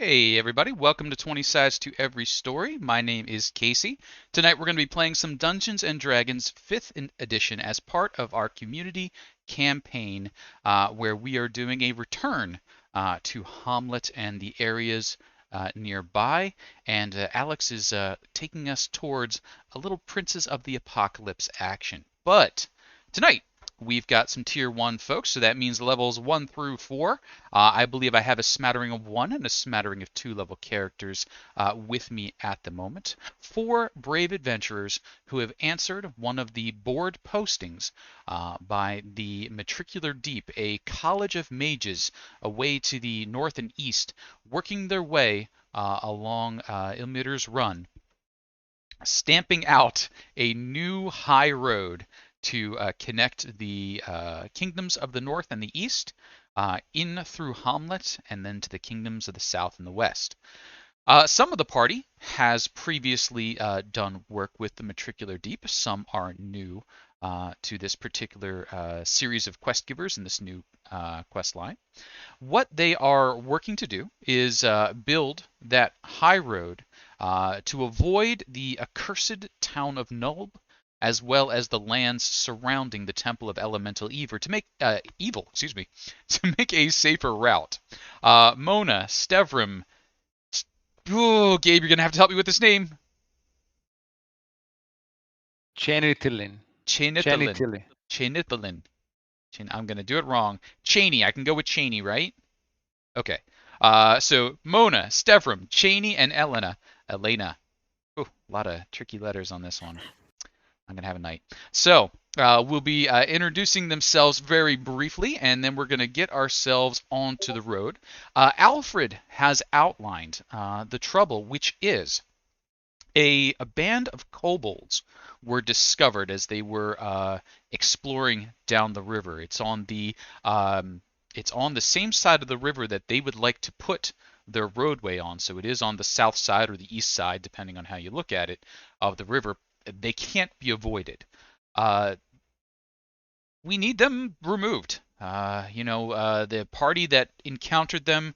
Hey everybody, welcome to 20 Sides to Every Story. My name is Casey. Tonight we're going to be playing some Dungeons and Dragons 5th edition as part of our community campaign where we are doing a return to Hommlet and the areas nearby. And Alex is taking us towards a little Princes of the Apocalypse action. But tonight we've got some tier 1 folks, so that means levels 1 through 4. I believe I have a smattering of 1 and a smattering of 2 level characters with me at the moment. 4 brave adventurers who have answered one of the board postings by the Matricular Deep, a college of mages away to the north and east, working their way along Ilmir's Run, stamping out a new high road to connect the kingdoms of the north and the east in through Hommlet and then to the kingdoms of the south and the west. Some of the party has previously done work with the Matricular Deep. Some are new to this particular series of quest givers in this new quest line. What they are working to do is build that high road to avoid the accursed town of Nulb, as well as the lands surrounding the Temple of Elemental Evil, to make evil, excuse me, to make a safer route. Mona, Stevrim, oh, Gabe, you're gonna have to help me with this name. Chanitillin. Chanithalin. Chanithalin. I'm gonna do it wrong. Cheney. I can go with Cheney, right? Okay. So Mona, Stevrim, Cheney, and Elena. Ooh, a lot of tricky letters on this one. I'm gonna have a night. So we'll be introducing themselves very briefly, and then we're gonna get ourselves onto the road. Alfred has outlined the trouble, which is a band of kobolds were discovered as they were exploring down the river. It's on the same side of the river that they would like to put their roadway on. So it is on the south side or the east side, depending on how you look at it, of the river. They can't be avoided. Uh, we need them removed. The party that encountered them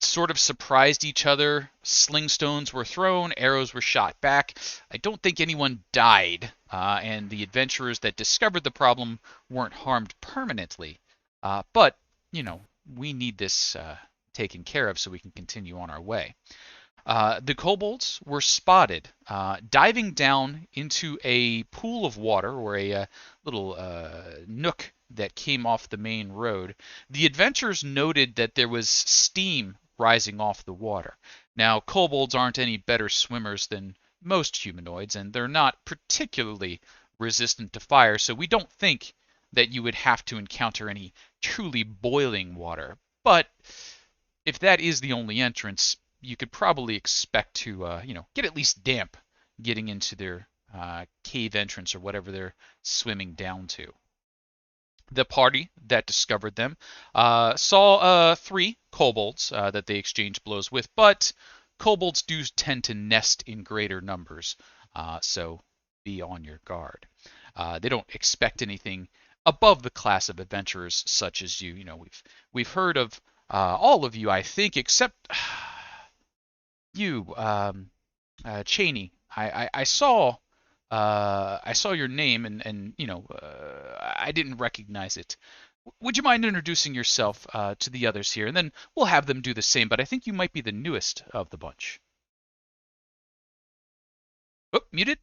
sort of surprised each other. Sling stones were thrown, arrows were shot back. I don't think anyone died, and the adventurers that discovered the problem weren't harmed permanently. But, you know, we need this taken care of so we can continue on our way. The kobolds were spotted diving down into a pool of water or a little nook that came off the main road. The adventurers noted that there was steam rising off the water. Now, kobolds aren't any better swimmers than most humanoids, and they're not particularly resistant to fire, so we don't think that you would have to encounter any truly boiling water. But if that is the only entrance, you could probably expect to, get at least damp getting into their cave entrance or whatever they're swimming down to. The party that discovered them saw 3 kobolds that they exchanged blows with, but kobolds do tend to nest in greater numbers, so be on your guard. They don't expect anything above the class of adventurers such as you. You know, we've heard of all of you, I think, except you, Cheney. I saw your name and I didn't recognize it. Would you mind introducing yourself to the others here, and then we'll have them do the same. But I think you might be the newest of the bunch. Oh, muted.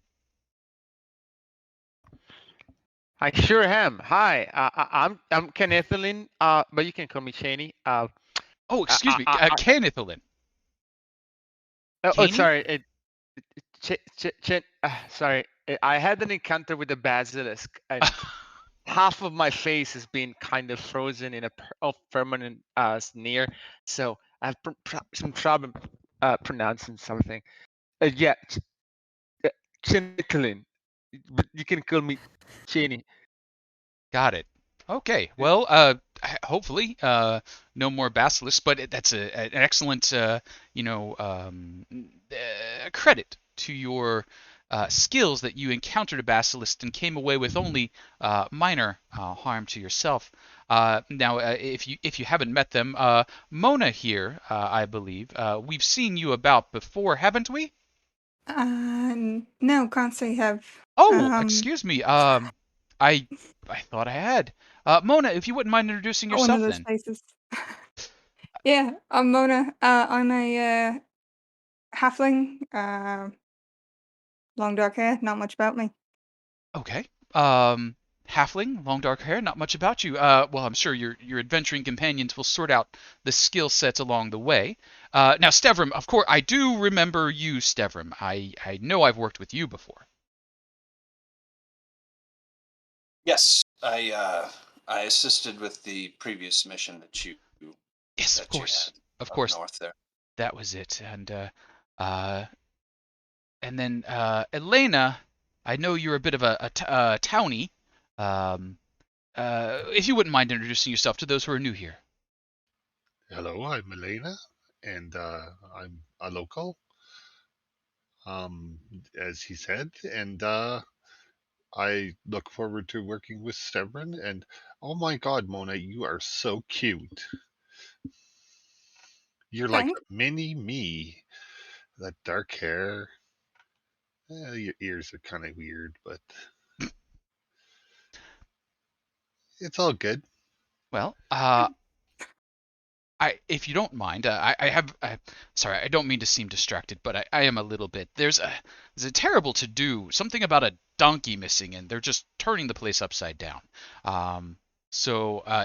I sure am. Hi, I'm Kennethalin, but you can call me Cheney. Oh, excuse me, I, Canithalin. Caney? sorry. Sorry. I had an encounter with a basilisk, and half of my face has been kind of frozen in a permanent sneer. So I have some problem pronouncing something. Yeah, Chanitillin, but you can call me Cheney. Got it. Okay. Well, hopefully, no more basilisks, but that's an excellent, credit to your skills that you encountered a basilisk and came away with only minor harm to yourself. Now, if you haven't met them, Mona here, I believe, we've seen you about before, haven't we? No, can't say have. Oh, Um, excuse me. I I thought I had. Mona, if you wouldn't mind introducing Got one of yourself, those then. faces. Yeah, I'm Mona. I'm a halfling. Long dark hair. Not much about me. Okay. Halfling, long dark hair, not much about you. Well, I'm sure your adventuring companions will sort out the skill sets along the way. Now, Stevram, of course, I do remember you, Stevram. I know I've worked with you before. Yes, I assisted with the previous mission Yes, that you had of up course, north there. that was it. Uh, and then Elena, I know you're a bit of a townie. Um, if you wouldn't mind introducing yourself to those who are new here. Hello, I'm Elena, and I'm a local, um, as he said, and I look forward to working with Severin. And oh my God, Mona, you are so cute. You're like Thanks. a mini me. That dark hair, your ears are kind of weird, but it's all good. Well, if you don't mind, sorry, I don't mean to seem distracted, but I am a little bit. There's a terrible to do, something about a donkey missing, and they're just turning the place upside down. Um,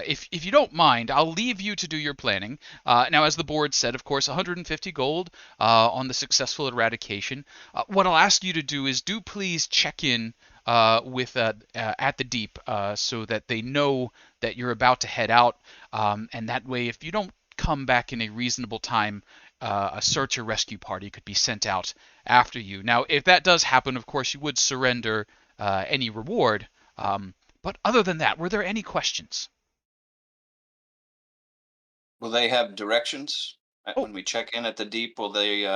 if you don't mind, I'll leave you to do your planning. Now, as the board said, of course, 150 gold on the successful eradication. What I'll ask you to do is do please check in with at the deep so that they know that you're about to head out. And that way, if you don't come back in a reasonable time, a search or rescue party could be sent out after you. Now, if that does happen, of course, you would surrender any reward. But other than that, were there any questions? Will they have directions Oh, when we check in at the deep? Will they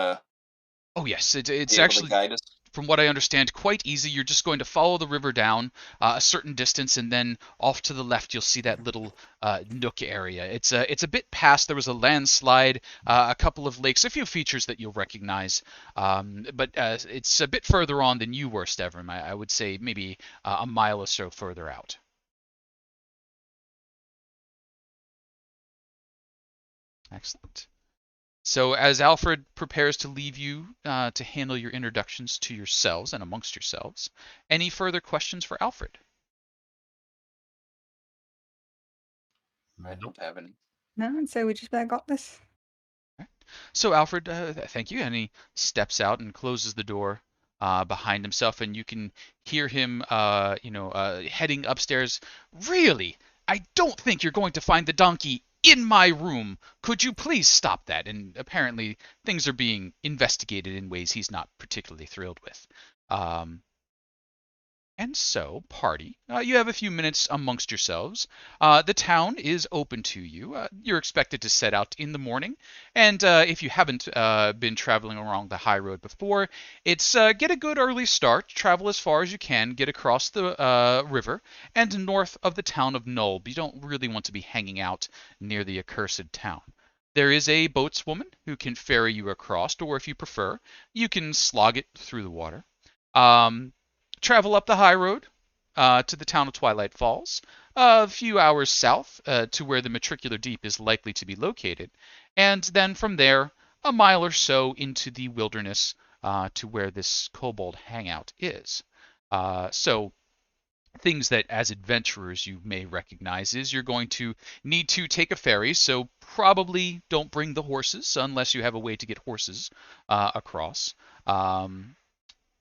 oh yes, it's be able to actually, guide us? from what I understand, quite easy. You're just going to follow the river down a certain distance, and then off to the left, you'll see that little nook area. It's a bit past. There was a landslide, a couple of lakes, a few features that you'll recognize. But it's a bit further on than you were, Stevram. I would say maybe a mile or so further out. Excellent. So, as Alfred prepares to leave you to handle your introductions to yourselves and amongst yourselves, any further questions for Alfred? I Nope. don't have any. No, I'd say we just about got this. So Alfred, thank you, and he steps out and closes the door behind himself, and you can hear him, heading upstairs. Really, I don't think you're going to find the donkey in my room. Could you please stop that? And apparently, things are being investigated in ways he's not particularly thrilled with. Um, And so, party, you have a few minutes amongst yourselves. The town is open to you. You're expected to set out in the morning, and if you haven't been traveling along the high road before, it's get a good early start, travel as far as you can, get across the river, and north of the town of Nulb. You don't really want to be hanging out near the accursed town. There is a boatswoman who can ferry you across, or if you prefer, you can slog it through the water. Um, Travel up the high road to the town of Twilight Falls, a few hours south to where the Matricular Deep is likely to be located, and then from there, a mile or so into the wilderness to where this kobold hangout is. So, things that as adventurers you may recognize is you're going to need to take a ferry, so probably don't bring the horses unless you have a way to get horses across. Um,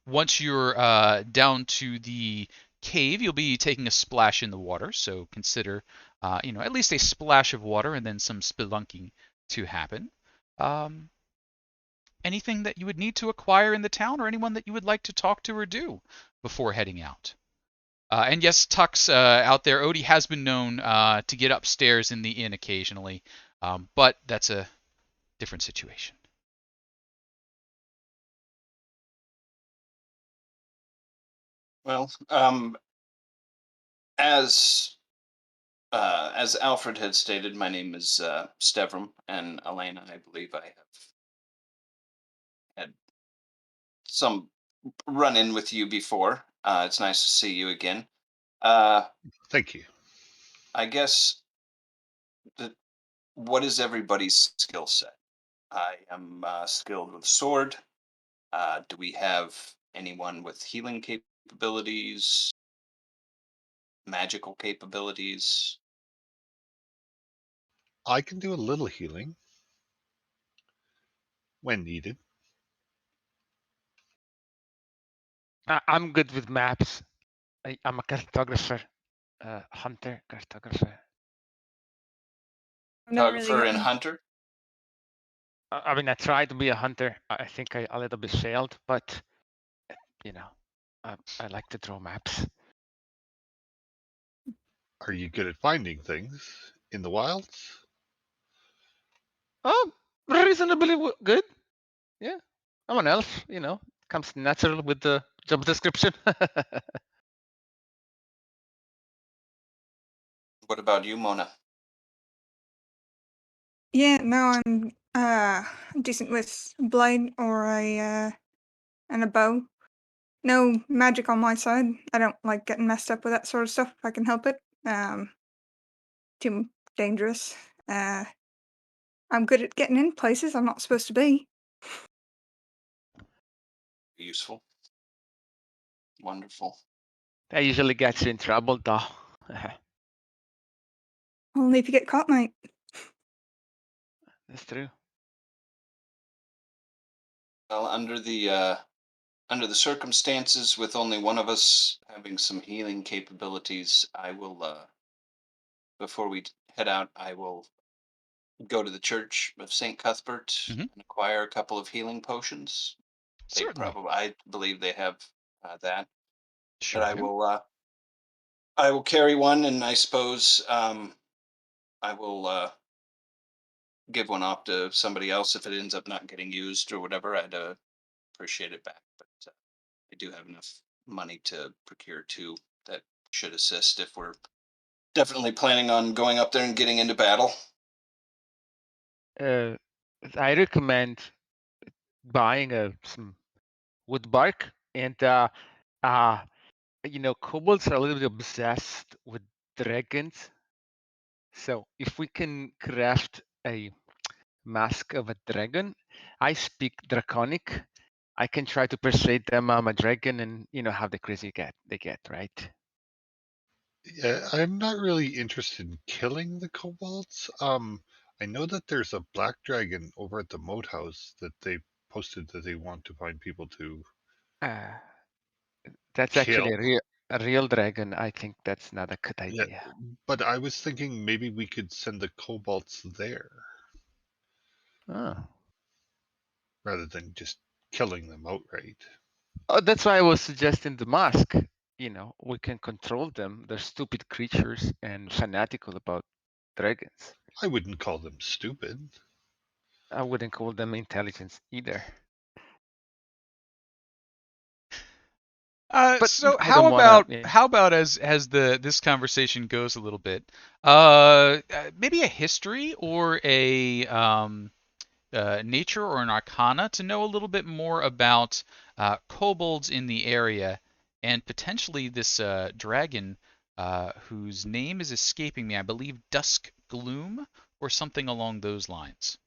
Once you're down to the cave, you'll be taking a splash in the water. So consider, at least a splash of water and then some spelunking to happen. Um, Anything that you would need to acquire in the town, or anyone that you would like to talk to or do before heading out. And yes, Tux out there, Odie has been known to get upstairs in the inn occasionally, but that's a different situation. Well, as as Alfred had stated, my name is Stevram, and Elena, I believe I have had some run in with you before. It's nice to see you again. Uh, Thank you. I guess the, what is everybody's skill set? I am skilled with sword. Do we have anyone with healing capabilities, magical capabilities? I can do a little healing when needed. I'm good with maps. I'm a cartographer, hunter, cartographer. I've never really Photographer and gotten. hunter? I mean, I tried to be a hunter. I think I a little bit failed, but you know, I like to draw maps. Are you good at finding things in the wilds? Oh, reasonably good. Yeah, I'm an elf. Comes natural with the job description. What about you, Mona? Yeah, no, I'm decent with blade or and a bow. No magic on my side. I don't like getting messed up with that sort of stuff if I can help it. Too dangerous. I'm good at getting in places I'm not supposed to be. Useful. Wonderful. That usually gets you in trouble, though. Only if you get caught, mate. That's true. Well, under the circumstances, with only one of us having some healing capabilities, I will before we head out, I will go to the Church of Saint Cuthbert Mhm. and acquire a couple of healing potions. Certainly. I believe they have that. But Sure do. I will carry one, and I suppose I will give one off to somebody else if it ends up not getting used or whatever. I'd appreciate it back, but I do have enough money to procure two that should assist if we're definitely planning on going up there and getting into battle. Uh, I recommend buying some wood bark, and kobolds are a little bit obsessed with dragons. So if we can craft a mask of a dragon, I speak draconic. I can try to persuade them I'm a dragon, and how the crazy they get, right? Yeah, I'm not really interested in killing the kobolds. I know that there's a black dragon over at the moat house that they posted that they want to find people to Uh, that's kill. actually a real dragon. I think that's not a good Yeah, idea. but I was thinking maybe we could send the kobolds there Oh. rather than just killing them outright. Oh, that's why I was suggesting the mask. We can control them. They're stupid creatures and fanatical about dragons. I wouldn't call them stupid. I wouldn't call them intelligence either. But So I don't wanna. Yeah. how about as the this conversation goes a little bit, maybe a history or a nature or an arcana to know a little bit more about kobolds in the area and potentially this dragon whose name is escaping me. I believe Dusk Gloom or something along those lines.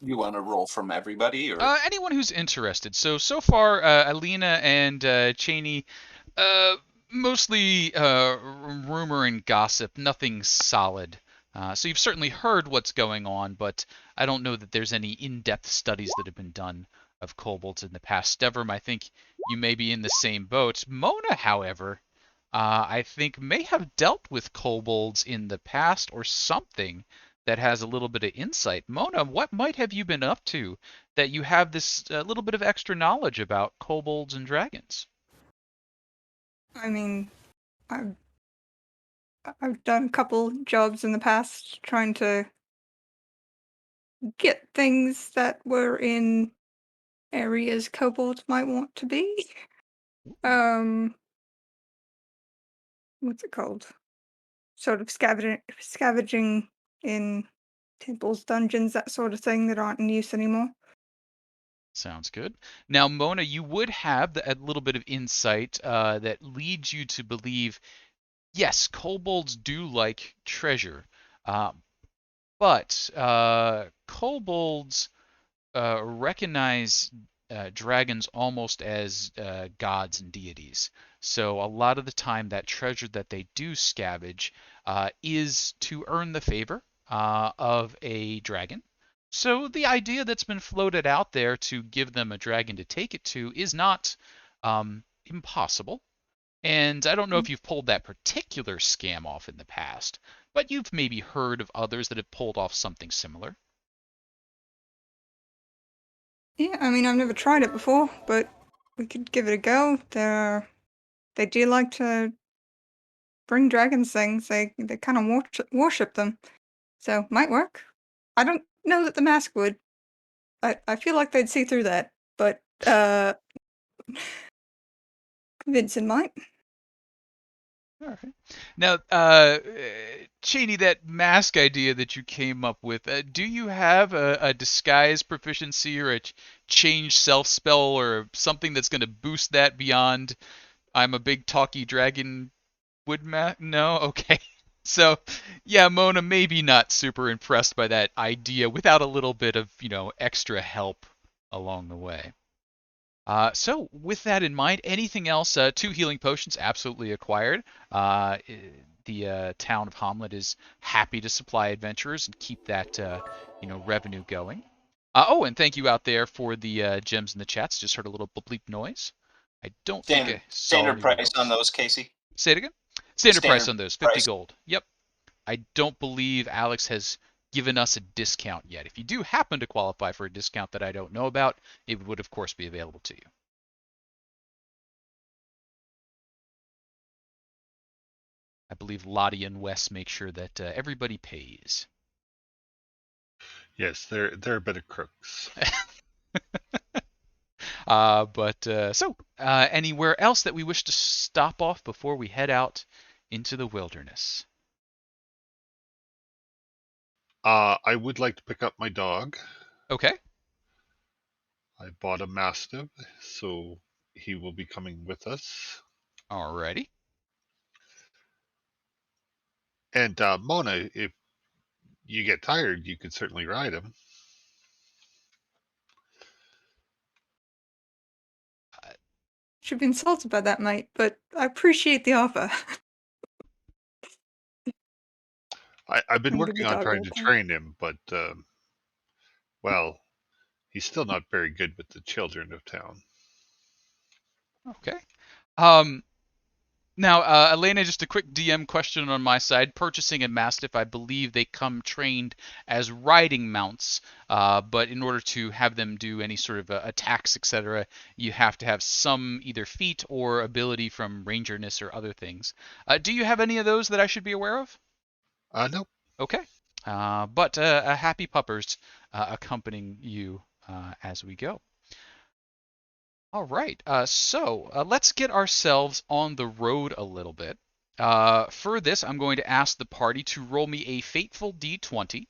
You want to roll from everybody, or Anyone who's interested. So far, Alina and Cheney, uh, mostly rumor and gossip, nothing solid. So you've certainly heard what's going on, but I don't know that there's any in-depth studies that have been done of kobolds in the past. Devrim, I think you may be in the same boat. Mona, however, I think may have dealt with kobolds in the past or something that has a little bit of insight. Mona, what might have you been up to that you have this little bit of extra knowledge about kobolds and dragons? I mean, I've I've done a couple jobs in the past trying to get things that were in areas kobolds might want to be. What's it called? Sort of scavenging in temples, dungeons, that sort of thing that aren't in use anymore. Sounds good. Now, Mona, you would have a little bit of insight that leads you to believe, yes, kobolds do like treasure, uh, but kobolds recognize dragons almost as gods and deities. So a lot of the time, that treasure that they do scavenge is to earn the favor of a dragon. So the idea that's been floated out there to give them a dragon to take it to is not impossible. And I don't know if you've pulled that particular scam off in the past, but you've maybe heard of others that have pulled off something similar. Yeah, I mean, I've never tried it before, but we could give it a go. They do like to bring dragons things. They kind of worship them, so might work. I don't know that the mask would. I feel like they'd see through that, but convincing might. All right. Now, Cheney, that mask idea that you came up with, do you have a disguise proficiency or a change self spell or something that's going to boost that beyond I'm a big talky dragon wood No? Okay. So, yeah, Mona maybe not super impressed by that idea without a little bit of, extra help along the way. So with that in mind, anything else? 2 healing potions absolutely acquired. The town of Hommlet is happy to supply adventurers and keep that revenue going. Oh, and thank you out there for the gems in the chats. Just heard a little bleep noise. I don't think I saw Standard any price on rebels. those, Casey. Say it again. Standard price Standard on those, 50 price. gold. Yep. I don't believe Alex has given us a discount yet. If you do happen to qualify for a discount that I don't know about, it would of course be available to you. I believe Lottie and Wes make sure that everybody pays. Yes, they're a bit of crooks. Anywhere else that we wish to stop off before we head out into the wilderness? I would like to pick up my dog. Okay. I bought a mastiff, so he will be coming with us. Alrighty. And Mona, if you get tired, you could certainly ride him. Should be insulted by that, mate, but I appreciate the offer. I've been I'll give the working on dog a trying to little pat. train him, but well, he's still not very good with the children of town. Okay. Um, Now, Elena, just a quick DM question on my side. Purchasing a Mastiff, I believe they come trained as riding mounts, but in order to have them do any sort of attacks, etc., you have to have some either feat or ability from rangerness or other things. Do you have any of those that I should be aware of? No. Okay. But a happy puppers accompanying you as we go. All right, so let's get ourselves on the road a little bit. For this, I'm going to ask the party to roll me a fateful d20.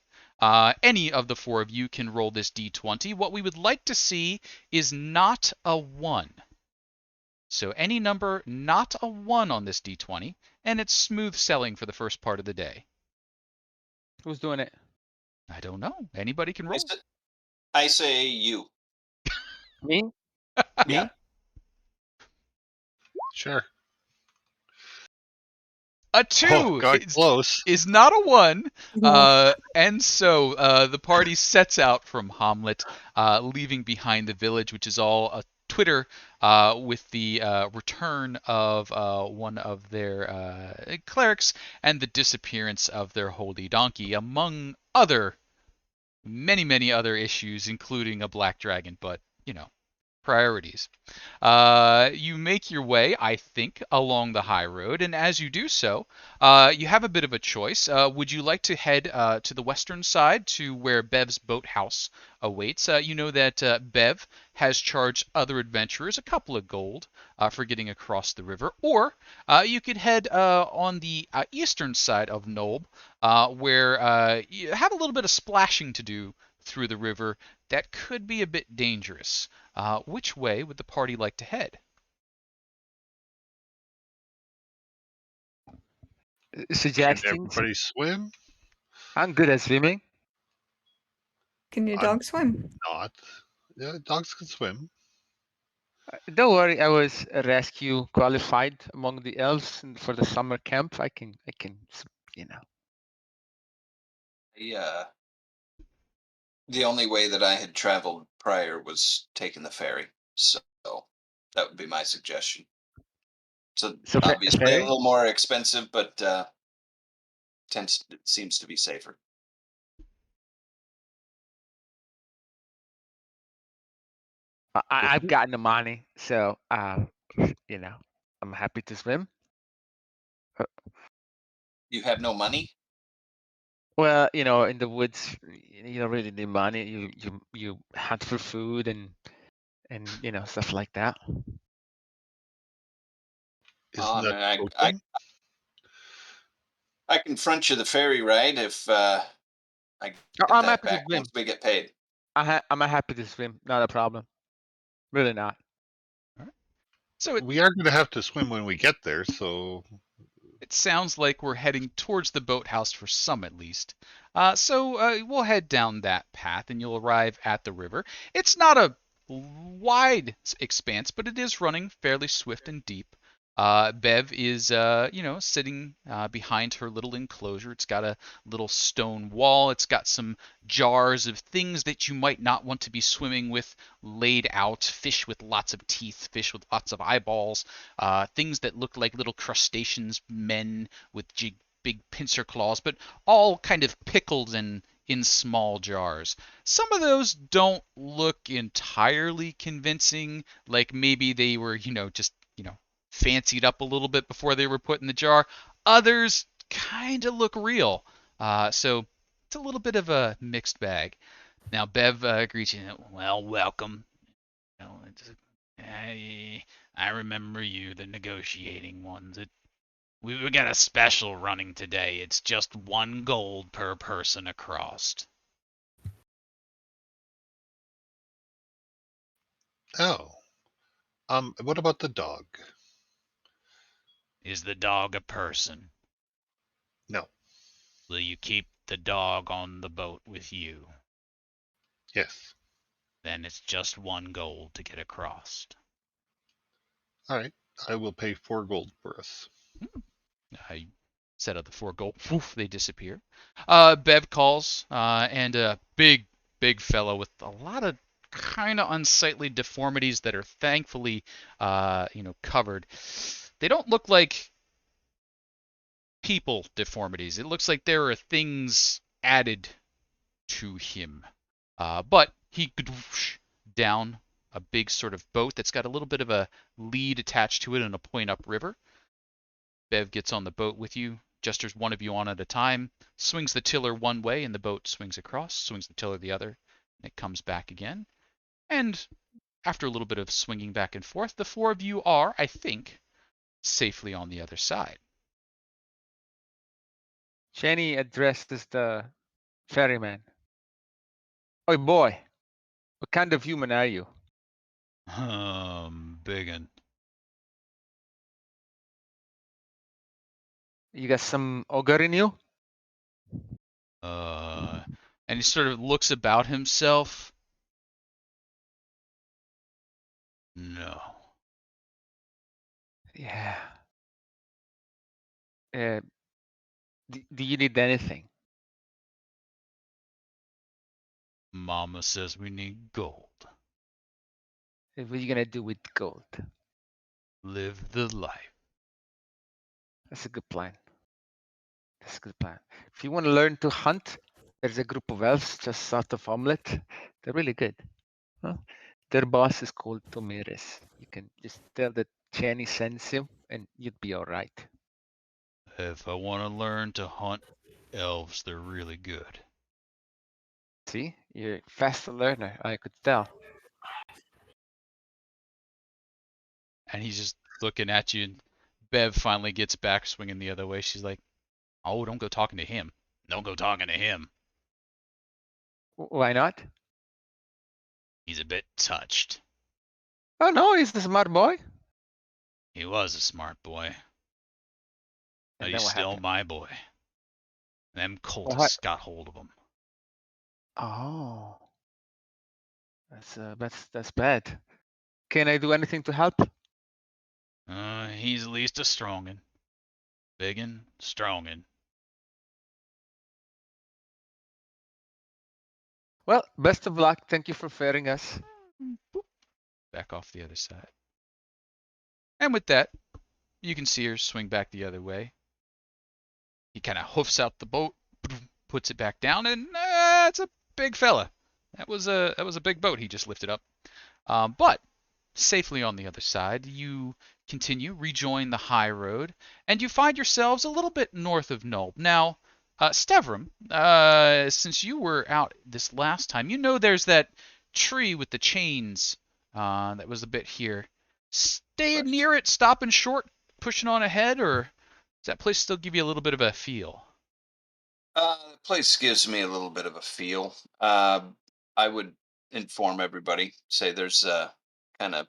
Any of the 4 of you can roll this d20. What we would like to see is not a 1. So any number not a 1 on this d20, and it's smooth sailing for the first part of the day. Who's doing it? I don't know. Anybody can roll. I say you. Me? Yeah. Me? Sure. A Oh, 2 got close. is not a 1, No. and so the party sets out from Hommlet, leaving behind the village, which is all a Twitter with the return of one of their clerics and the disappearance of their holy donkey, among other many other issues, including a black dragon. But Priorities. You make your way, I think, along the high road, and as you do so, you have a bit of a choice. Would you like to head to the western side to where Bev's boathouse awaits? You know that Bev has charged other adventurers a couple of gold for getting across the river, or you could head on the eastern side of Nolb, where you have a little bit of splashing to do through the river that could be a bit dangerous. Which way would the party like to head? Can Suggesting. everybody swim? I'm good at swimming. Can your I'm dog swim? not. Yeah, dogs can swim. Don't worry, I was rescue qualified among the elves for the summer camp. You know. Yeah. The only way that I had traveled prior was taking the ferry, so that would be my suggestion. So So obviously a ferry. little more expensive, but seems to be safer. I've gotten the money, so you know, I'm happy to swim. You have no money? Well, you know, in the woods, you don't really need money. You hunt for food and you know stuff like that. Oh, Isn't that boating? I can front you the ferry ride if I get I'm that happy to back swim. once we get paid. I'm happy to swim. Not a problem. Really not. All right. So We are going to have to swim when we get there, so it sounds like we're heading towards the boathouse for some at least. So we'll head down that path and you'll arrive at the river. It's not a wide expanse, but it is running fairly swift and deep. Bev is, sitting behind her little enclosure. It's got a little stone wall. It's got some jars of things that you might not want to be swimming with laid out. Fish with lots of teeth, fish with lots of eyeballs, things that look like little crustaceans, men with big pincer claws, but all kind of pickled and in small jars. Some of those don't look entirely convincing, like maybe they were, just, fancied up a little bit before they were put in the jar. Others kind of look real. So it's a little bit of a mixed bag. Now, Bev greets you. Well, welcome. I remember you, the negotiating ones. We got a special running today. It's just 1 gold per person across. oh. What about the dog? Is the dog a person? No. Will you keep the dog on the boat with you? Yes. Then it's just 1 gold to get across. All right. I will pay 4 gold for us. I set up the 4 gold. Poof, they disappear. Bev calls, and a big fellow with a lot of kind of unsightly deformities that are thankfully, covered. They don't look like people deformities. It looks like there are things added to him. But he down a big sort of boat that's got a little bit of a lead attached to it and a point up river. Bev gets on the boat with you, gestures one of you on at a time, swings the tiller one way and the boat swings across, swings the tiller the other, and it comes back again. And after a little bit of swinging back and forth, the 4 of you are, I think, safely on the other side. Jenny addresses the ferryman. Oi, boy, what kind of human are you? Biggin. You got some ogre in you? And he sort of looks about himself. No. Yeah. Do you need anything? Mama says we need gold. What are you gonna do with gold? Live the life. That's a good plan. That's a good plan. If you want to learn to hunt, there's a group of elves just south of Hommlet. They're really good. Huh? their boss is called Tomiris. You can just tell that Jenny sends you, and you'd be all right. If I want to learn to hunt elves, they're really good. See, you're a fast learner. I could tell. And he's just looking at you, and Bev finally gets back swinging the other way. She's like, oh, don't go talking to him. Don't go talking to him. Why not? He's a bit touched. Oh no, he's a smart boy. He was a smart boy, but And he's then what still happened? my boy. Them Well, cultists got hold of him. oh, that's bad. Can I do anything to help? He's at least a strongin'. Biggin', strongin'. Well, best of luck. Thank you for ferrying us. Back off the other side. And with that, you can see her swing back the other way. He kind of hoofs out the boat, puts it back down, and it's a big fella. That was a big boat he just lifted up. But safely on the other side, you continue, rejoin the high road, and you find yourselves a little bit north of Nulb. Now, Stevram, since you were out this last time, you know there's that tree with the chains that was a bit here. Staying near it, stopping short, pushing on ahead, or does that place still give you a little bit of a feel? The place gives me a little bit of a feel. I would inform everybody, say there's kind of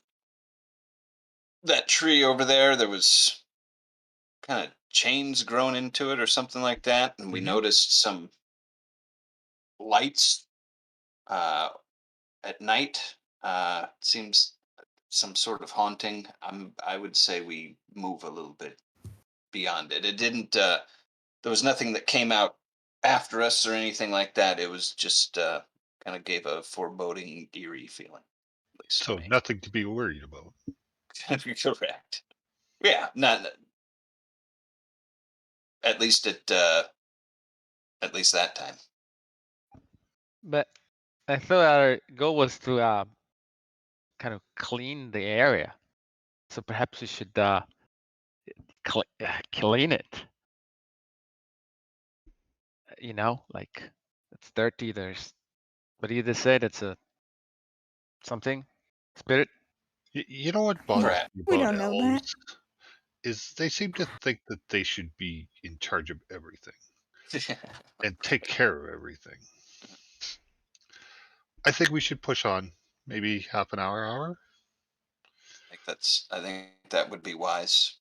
that tree over there. There was kind of chains grown into it or something like that, and we noticed some lights uh, at night. Seems some sort of haunting. I would say we move a little bit beyond it. It didn't. There was nothing that came out after us or anything like that. It was just kind of gave a foreboding, eerie feeling, at least to So me. nothing to be worried about. Correct. Yeah, not at least at least that time. But I thought our goal was to kind of clean the area. So perhaps we should clean it. You know, like it's dirty. But you just said it's a something spirit. You know what bothers Correct. me We about don't know that. elves is they seem to think that they should be in charge of everything and take care of everything. I think we should push on, maybe half an hour. I think that would be wise.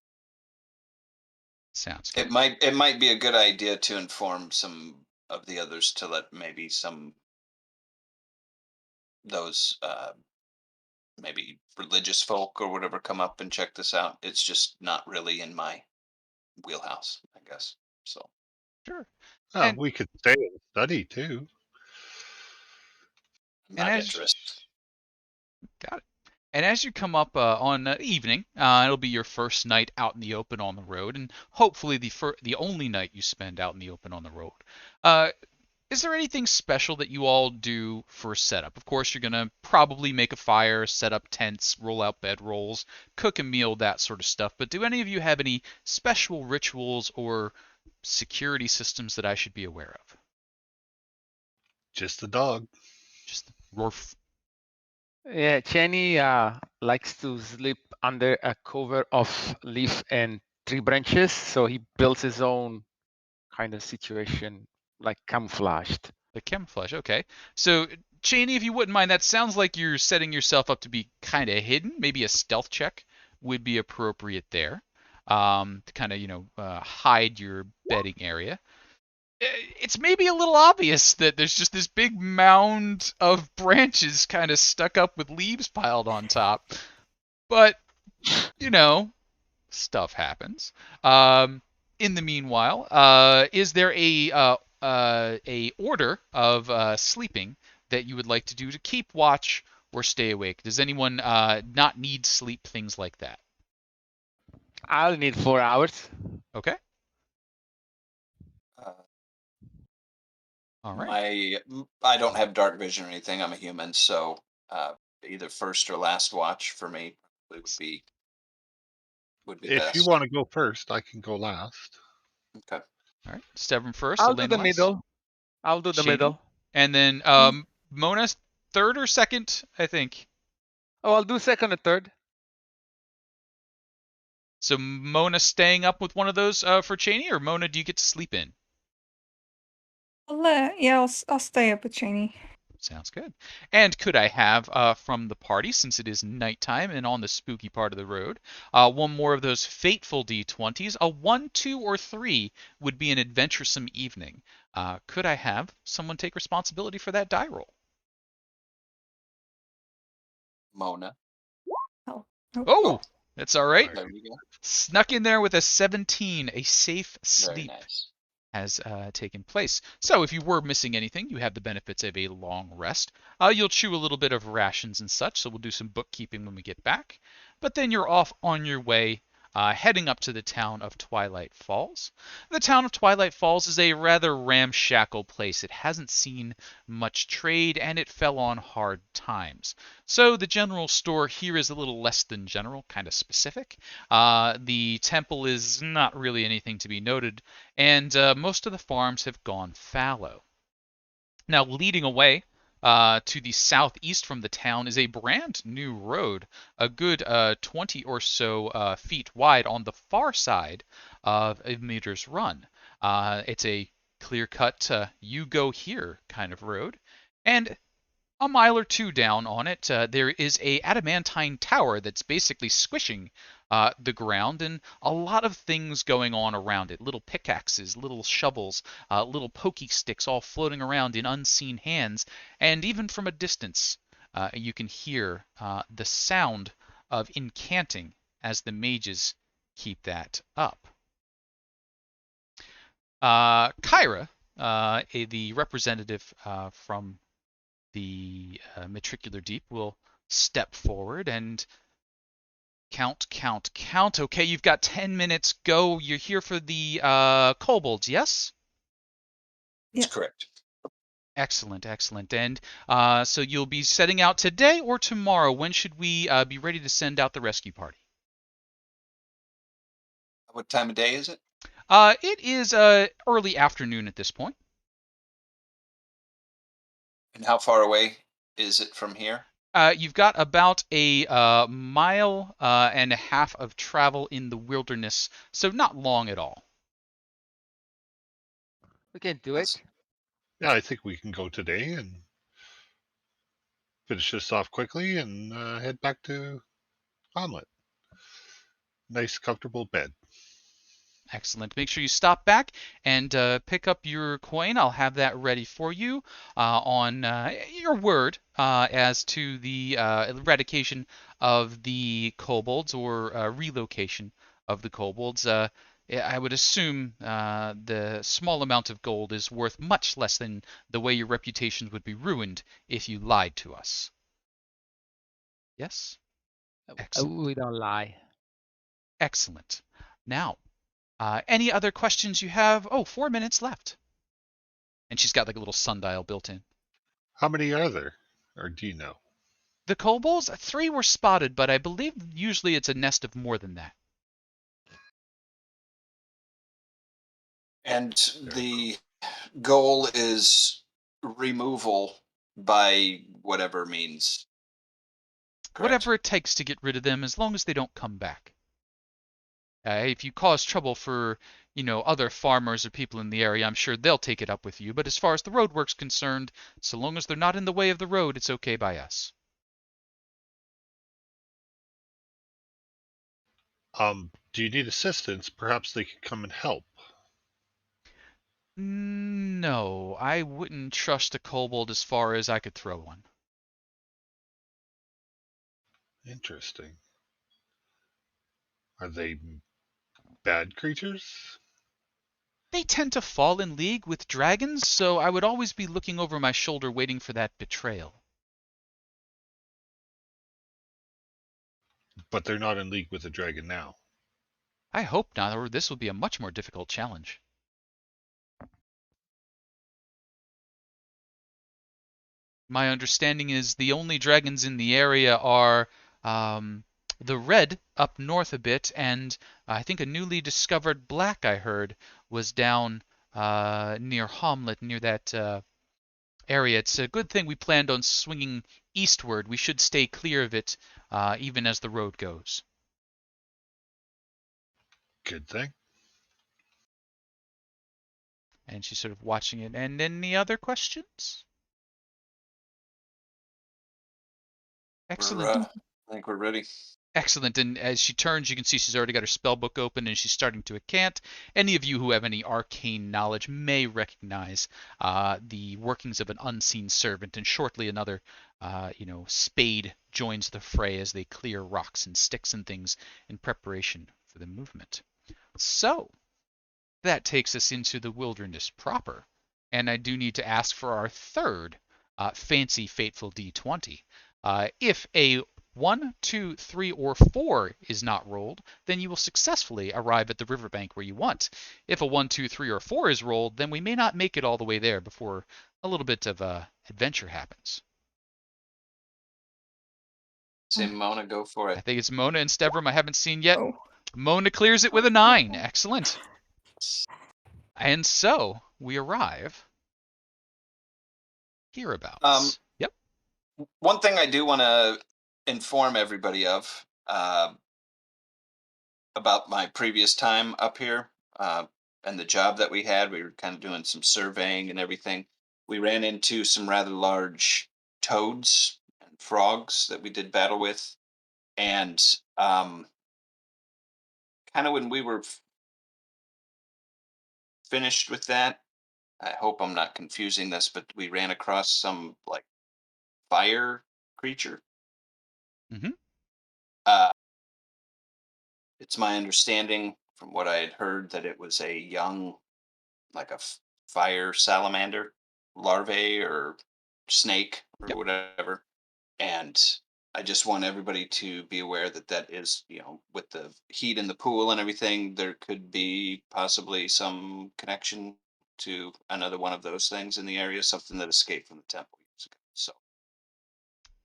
Sounds good. It might be a good idea to inform some of the others to let maybe some those maybe religious folk or whatever come up and check this out. It's just not really in my wheelhouse, I guess. So Sure. Ah, And we could stay and study too. I'm and not as interested. got it. And as you come up on evening, it'll be your first night out in the open on the road, and hopefully the only night you spend out in the open on the road. Uh, is there anything special that you all do for setup? Of course, you're gonna probably make a fire, set up tents, roll out bedrolls, cook a meal, that sort of stuff. But do any of you have any special rituals or security systems that I should be aware of? Just the dog. Just Rorf. Yeah, Jenny likes to sleep under a cover of leaf and tree branches, so he builds his own kind of situation, like camouflaged. The camouflage, okay. So, Cheney, if you wouldn't mind, that sounds like you're setting yourself up to be kind of hidden. Maybe a stealth check would be appropriate there, to kind of, hide your bedding area. It's maybe a little obvious that there's just this big mound of branches kind of stuck up with leaves piled on top. But, you know, stuff happens. In the meanwhile, is there a order of sleeping that you would like to do to keep watch or stay awake? Does anyone not need sleep? Things like that. I'll need 4 hours. Okay. Uh, All right. I don't have dark vision or anything. I'm a human, so either first or last watch for me would be If you best. want to go first, I can go last. Okay. All right, Stubborn first, I'll do Elena the last, middle. I'll do the Shaney, middle. and then Mm. Mona third or second, I think. Oh, I'll do second or third. So Mona staying up with one of those for Cheney, or Mona, do you get to sleep in? I'll stay up with Cheney. Sounds good. And could I have from the party, since it is nighttime and on the spooky part of the road, one more of those fateful D20s? A 1, 2, or 3 would be an adventuresome evening. Could I have someone take responsibility for that die roll? Mona. Oh. Oh, that's all right. There you go. Snuck in there with a 17, a safe Very sleep nice. has taken place. So if you were missing anything, you have the benefits of a long rest. You'll chew a little bit of rations and such, so we'll do some bookkeeping when we get back. But then you're off on your way, heading up to the town of Twilight Falls. The town of Twilight Falls is a rather ramshackle place. It hasn't seen much trade, and it fell on hard times. So the general store here is a little less than general, kind of specific. The temple is not really anything to be noted, and most of the farms have gone fallow. Now, leading away to the southeast from the town is a brand new road, a good 20 or so feet wide on the far side of a meter's run. It's a clear cut, you go here kind of road. And a mile or two down on it, there is a adamantine tower that's basically squishing the ground, and a lot of things going on around it. Little pickaxes, little shovels, little pokey sticks all floating around in unseen hands, and even from a distance, you can hear the sound of incanting as the mages keep that up. Kyra, the representative from the Matricular Deep, will step forward and count, count, count. Okay, you've got 10 minutes. Go. You're here for the kobolds, yes? That's Yeah. correct. Excellent, excellent. And so you'll be setting out today or tomorrow. When should we be ready to send out the rescue party? What time of day is it? It is early afternoon at this point. And how far away is it from here? You've got about a mile and a half of travel in the wilderness, so not long at all. We can do That's- it. Yeah, I think we can go today and finish this off quickly and head back to Hommlet. Nice, comfortable bed. Excellent. Make sure you stop back and pick up your coin. I'll have that ready for you on your word as to the eradication of the kobolds or relocation of the kobolds. I would assume the small amount of gold is worth much less than the way your reputations would be ruined if you lied to us. Yes? Excellent. We don't lie. Excellent. Now, any other questions you have? Oh, 4 minutes left. And she's got like a little sundial built in. How many are there? Or do you know? The kobolds, 3 were spotted, but I believe usually it's a nest of more than that. And the goal is removal by whatever means. Correct. Whatever it takes to get rid of them, as long as they don't come back. If you cause trouble for, other farmers or people in the area, I'm sure they'll take it up with you. But as far as the roadwork's concerned, so long as they're not in the way of the road, it's okay by us. Do you need assistance? Perhaps they could come and help. No, I wouldn't trust a kobold as far as I could throw one. Interesting. Are they bad creatures? They tend to fall in league with dragons, so I would always be looking over my shoulder waiting for that betrayal. But they're not in league with the dragon now. I hope not, or this will be a much more difficult challenge. My understanding is the only dragons in the area are the red up north a bit, and I think a newly discovered black I heard was down near Hommlet, near that area. It's a good thing we planned on swinging eastward. We should stay clear of it even as the road goes. Good thing. And she's sort of watching it. And any other questions? Excellent. I think we're ready. Excellent. And as she turns, you can see she's already got her spell book open and she's starting to recant. Any of you who have any arcane knowledge may recognize the workings of an unseen servant. And shortly, another, spade joins the fray as they clear rocks and sticks and things in preparation for the movement. So that takes us into the wilderness proper. And I do need to ask for our third fancy fateful D20. If a 1, 2, 3, or 4 is not rolled, then you will successfully arrive at the riverbank where you want. If a 1, 2, 3, or 4 is rolled, then we may not make it all the way there before a little bit of adventure happens. Say, Mona, go for I it. think it's Mona and Stevram I haven't seen yet. Oh. Mona clears it with a 9. Excellent. And so we arrive hereabouts. Yep. One thing I do want to inform everybody of about my previous time up here and the job that we had. We were kind of doing some surveying and everything. We ran into some rather large toads and frogs that we did battle with. And kind of when we were finished with that, I hope I'm not confusing this, but we ran across some like fire creature. Mm-hmm. It's my understanding from what I had heard that it was a young, like a fire salamander larvae or snake or Yep. whatever. And I just want everybody to be aware that that is, with the heat in the pool and everything, there could be possibly some connection to another one of those things in the area, something that escaped from the temple years ago. So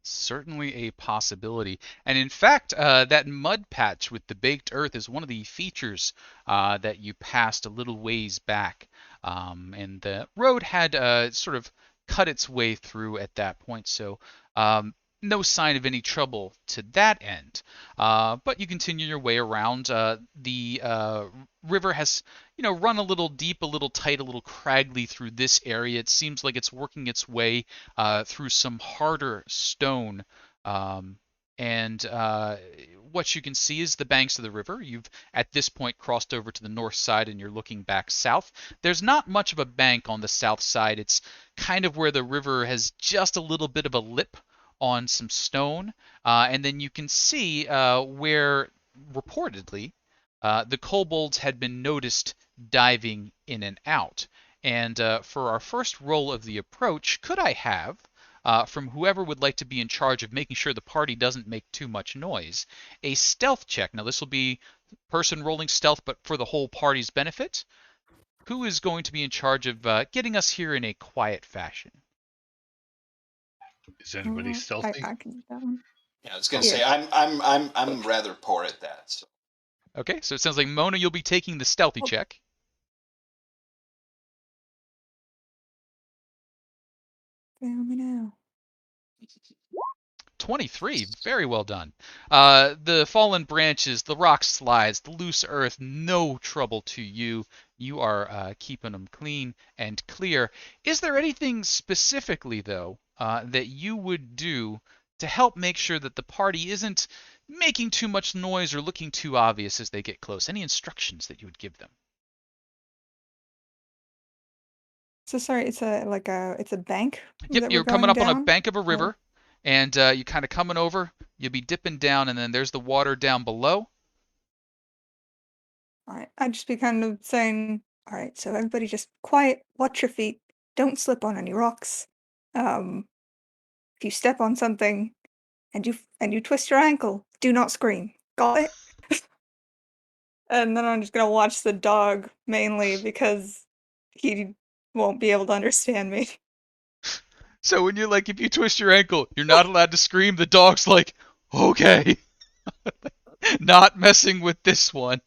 Certainly a possibility. And in fact, that mud patch with the baked earth is one of the features that you passed a little ways back. And the road had sort of cut its way through at that point. So no sign of any trouble to that end. But you continue your way around. The river has, run a little deep, a little tight, a little craggly through this area. It seems like it's working its way through some harder stone. And what you can see is the banks of the river. You've at this point crossed over to the north side and you're looking back south. There's not much of a bank on the south side. It's kind of where the river has just a little bit of a lip on some stone. And then you can see where reportedly the kobolds had been noticed diving in and out. And for our first roll of the approach, could I have, from whoever would like to be in charge of making sure the party doesn't make too much noise, a stealth check? Now, this will be person rolling stealth, but for the whole party's benefit. Who is going to be in charge of getting us here in a quiet fashion? Is anybody stealthy? I can do that one. yeah, I was gonna Here. say I'm rather poor at that. So Okay, so it sounds like Mona, you'll be taking the stealthy Oh. check. Fail me now. 23, very well done. The fallen branches, the rock slides, the loose earth, no trouble to you. You are keeping them clean and clear. Is there anything specifically, though, that you would do to help make sure that the party isn't making too much noise or looking too obvious as they get close? Any instructions that you would give them? So sorry, it's a bank Yep, that we're you're coming going up on a down. bank of a Oh, river, and you're kind of coming over. You'll be dipping down, and then there's the water down below. all right. I'd just be kind of saying, all right, so everybody just quiet, watch your feet, don't slip on any rocks. If you step on something and you twist your ankle, do not scream. Got it? And then I'm just gonna watch the dog mainly because he won't be able to understand me. So when you're like, if you twist your ankle, you're not allowed to scream. The dog's like, okay, not messing with this one.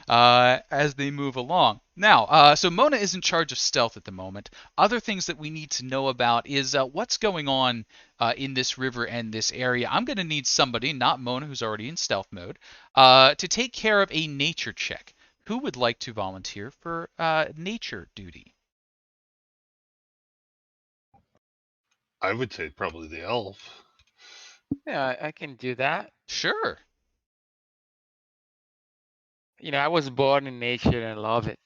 As they move along. Now, so Mona is in charge of stealth at the moment. Other things that we need to know about is what's going on in this river and this area. I'm going to need somebody, not Mona, who's already in stealth mode, to take care of a nature check. Who would like to volunteer for nature duty? I would say probably the elf. Yeah, I can do that. Sure. I was born in nature and love it,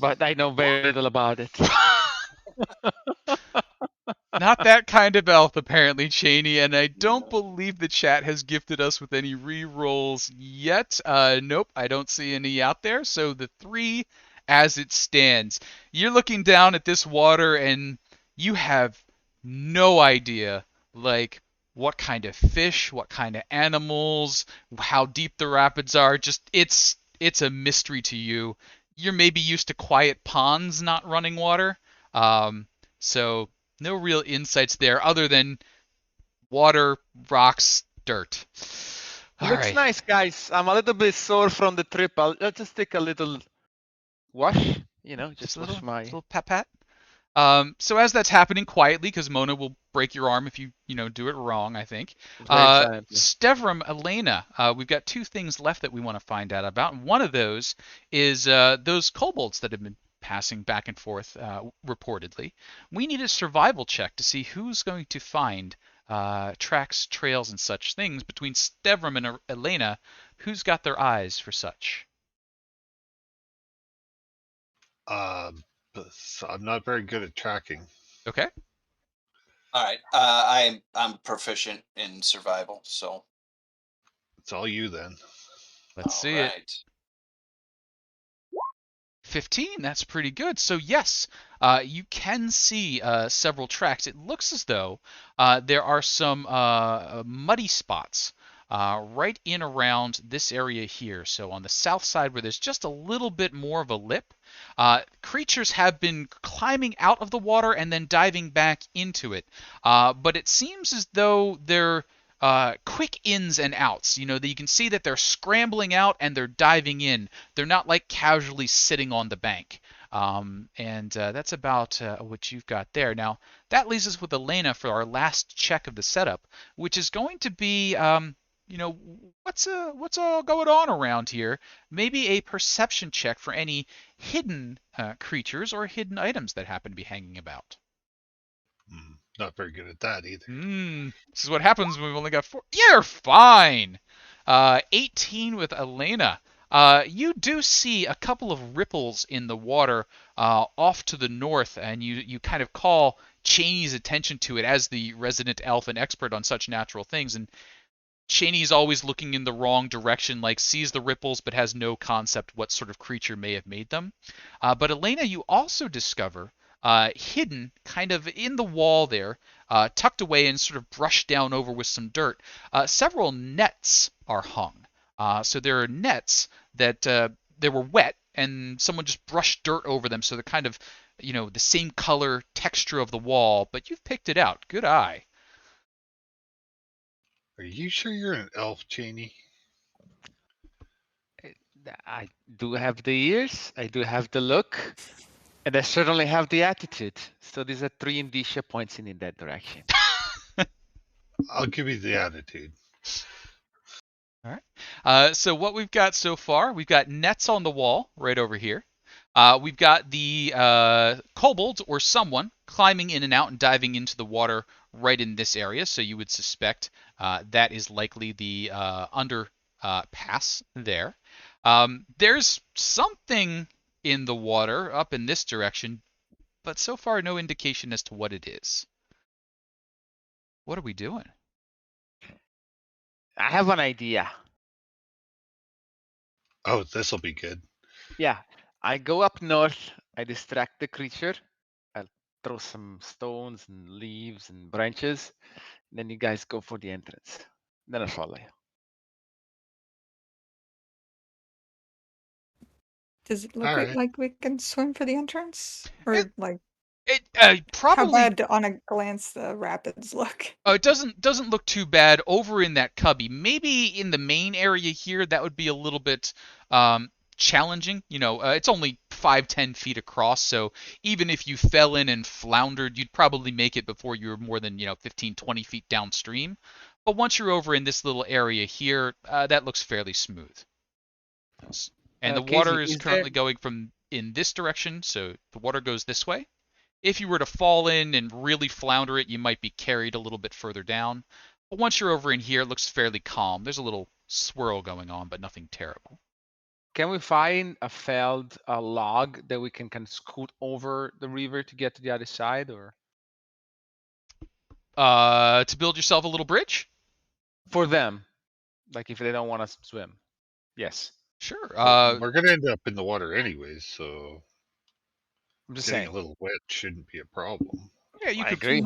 but I know very little about it. Not that kind of elf, apparently, Cheney, and I don't believe the chat has gifted us with any re-rolls yet. Nope, I don't see any out there. So the 3 as it stands. You're looking down at this water and you have no idea, like, what kind of fish, what kind of animals, how deep the rapids are. Just it's a mystery to you. You're maybe used to quiet ponds, not running water. So no real insights there other than water, rocks, dirt. All Looks right. nice, guys. I'm a little bit sore from the trip. I'll just take a little wash, Just just a wash little, my. little pat pat. So as that's happening quietly, because Mona will break your arm if you do it wrong, I think. Very silently. Stevram, Elena, we've got 2 things left that we want to find out about. And one of those is those kobolds that have been passing back and forth reportedly. We need a survival check to see who's going to find tracks, trails, and such things between Stevram and Elena. Who's got their eyes for such? So I'm not very good at tracking. Okay. All right. I'm proficient in survival, so It's all you then. Let's all see it. right. 15, that's pretty good. So yes, you can see several tracks. It looks as though there are some muddy spots right in around this area here. So on the south side where there's just a little bit more of a lip, creatures have been climbing out of the water and then diving back into it. But it seems as though they're quick ins and outs. That you can see that they're scrambling out and they're diving in. They're not like casually sitting on the bank. And that's about what you've got there. Now, that leaves us with Elena for our last check of the setup, which is going to be, what's all going on around here? Maybe a perception check for any hidden creatures or hidden items that happen to be hanging about. Not very good at that either. This is what happens when we've only got 4. You're fine. 18 with Elena. You do see a couple of ripples in the water off to the north, and you kind of call Cheney's attention to it as the resident elf and expert on such natural things. And Cheney's always looking in the wrong direction, like sees the ripples but has no concept what sort of creature may have made them. But Elena, you also discover hidden kind of in the wall there, tucked away and sort of brushed down over with some dirt, several nets are hung. So there are nets that they were wet and someone just brushed dirt over them, so they're kind of, the same color texture of the wall, but you've picked it out. Good eye. Are you sure you're an elf, Cheney? I do have the ears, I do have the look, and I certainly have the attitude. So these are 3 indicia pointing in that direction. I'll give you the attitude. All right. So what we've got so far, we've got nets on the wall right over here. We've got the kobolds or someone climbing in and out and diving into the water right in this area. So you would suspect that is likely the underpass there. There's something in the water up in this direction, but so far no indication as to what it is. What are we doing? I have an idea. Oh, this'll be good. Yeah, I go up north, I distract the creature, I'll throw some stones and leaves and branches, and then you guys go for the entrance. Then I'll follow you. Does it look All right. like we can swim for the entrance? It, Or like it how probably bad on a glance the rapids look? it doesn't look too bad over in that cubby. Maybe in the main area here, that would be a little bit challenging. It's only 5-10 feet across, so even if you fell in and floundered, you'd probably make it before you were more than 15-20 feet downstream. But once you're over in this little area here, that looks fairly smooth. And the water Casey, is is there? currently going from in this direction, so the water goes this way. If you were to fall in and really flounder it, you might be carried a little bit further down. But once you're over in here, it looks fairly calm. There's a little swirl going on, but nothing terrible. Can we find a felled log that we can kind of scoot over the river to get to the other side, or To build yourself a little bridge? for them, like if they don't want to swim? Yes, Sure. Well, we're gonna end up in the water anyways, so I'm just getting a saying. little wet shouldn't be a problem. Yeah, you I could agree.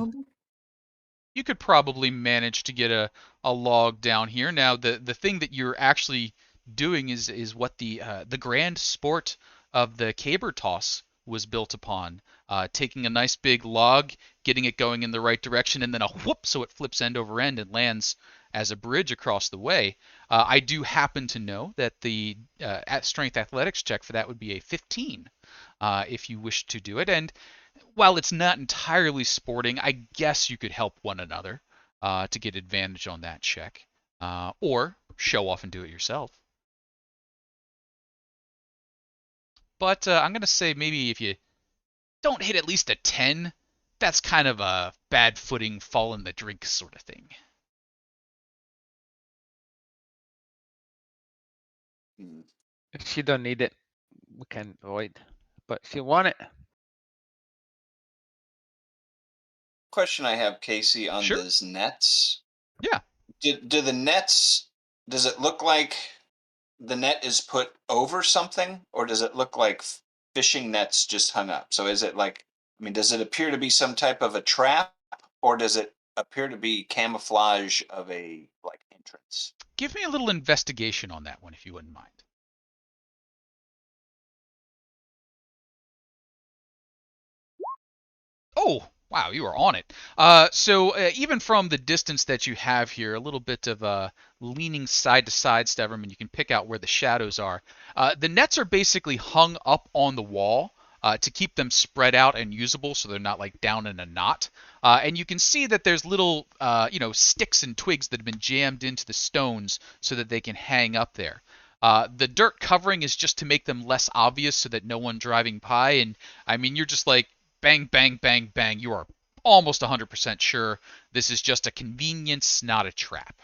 you could probably manage to get a log down here. Now, the thing that you're actually doing is what the grand sport of the caber toss was built upon. Taking a nice big log, getting it going in the right direction, and then a whoop so it flips end over end and lands as a bridge across the way. I do happen to know that the strength athletics check for that would be a 15 if you wish to do it. And while it's not entirely sporting, I guess you could help one another to get advantage on that check, or show off and do it yourself. But I'm going to say maybe if you don't hit at least a 10, that's kind of a bad footing, fall in the drink sort of thing. Hmm. If she don't need it, we can avoid. But she want it. Question I have, Casey, on Sure. those nets. Yeah. Do the nets? Does it look like the net is put over something, or does it look like fishing nets just hung up? So is it like? I mean, does it appear to be some type of a trap, or does it appear to be camouflage of a like entrance? Give me a little investigation on that one, if you wouldn't mind. Oh, wow, you are on it. So even from the distance that you have here, a little bit of leaning side to side, Steverman, you can pick out where the shadows are. The nets are basically hung up on the wall to keep them spread out and usable, so they're not like down in a knot. And you can see that there's little, sticks and twigs that have been jammed into the stones so that they can hang up there. The dirt covering is just to make them less obvious so that no one driving by, and I mean, you're just like, bang, bang, bang, bang. You are almost 100% sure this is just a convenience, not a trap.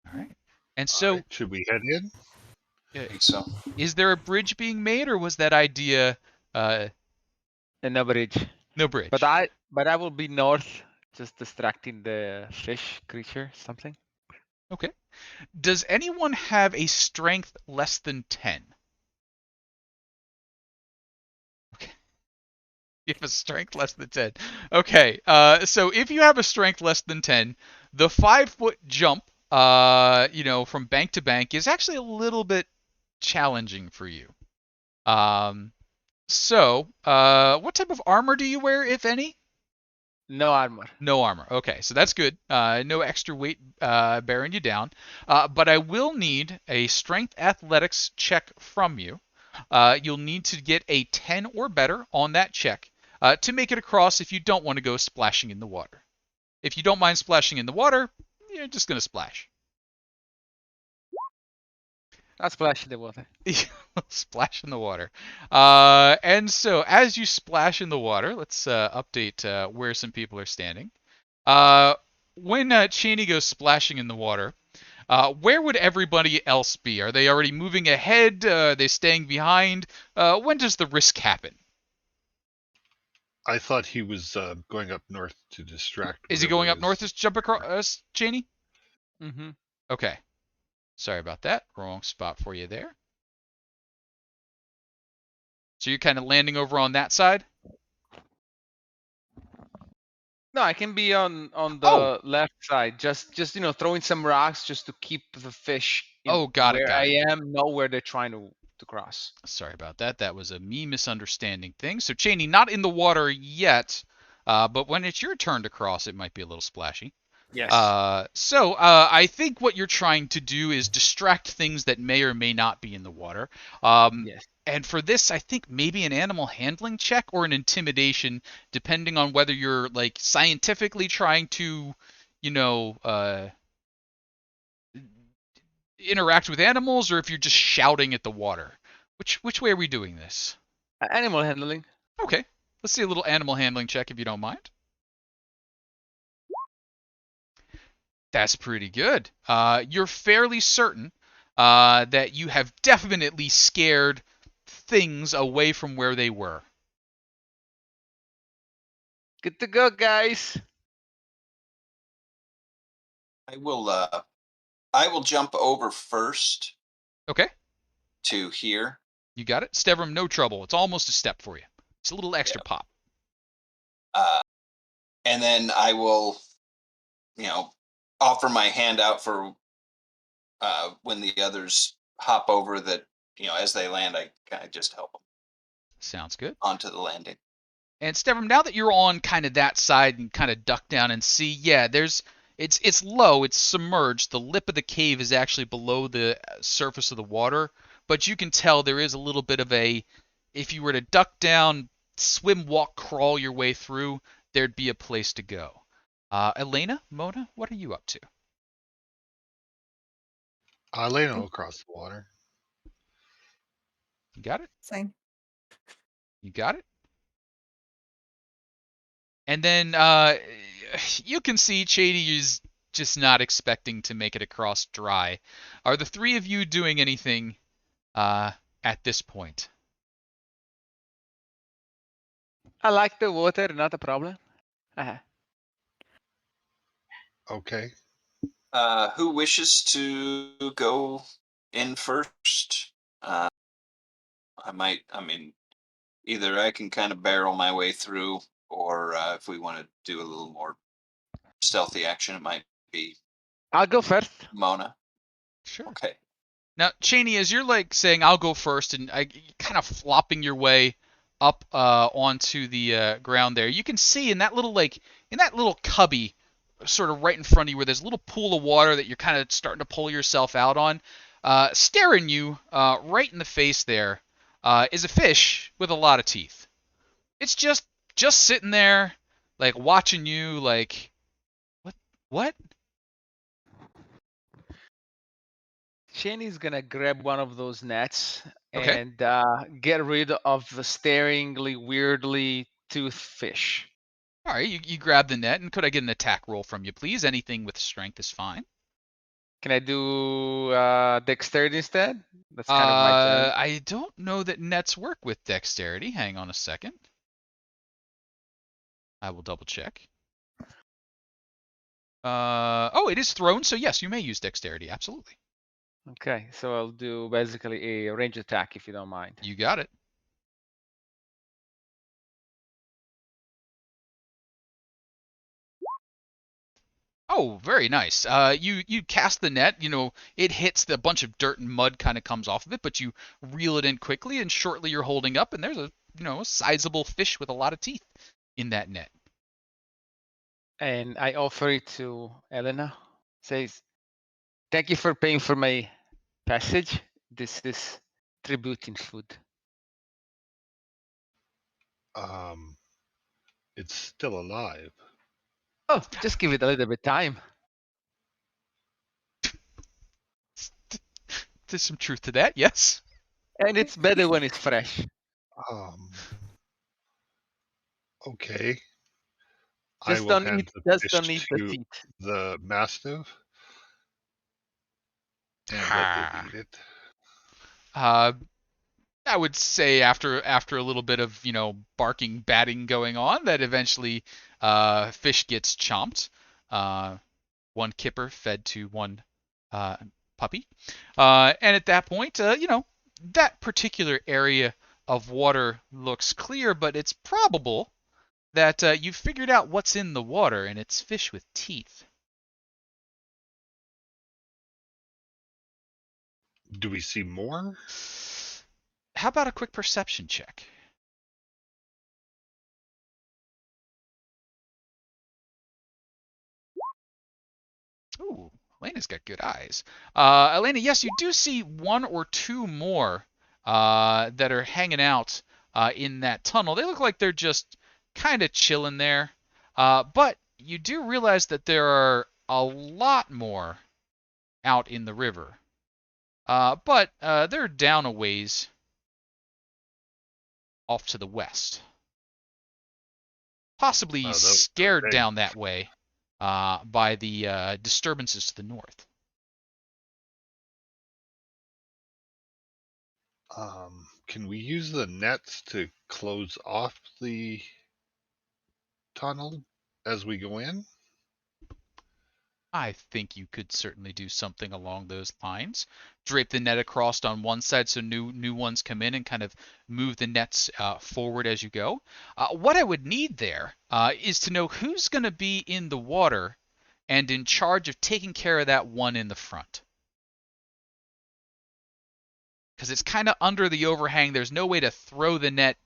All right. And All so, right, should we head in? I think so. is there a bridge being made, or was that idea And no bridge. no bridge? But I will be north, just distracting the fish creature, something. Okay. Does anyone have a strength less than 10? Okay. You have a strength less than 10. Okay. So if you have a strength less than 10, the 5-foot jump, from bank to bank is actually a little bit challenging for you. What type of armor do you wear, if any? No armor. No armor. Okay, so that's good. No extra weight bearing you down. But I will need a strength athletics check from you. You'll need to get a 10 or better on that check to make it across if you don't want to go splashing in the water. If you don't mind splashing in the water, you're just going to splash. I'll splash in the water. Splash in the water. And so as you splash in the water, let's update where some people are standing. When Cheney goes splashing in the water, where would everybody else be? Are they already moving ahead? Are they staying behind? When does the risk happen? I thought he was going up north to distract. Is he going up whatever north is- to jump across, Cheney? Mm-hmm. Okay. Sorry about that. Wrong spot for you there. So you're kind of landing over on that side? No, I can be on Oh, the left side. Just throwing some rocks just to keep the fish in oh, got it, where got I it. am, know where they're trying to cross. Sorry about that. That was a me misunderstanding thing. So Cheney, not in the water yet, but when it's your turn to cross, it might be a little splashy. Yes. I think what you're trying to do is distract things that may or may not be in the water. Yes. And for this, I think maybe an animal handling check or an intimidation, depending on whether you're like scientifically trying to, you know, interact with animals or if you're just shouting at the water. Which way are we doing this? Animal handling. Okay, let's see a little animal handling check if you don't mind. That's pretty good. You're fairly certain that you have definitely scared things away from where they were. Good to go, guys. I will jump over first Okay, to here. you got it. Stevram, no trouble. It's almost a step for you. It's a little extra Yeah. pop. And then I will, offer my hand out for when the others hop over. That as they land, I kind of just help them Sounds good. onto the landing. And Stevram, now that you're on kind of that side and kind of duck down and see, yeah, it's low, it's submerged. The lip of the cave is actually below the surface of the water, but you can tell there is a little bit of a, if you were to duck down, swim, walk, crawl your way through, there'd be a place to go. Elena, Mona, what are you up to? Leno across the water. You got it? Same. You got it? And then you can see Chady is just not expecting to make it across dry. Are the three of you doing anything at this point? I like the water, not a problem. Uh-huh. Okay. Who wishes to go in first? I mean, either I can kind of barrel my way through, or if we want to do a little more stealthy action, it might be I'll go first. Mona. Sure. Okay. Now, Cheney, as you're like saying, I'll go first, and kind of flopping your way up onto the ground there, you can see in that little cubby, sort of right in front of you, where there's a little pool of water that you're kind of starting to pull yourself out on, staring you right in the face there is a fish with a lot of teeth. It's just sitting there, like watching you, like what? Shanny's gonna grab one of those nets Okay. and get rid of the staringly, weirdly toothed fish. All right, you grab the net, and could I get an attack roll from you, please? Anything with strength is fine. Can I do dexterity instead? That's kind of my jam. I don't know that nets work with dexterity. Hang on a second. I will double check. Oh, it is thrown, so yes, you may use dexterity. Absolutely. Okay, so I'll do basically a range attack if you don't mind. You got it. Oh, very nice. You cast the net. It hits the bunch of dirt and mud kind of comes off of it, but you reel it in quickly, and shortly you're holding up, and there's a sizable fish with a lot of teeth in that net. And I offer it to Elena. Says, "Thank you for paying for my passage. This is tribute in food." It's still alive. Oh, just give it a little bit time. There's some truth to that, yes. And it's better when it's fresh. Um, okay. I Just will don't hand eat the just fish don't eat the to teeth. the mastiff and let it eat it. I would say after a little bit of barking, batting going on, that eventually fish gets chomped. One kipper fed to one puppy, and at that point, that particular area of water looks clear, but it's probable that you've figured out what's in the water, and it's fish with teeth. Do we see more? How about a quick perception check? Ooh, Elena's got good eyes. Elena, yes, you do see one or two more that are hanging out in that tunnel. They look like they're just kind of chilling there. But you do realize that there are a lot more out in the river. But they're down a ways off to the west. Possibly Those are scared big. down that way by the disturbances to the north. Can we use the nets to close off the tunnel as we go in? I think you could certainly do something along those lines. Drape the net across on one side so new ones come in and kind of move the nets forward as you go. What I would need there is to know who's going to be in the water and in charge of taking care of that one in the front. Because it's kind of under the overhang. There's no way to throw the net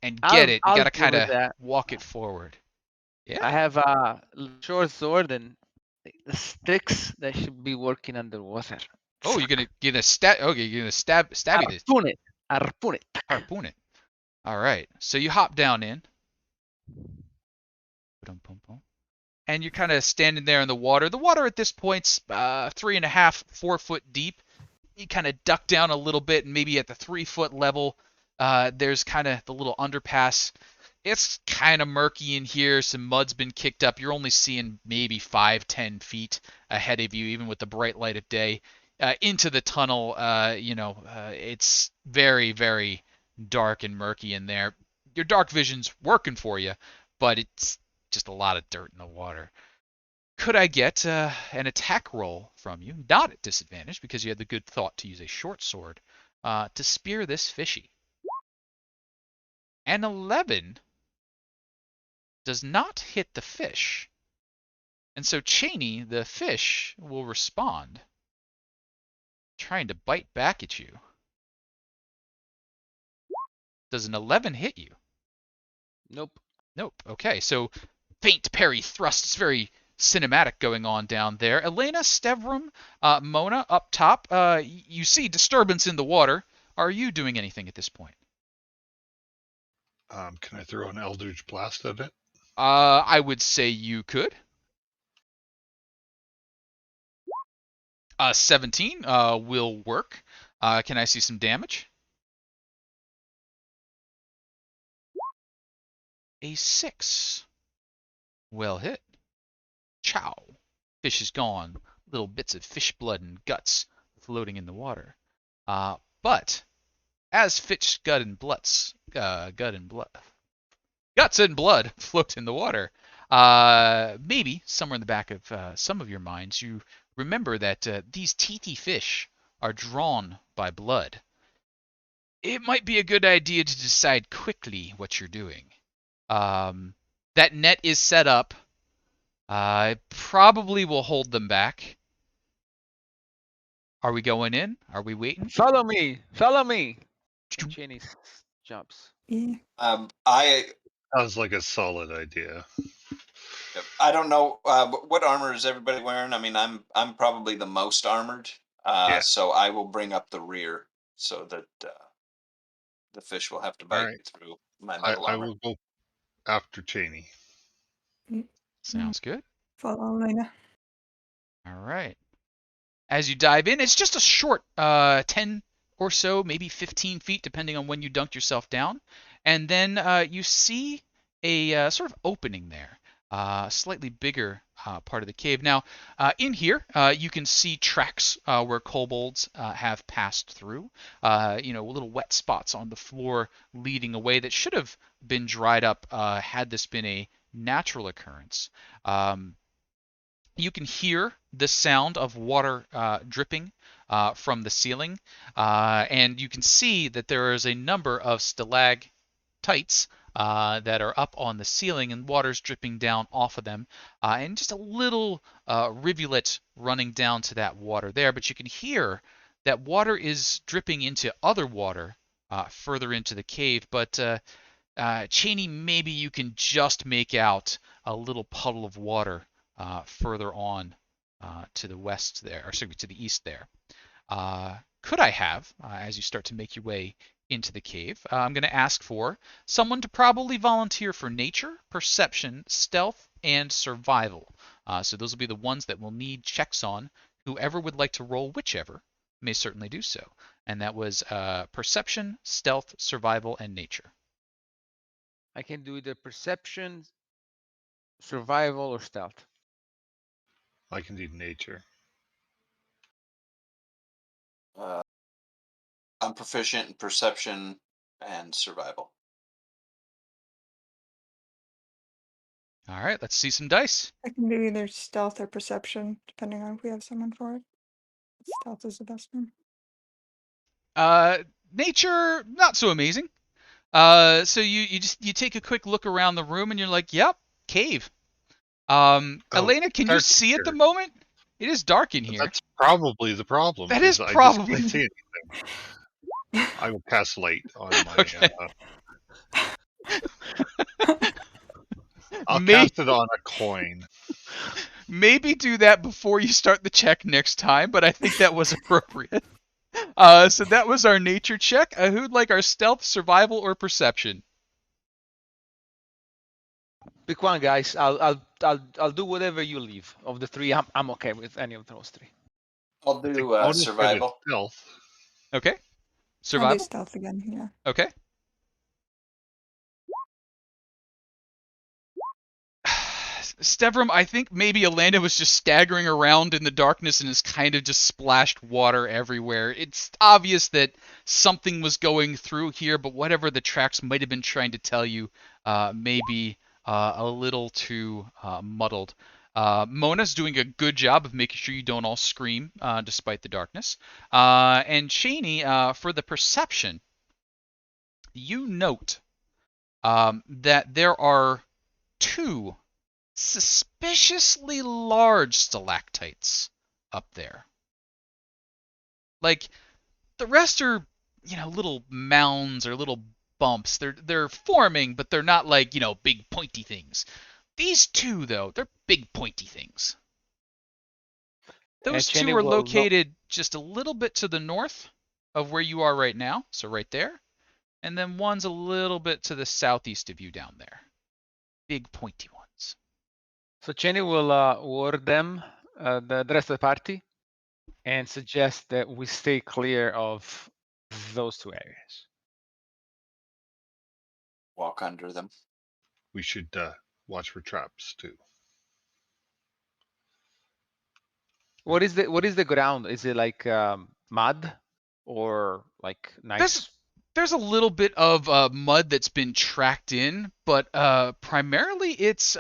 and get it. You got I'll to deal kind with of that. walk it forward. Yeah. I have a short sword and the sticks that should be working underwater. Oh, you're gonna stab. Okay, you're gonna stabby this. Harpoon it. Harpoon it. Harpoon it. All right. So you hop down in. And you're kind of standing there in the water. The water at this point's 3.5, 4 foot deep. You kind of duck down a little bit, and maybe at the 3 foot level, there's kind of the little underpass. It's kind of murky in here. Some mud's been kicked up. You're only seeing maybe 5, 10 feet ahead of you, even with the bright light of day. Into the tunnel, it's very, very dark and murky in there. Your dark vision's working for you, but it's just a lot of dirt in the water. Could I get an attack roll from you? Not at disadvantage because you had the good thought to use a short sword to spear this fishy. An 11 does not hit the fish. And so Cheney, the fish, will respond, trying to bite back at you. Does an 11 hit you? Nope. Nope. Okay, so faint parry thrust. It's very cinematic going on down there. Elena, Stevram, Mona, up top. You see disturbance in the water. Are you doing anything at this point? Can I throw an Eldritch Blast at it? I would say you could. 17 will work. Can I see some damage? A 6. Well hit. Chow. Fish is gone. Little bits of fish blood and guts floating in the water. But as fish guts and blood float in the water, maybe somewhere in the back of some of your minds, you remember that these teethy fish are drawn by blood. It might be a good idea to decide quickly what you're doing. That net is set up. It probably will hold them back. Are we going in? Are we waiting? Follow me. Follow me. And Cheney jumps. Yeah. I Sounds like a solid idea. don't know what armor is everybody wearing. I mean, I'm probably the most armored, Yeah. so I will bring up the rear so that the fish will have to bite right. through my I, metal I armor. will go after Cheney. Sounds good. Follow Elena. All right. As you dive in, it's just a short 10 or so, maybe 15 feet, depending on when you dunked yourself down. And then you see a sort of opening there, a slightly bigger part of the cave. Now, in here, you can see tracks where kobolds have passed through. Little wet spots on the floor leading away that should have been dried up had this been a natural occurrence. You can hear the sound of water dripping from the ceiling, and you can see that there is a number of stalactites that are up on the ceiling, and water's dripping down off of them, and just a little rivulet running down to that water there. But you can hear that water is dripping into other water further into the cave. But Cheney, maybe you can just make out a little puddle of water further on to the west there, or sorry, to the east there. Could I have, as you start to make your way into the cave, I'm going to ask for someone to probably volunteer for nature, perception, stealth, and survival. So those will be the ones that we'll need checks on. Whoever would like to roll whichever may certainly do so. And that was perception, stealth, survival, and nature. I can do either perception, survival, or stealth. I can do nature. I'm proficient in perception and survival. All right, let's see some dice. I can do either stealth or perception, depending on if we have someone for it. Stealth is the best one. Nature, not so amazing. So you take a quick look around the room and you're like, yep, cave. Elena, can you dark see at the here. moment? It is dark in here. That's probably the problem. That is I probably- just can't see anything. I will cast light on my. Okay. I'll cast it on a coin. Maybe do that before you start the check next time, but I think that was appropriate. So that was our nature check. Who'd like our stealth, survival, or perception? Pick one, guys. I'll do whatever you leave. Of the three, I'm okay with any of those three. I'll do Bonus for the survival. Stealth. Okay. I'll do Survival? stealth again, yeah. Okay. Stevram, I think maybe Elena was just staggering around in the darkness and has kind of just splashed water everywhere. It's obvious that something was going through here, but whatever the tracks might have been trying to tell you may be a little too muddled. Mona's doing a good job of making sure you don't all scream despite the darkness. And Cheney, for the perception, you note that there are two suspiciously large stalactites up there. Like, the rest are, little mounds or little bumps. They're forming, but they're not like, big pointy things. These two, though, they're big pointy things. Those two are located just a little bit to the north of where you are right now, so right there. And then one's a little bit to the southeast of you down there. Big pointy ones. So Cheney will ward them, the rest of the party, and suggest that we stay clear of those two areas. Walk under them. We should watch for traps too. What is the ground? Is it like mud or like nice? There's a little bit of mud that's been tracked in, but primarily it's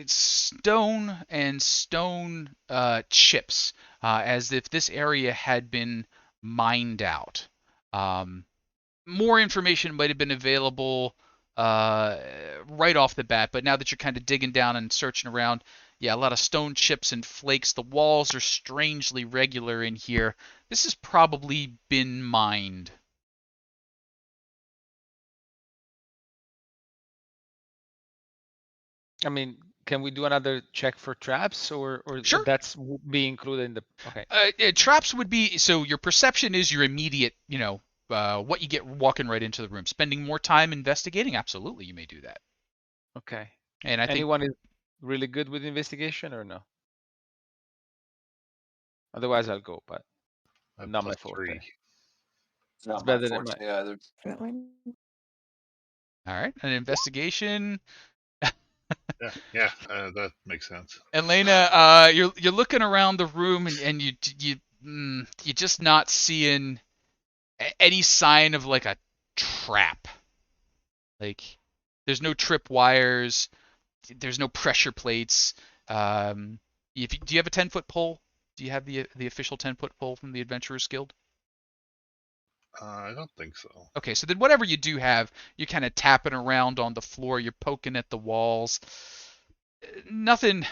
stone and stone chips, as if this area had been mined out. More information might have been available right off the bat, but now that you're kind of digging down and searching around, yeah, a lot of stone chips and flakes. The walls are strangely regular in here. This has probably been mined. I mean, can we do another check for traps, or Sure. that's be included in the? Okay. Traps would be, so your perception is your immediate, what you get walking right into the room. Spending more time investigating, absolutely, you may do that. Okay. And I think Anyone is really good with investigation or no? Otherwise, I'll go, but I'm not my plus forte. 3. It's not It's my better than forte either. Definitely. all right, an investigation. Yeah, that makes sense. Elena, you're looking around the room and you're just not seeing any sign of like a trap. Like, there's no trip wires, there's no pressure plates. Do you have a 10-foot pole? Do you have the official 10-foot pole from the Adventurers Guild? I don't think so. Okay, so then whatever you do have, you're kind of tapping around on the floor, you're poking at the walls. Nothing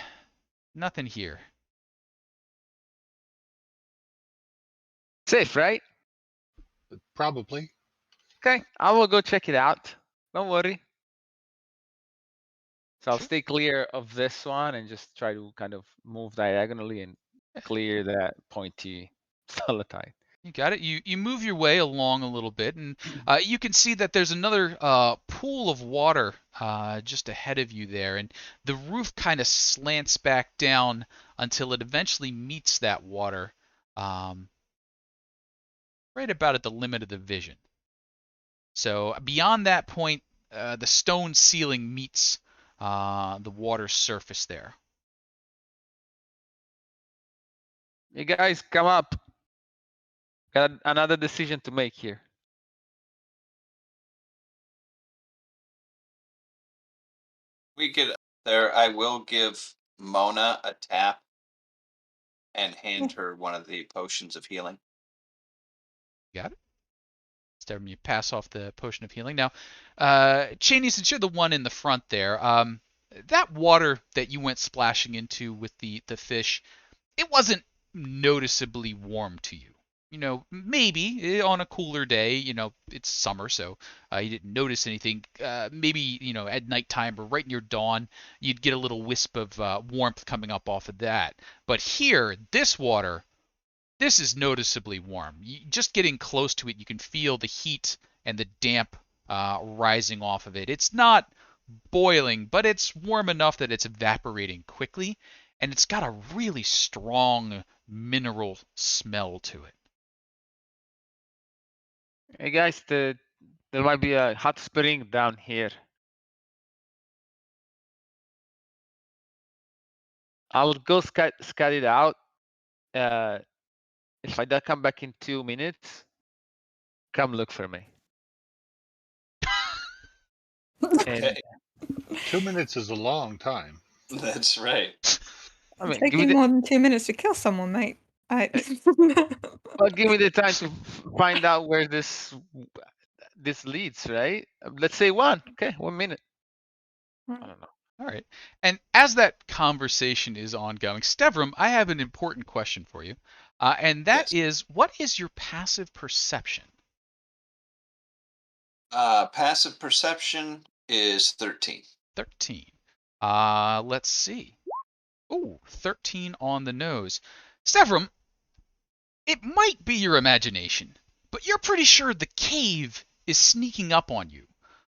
here. Safe, right? Probably. Okay, I will go check it out. Don't worry. So I'll Sure. stay clear of this one and just try to kind of move diagonally and clear that pointy stalactite. You got it. You move your way along a little bit, and you can see that there's another pool of water just ahead of you there, and the roof kind of slants back down until it eventually meets that water, um, right about at the limit of the vision. So beyond that point, the stone ceiling meets the water surface there. You guys come up. Got another decision to make here. We get up there. I will give Mona a tap and hand her one of the potions of healing. Got it? Stefan, you pass off the potion of healing. Now, Cheney, since you're the one in the front there, that water that you went splashing into with the fish, it wasn't noticeably warm to you. You know, maybe on a cooler day, you know, it's summer, so you didn't notice anything. Maybe, you know, at nighttime or right near dawn, you'd get a little wisp of warmth coming up off of that. But here, this water, this is noticeably warm. Just getting close to it, you can feel the heat and the damp rising off of it. It's not boiling, but it's warm enough that it's evaporating quickly, and it's got a really strong mineral smell to it. Hey guys, there might be a hot spring down here. I'll go scout it out. If I don't come back in 2 minutes, come look for me. And Okay, 2 minutes is a long time. that's right. I mean, Taking more than 2 minutes to kill someone, mate. well, give me the time to find out where this leads, right? Let's say 1. Okay, 1 minute. I don't know. All right. And as that conversation is ongoing, Stevram, I have an important question for you. And that Yes. is, what is your passive perception? Passive perception is 13. 13. Let's see. Ooh, 13 on the nose. Stevram, it might be your imagination, but you're pretty sure the cave is sneaking up on you.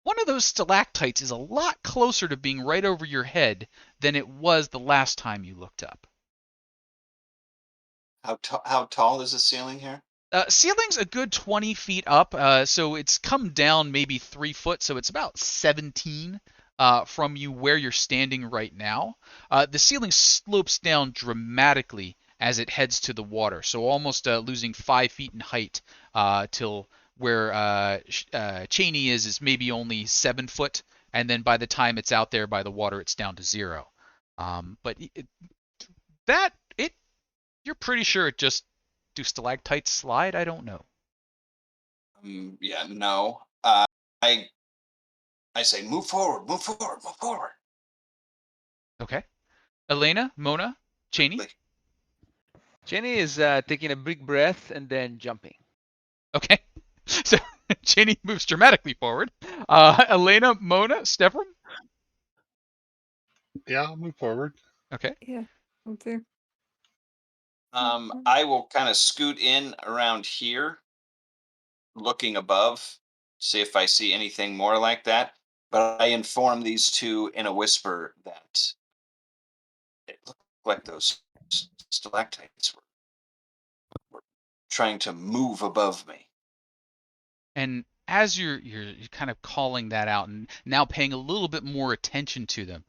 One of those stalactites is a lot closer to being right over your head than it was the last time you looked up. How tall is the ceiling here? Ceiling's a good 20 feet up, so it's come down maybe 3 foot, so it's about 17 from you where you're standing right now. The ceiling slopes down dramatically as it heads to the water, so almost losing 5 feet in height till where Cheney is maybe only 7 foot, and then by the time it's out there by the water, it's down to 0. But you're pretty sure it just do stalactites slide? I don't know. Yeah, no. I say move forward, move forward, move forward. Okay. Elena, Mona, Cheney. Like, Jenny is taking a big breath and then jumping. Okay. So Cheney moves dramatically forward. Elena, Mona, Stefram. Yeah, I'll move forward. Okay. Yeah, me too. I will kind of scoot in around here, looking above, see if I see anything more like that. But I inform these two in a whisper that it looked like those stalactites were trying to move above me. And as you're kind of calling that out and now paying a little bit more attention to them,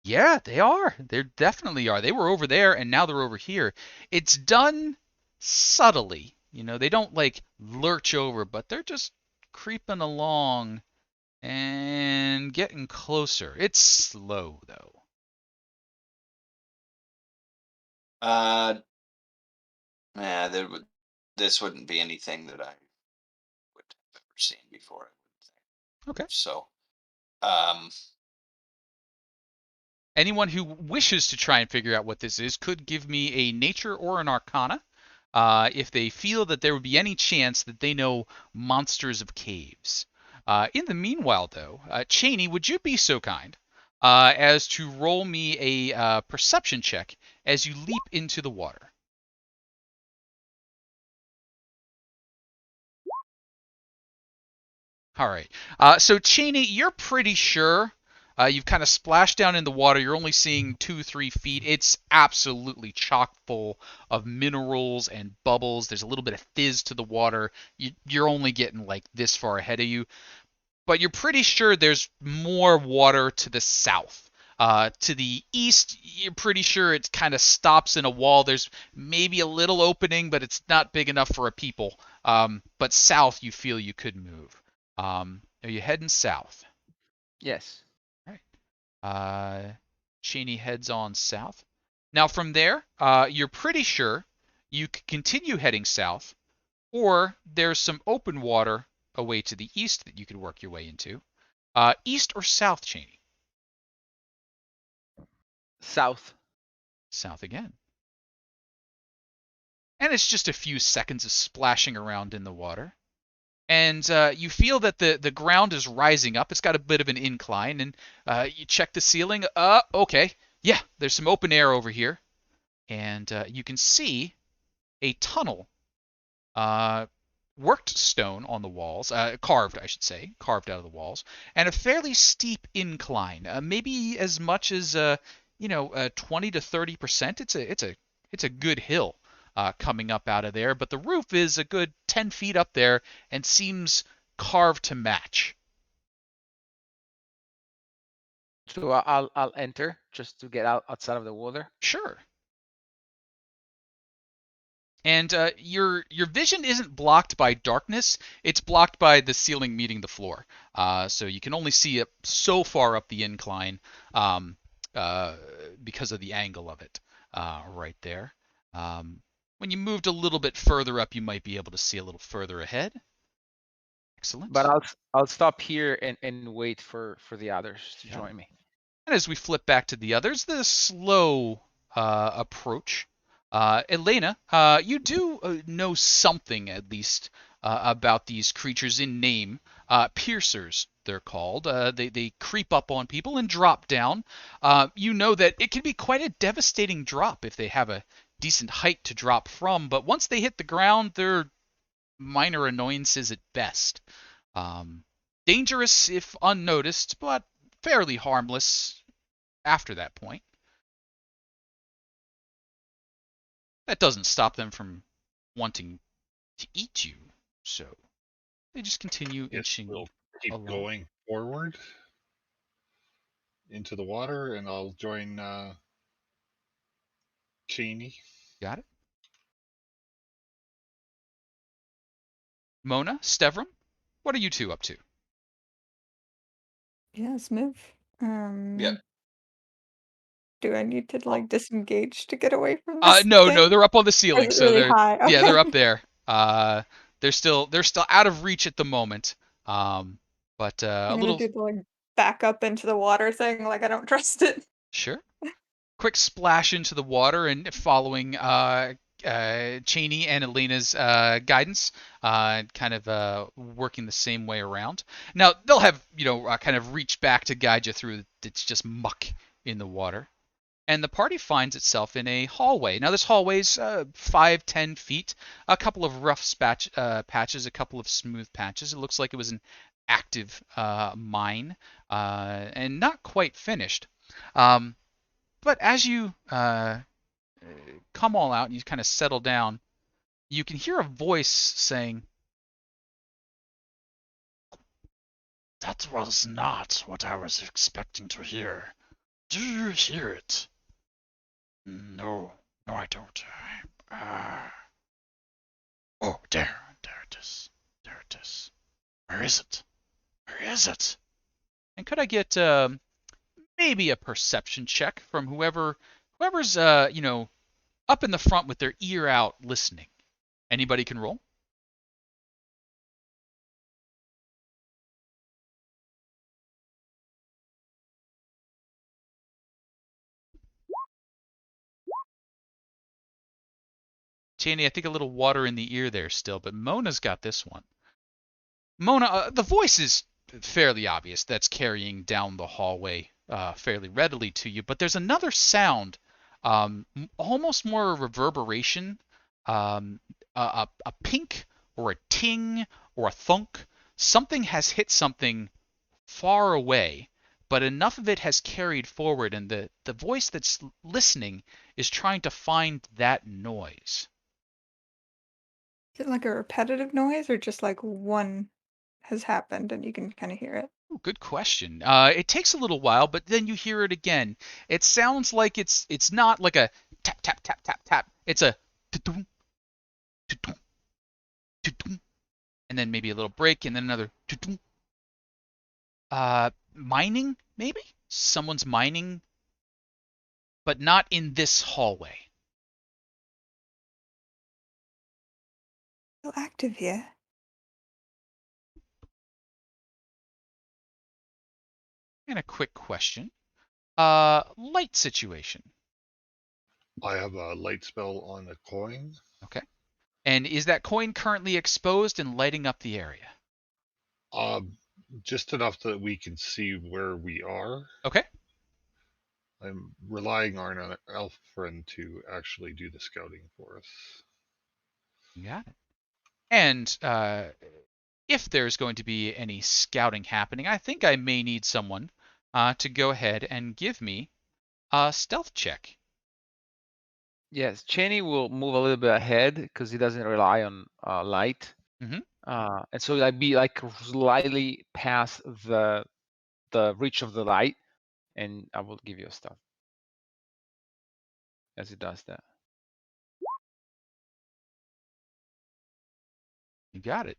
yeah, they are. They definitely are. They were over there and now they're over here. It's done subtly. You know, they don't like lurch over, but they're just creeping along and getting closer. It's slow though. Nah, this wouldn't be anything that for it. Okay. So, Anyone who wishes to try and figure out what this is could give me a nature or an arcana if they feel that there would be any chance that they know monsters of caves. In the meanwhile, though, Cheney, would you be so kind as to roll me a perception check as you leap into the water? All right. So Cheney, you're pretty sure you've kind of splashed down in the water. You're only seeing 2, 3 feet. It's absolutely chock full of minerals and bubbles. There's a little bit of fizz to the water. You're only getting like this far ahead of you, but you're pretty sure there's more water to the south. To the east, you're pretty sure it kind of stops in a wall. There's maybe a little opening, but it's not big enough for a people. But south, you feel you could move. Are you heading south? Yes. All right. Cheney heads on south. Now from there, you're pretty sure you could continue heading south, or there's some open water away to the east that you could work your way into. East or south, Cheney? South. South again. And it's just a few seconds of splashing around in the water. And you feel that the ground is rising up. It's got a bit of an incline, and you check the ceiling. Okay. Yeah, there's some open air over here. And you can see a tunnel, worked stone on the walls, carved, I should say, carved out of the walls, and a fairly steep incline, maybe as much as 20 to 30%. It's a good hill coming up out of there, but the roof is a good 10 feet up there and seems carved to match. So I'll enter just to get outside of the water. Sure. And your vision isn't blocked by darkness; it's blocked by the ceiling meeting the floor. So you can only see it so far up the incline um, uh, because of the angle of it right there. When you moved a little bit further up, you might be able to see a little further ahead. Excellent. But I'll stop here and wait for the others to Yeah. join me. And as we flip back to the others, the slow approach. Elena, you do know something, at least, about these creatures in name. Piercers, they're called. They creep up on people and drop down. You know that it can be quite a devastating drop if they have a decent height to drop from, but once they hit the ground, they're minor annoyances at best. Um, Dangerous if unnoticed, but fairly harmless after that point. That doesn't stop them from wanting to eat you, so they just continue Yes, inching we'll keep along. going forward into the water, and I'll join Cheney. Got it? Mona, Stevram, what are you two up to? Yeah, let's move. yeah. Do I need to Oh, like disengage to get away from this No, thing? they're up on the Or ceiling, is it so really high? yeah, Okay. they're up there. They're still out of reach at the moment. But a I'm gonna little do the like back up into the water thing, like I don't trust it. sure. Quick splash into the water and following Cheney and Elena's guidance, kind of working the same way around. Now they'll have kind of reached back to guide you through. It's just muck in the water, and the party finds itself in a hallway. Now this hallway's 5-10 feet, a couple of rough patches, a couple of smooth patches. It looks like it was an active mine and not quite finished. Um, but as you come all out and you kind of settle down, you can hear a voice saying, "That was not what I was expecting to hear. Do you hear it?" "No, no, I don't. Oh, there it is. There it is. Where is it? Where is it?" And could I get maybe a perception check from whoever's up in the front with their ear out listening? Anybody can roll. Janie, I think a little water in the ear there still, but Mona's got this one. Mona, the voice is fairly obvious. That's carrying down the hallway fairly readily to you, but there's another sound, almost more a reverberation, a pink or a ting or a thunk. Something has hit something far away, but enough of it has carried forward, and the voice that's listening is trying to find that noise. Is it like a repetitive noise or just like one has happened and you can kind of hear it? Ooh, good question. It takes a little while, but then you hear it again. It sounds like it's not like a tap tap tap tap tap. It's a tudum, tudum, tudum, and then maybe a little break, and then another tudum. Mining maybe? Someone's mining, but not in this hallway. Still active here. And a quick question. Light situation. I have a light spell on a coin. Okay. And is that coin currently exposed and lighting up the area? Just enough that we can see where we are. Okay. I'm relying on an elf friend to actually do the scouting for us. You got it. And if there's going to be any scouting happening, I think I may need someone to go ahead and give me a stealth check. Yes, Cheney will move a little bit ahead because he doesn't rely on light. Mhm. And so I'd be like slightly past the reach of the light, and I will give you a stuff as it does that. You got it.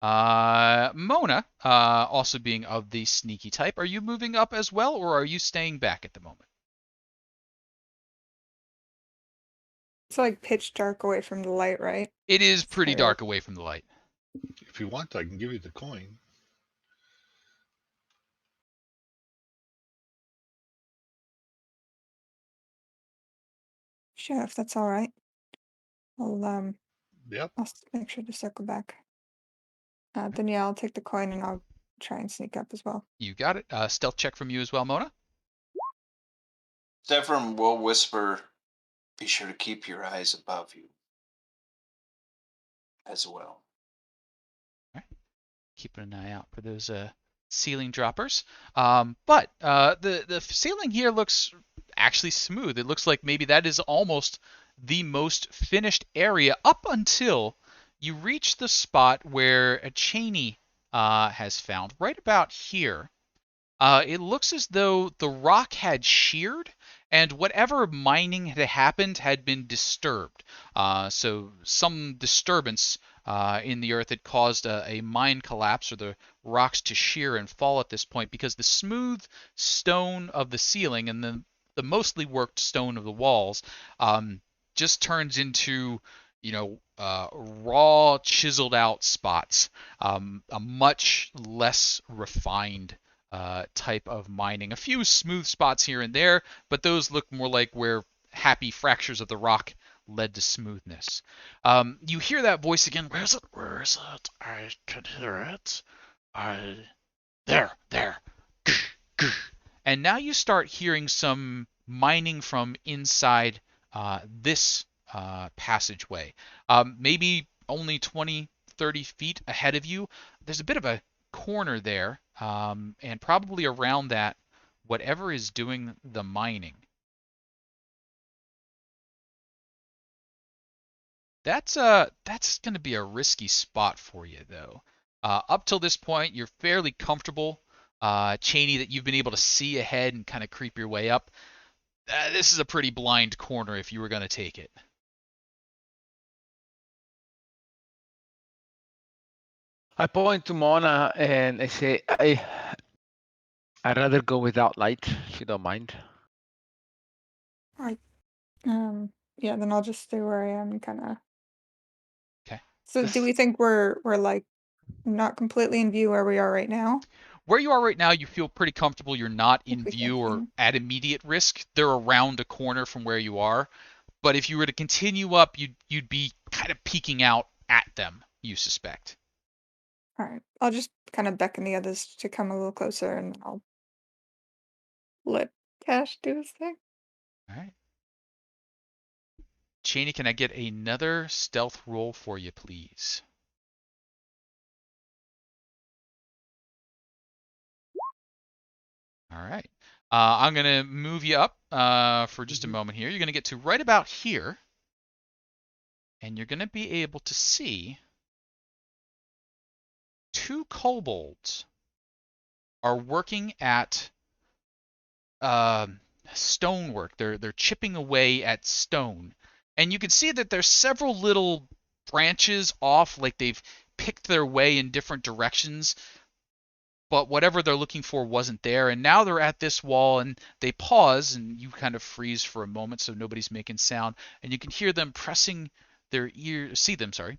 Mona, also being of the sneaky type, are you moving up as well, or are you staying back at the moment? It's like pitch dark away from the light, right? It is pretty Sorry. dark away from the light. If you want, I can give you the coin. Sure, if that's all right. Yep. I'll make sure to circle back. Then yeah, I'll take the coin and I'll try and sneak up as well. You got it. Stealth check from you as well, Mona. Zephyr will whisper, "Be sure to keep your eyes above you as well." Keeping an eye out for those ceiling droppers. But the ceiling here looks actually smooth. It looks like maybe that is almost the most finished area up until you reach the spot where a Cheney has found. Right about here. It looks as though the rock had sheared and whatever mining had happened had been disturbed. So some disturbance in the earth had caused a mine collapse or the rocks to shear and fall at this point because the smooth stone of the ceiling and the mostly worked stone of the walls just turns into raw chiseled out spots, a much less refined type of mining. A few smooth spots here and there, but those look more like where happy fractures of the rock led to smoothness. You hear that voice again. Where is it? Where is it? I can hear it. There. And now you start hearing some mining from inside this passageway. Maybe only 20, 30 feet ahead of you. There's a bit of a corner there, and probably around that, whatever is doing the mining. That's going to be a risky spot for you, though. Up till this point, you're fairly comfortable, Cheney, that you've been able to see ahead and kind of creep your way up. This is a pretty blind corner if you were going to take it. I point to Mona and I say, I'd rather go without light, if you don't mind. All right. Yeah, then I'll just stay where I am, kind of. Okay. So, do we think we're like not completely in view where we are right now? Where you are right now, you feel pretty comfortable. You're not in Okay, view or thank at immediate risk. They're around a corner from where you are. But if you were to continue up, you'd be kind of peeking out at them, you suspect. All right. I'll just kind of beckon the others to come a little closer, and I'll let Cash do his thing. All right. Cheney, can I get another stealth roll for you, please? All right. I'm going to move you up for just a moment here. You're going to get to right about here, and you're going to be able to see two kobolds are working at stonework. They're chipping away at stone, and you can see that there's several little branches off, like they've picked their way in different directions. But whatever they're looking for wasn't there, and now they're at this wall, and they pause, and you kind of freeze for a moment, so nobody's making sound, and you can hear them pressing their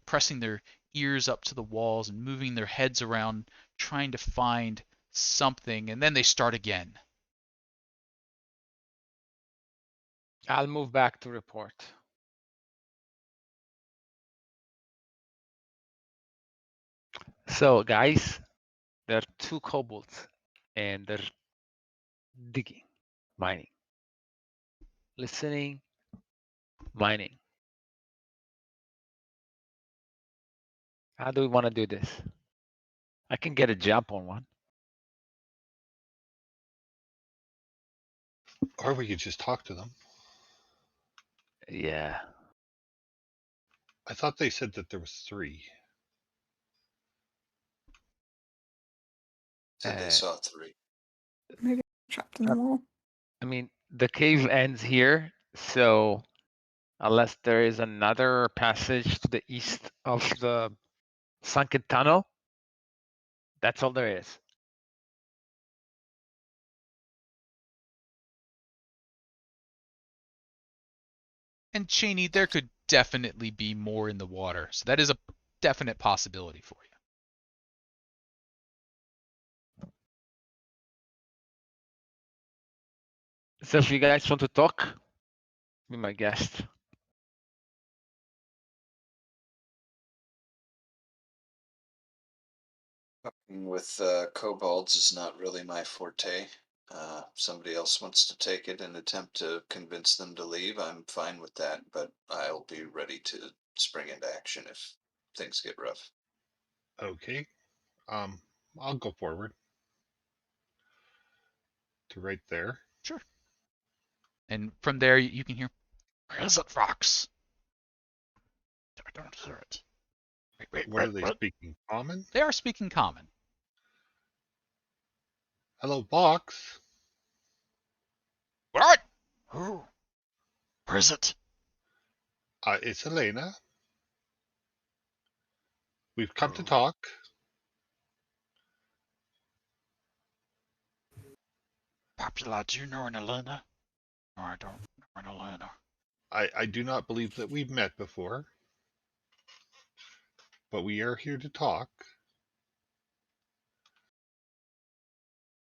pressing their ears up to the walls and moving their heads around, trying to find something, and then they start again. I'll move back to report. So, guys, there are two kobolds, and they're digging, mining, listening, mining. How do we want to do this? I can get a jump on one. Or we could just talk to them. Yeah. I thought they said that there was 3. Said they saw 3. Maybe trapped in the wall. I mean, the cave ends here, so unless there is another passage to the east of the sunken tunnel, that's all there is. And Cheney, there could definitely be more in the water, so that is a definite possibility for you. So if you guys want to talk, be my guest. Talking with kobolds is not really my forte. Somebody else wants to take it and attempt to convince them to leave. I'm fine with that, but I'll be ready to spring into action if things get rough. Okay. I'll go forward to right there. Sure. And from there, you can hear, "Where is it, Fox? I don't hear it." What are they speaking? Common? They are speaking common. Hello, Box. What? Who? Where is it? It's Elena. We've come to talk. Popular, do you know an Elena? No, I don't know an Elena. I do not believe that we've met before, but we are here to talk.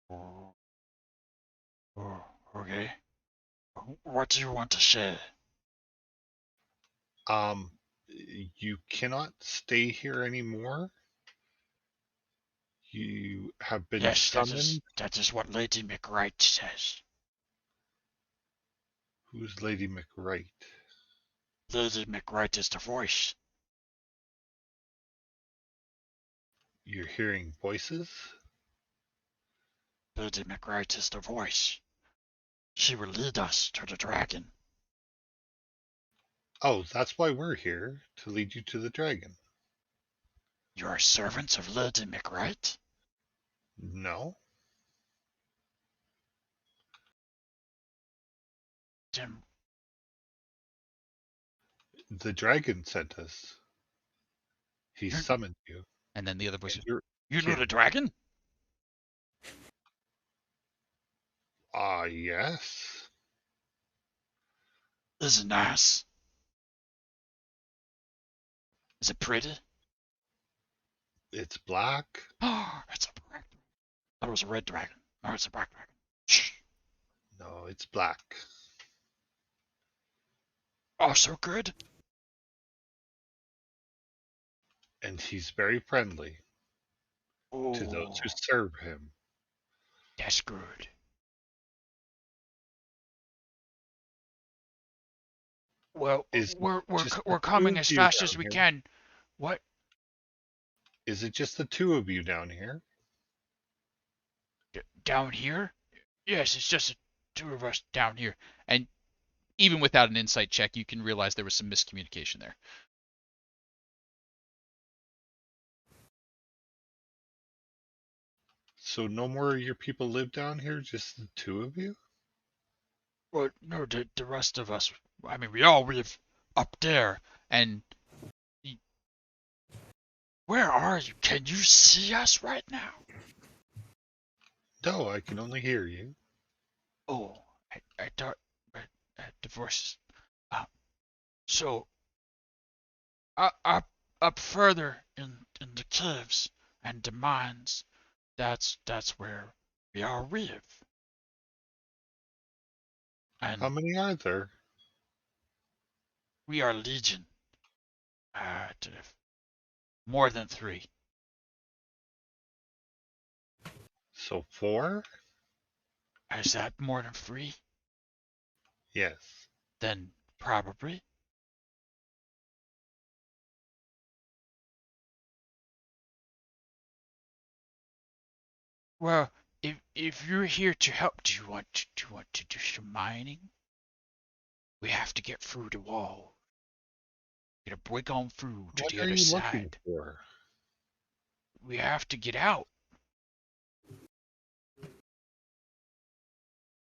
Oh, okay. What do you want to say? You cannot stay here anymore. You have been summoned. That is what Lady McWright says. Who's Lady McWright? Lady McWright is the voice. You're hearing voices? Lady McWright is the voice. She will lead us to the dragon. Oh, that's why we're here, to lead you to the dragon. You are servants of Lady McWright? No. Then The dragon sent us. He summoned you. And then the other voice, You're you know the dragon? yes. Is it nice? Is it pretty? It's black. Oh, it's a black dragon. I thought it was a red dragon. No, it's a black dragon. Shh. No, it's black. Also good. And he's very friendly to those who Oh, serve him. that's good. Well, Is just the we're two coming of as you fast as down we here? can. What? Is it just the two of you down here? Down here? Yes, it's just the two of us down here. And even without an insight check, you can realize there was some miscommunication there. So no more of your people live down here, just the two of you? Well, no, the rest of us. I mean, we all live up there. And where are you? Can you see us right now? No, I can only hear you. Oh, I thought the voices. Uh, so up further in the caves and the mines, that's where we all live. How And many are there? we are legion. More than three. So 4? Is that more than three? Yes. Then probably. Well, if you're here to help, do you want to do some mining? We have to get through the wall. Gotta break on through to What the are other you looking side. for? We have to get out.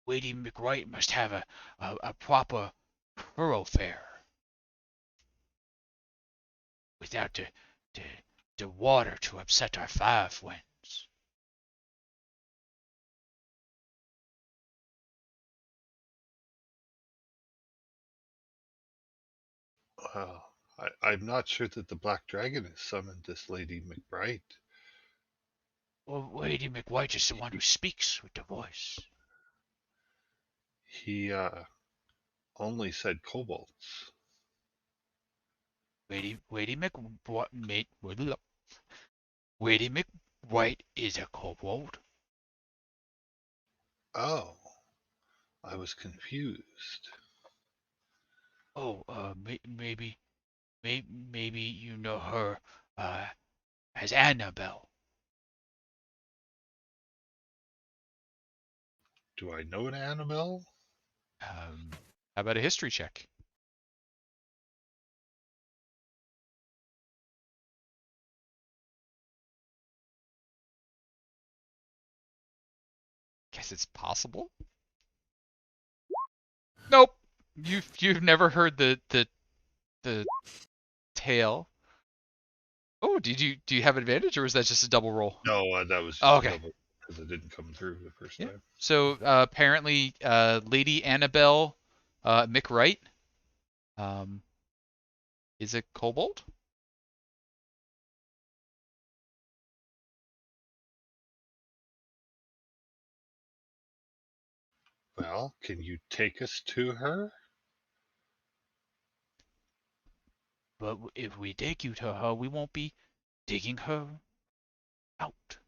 Lady McWhite must have a proper thoroughfare without the the water to upset our five winds. I'm not sure that the Black Dragon has summoned this Lady McBride. Well, Lady McWhite is the one who He, speaks with the voice. he only said kobolds. Lady Lady McWhite is a kobold. Oh, I was confused. Oh, maybe you know her uh, as Annabelle. Do I know an Annabelle? How about a history check? Guess it's possible. Nope. You've never heard the tale. Oh, do you have advantage or was that just a double roll? No, that was Oh, just a okay. double because it didn't come through the first Yeah. time. So apparently, Lady Annabelle McWright um, is a kobold. Well, can you take us to her? But if we take you to her, we won't be digging her out.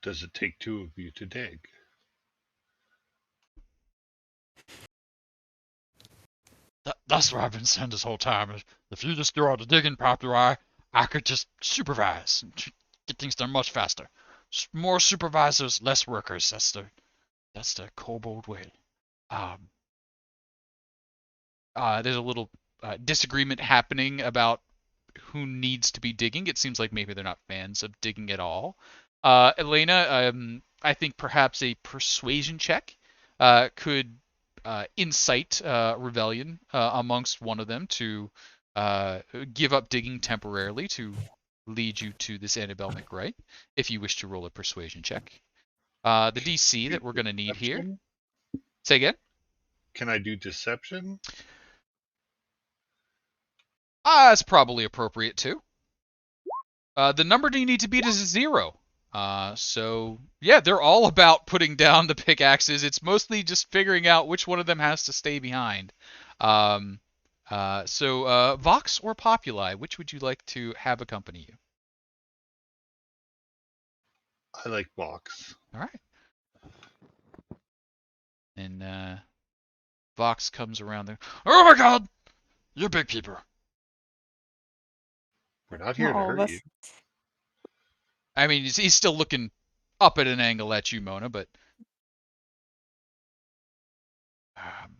Does it take two of you to dig? That's what I've been saying this whole time. If you just do all the digging properly, I could just supervise and get things done much faster. More supervisors, less workers. That's the kobold way. Um, there's a little disagreement happening about who needs to be digging. It seems like maybe they're not fans of digging at all. Elena, I think perhaps a persuasion check could incite rebellion amongst one of them to uh, give up digging temporarily to lead you to this Annabelle McWright, if you wish to roll a persuasion check. The Can DC I do that we're going to need here. deception? Say again? Can I do deception? It's probably appropriate too. The number you need to beat is 0. So yeah, they're all about putting down the pickaxes. It's mostly just figuring out which one of them has to stay behind. So Vox or Populi, which would you like to have accompany you? I like Vox. All right. And Vox comes around there. Oh my God, you're big people. We're not here Not to all of hurt us. you. I mean, he's still looking up at an angle at you, Mona, but um,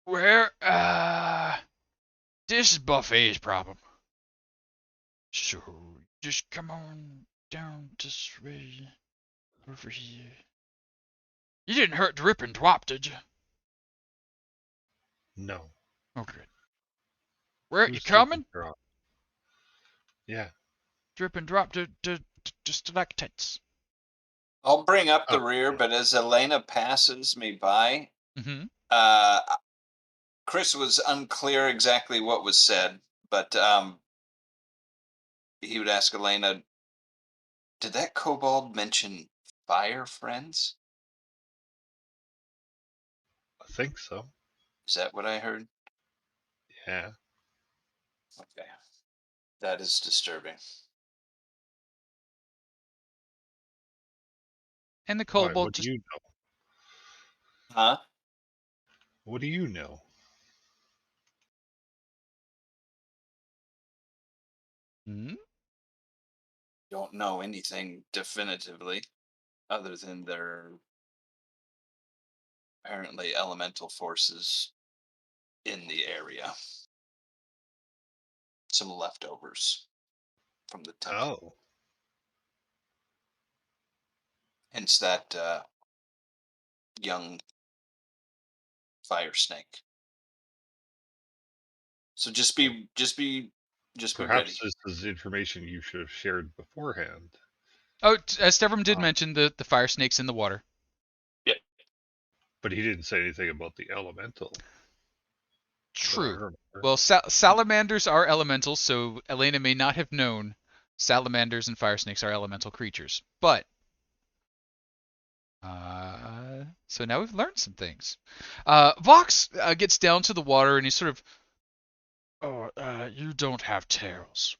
where this is Buffet's problem. So just come on down this way over here. You didn't hurt Drip and Twop, did you? No. Okay. Where you Who's coming? drop? Yeah. Drip and Drop to stalactites. I'll bring up the Oh, rear, but as Elena passes me by, Mm-hmm. Chris was unclear exactly what was said, but he would ask Elena, "Did that kobold mention fire friends? I think so. Is that what I heard?" Yeah. Okay, that is disturbing. And the Why? kobold What do just you know? Huh? What do you know? hmm? Don't know anything definitively, other than their apparently elemental forces in the area. Some leftovers from the temple. Oh. Hence that young fire snake. So just be ready. Perhaps this is information you should have shared beforehand. Oh, Stevram did Uh, mention the fire snakes in the water. Yep. But he didn't say anything about the elemental. that I True. remember. Well, salamanders are elementals, so Elena may not have known salamanders and fire snakes are elemental creatures. But so now we've learned some things. Vox gets down to the water and he's sort of, oh, you don't have tails.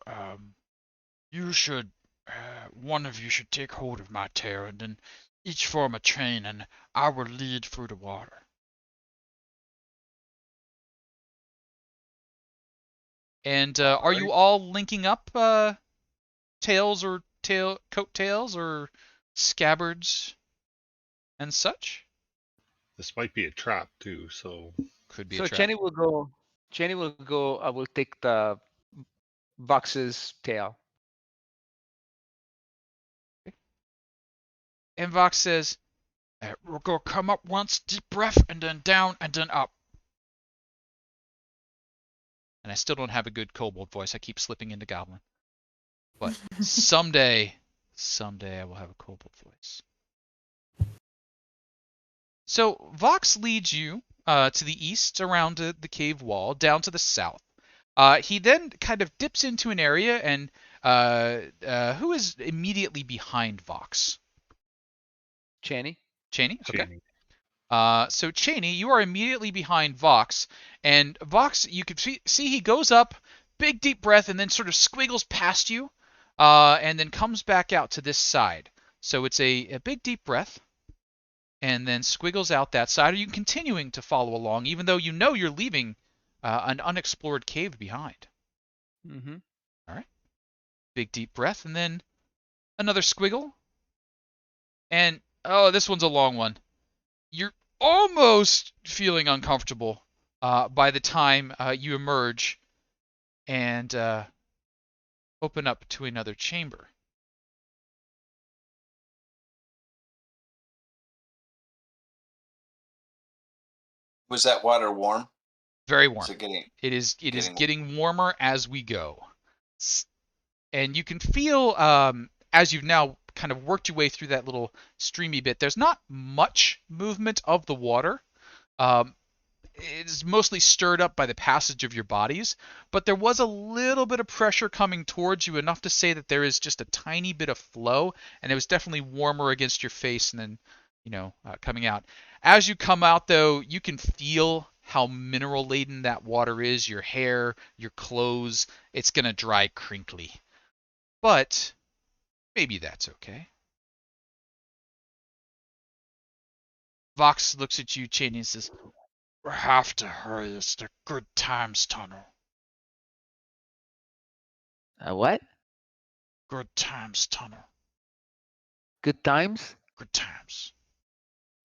You should, one of you should take hold of my tail and then each form a chain, and I will lead through the water. And are you all linking up tails or coat tails or scabbards and such? This might be a trap too, so Could be a So trap. Jenny will go. Jenny will go. I will take the Vox's tail. And Vox says, we're going to come up once, deep breath, and then down, and then up. And I still don't have a good kobold voice. I keep slipping into goblin. But someday I will have a kobold voice. So Vox leads you to the east around the cave wall, down to the south. He then kind of dips into an area, and who is immediately behind Vox? Jenny. Cheney? Okay. Cheney. So Cheney, you are immediately behind Vox, and Vox, you can see he goes up, big deep breath, and then sort of squiggles past you, and then comes back out to this side. So it's a big deep breath, and then squiggles out that side. Are you continuing to follow along, even though you know you're leaving an unexplored cave behind? Mm-hmm. All right. Big deep breath, and then another squiggle, and oh, this one's a long one. You're almost feeling uncomfortable by the time you emerge and open up to another chamber. Was that water warm? Very warm. Is it getting? It is getting warmer as we go, and you can feel as you've now kind of worked your way through that little streamy bit. There's not much movement of the water. Um, it's mostly stirred up by the passage of your bodies, but there was a little bit of pressure coming towards you, enough to say that there is just a tiny bit of flow, and it was definitely warmer against your face and then, coming out. As you come out, though, you can feel how mineral laden that water is. Your hair, your clothes, it's gonna dry crinkly. But maybe that's okay. Vox looks at you, Cheney, and says, "We have to hurry. It's the Good Times Tunnel. What? Good Times Tunnel. Good times? Good times.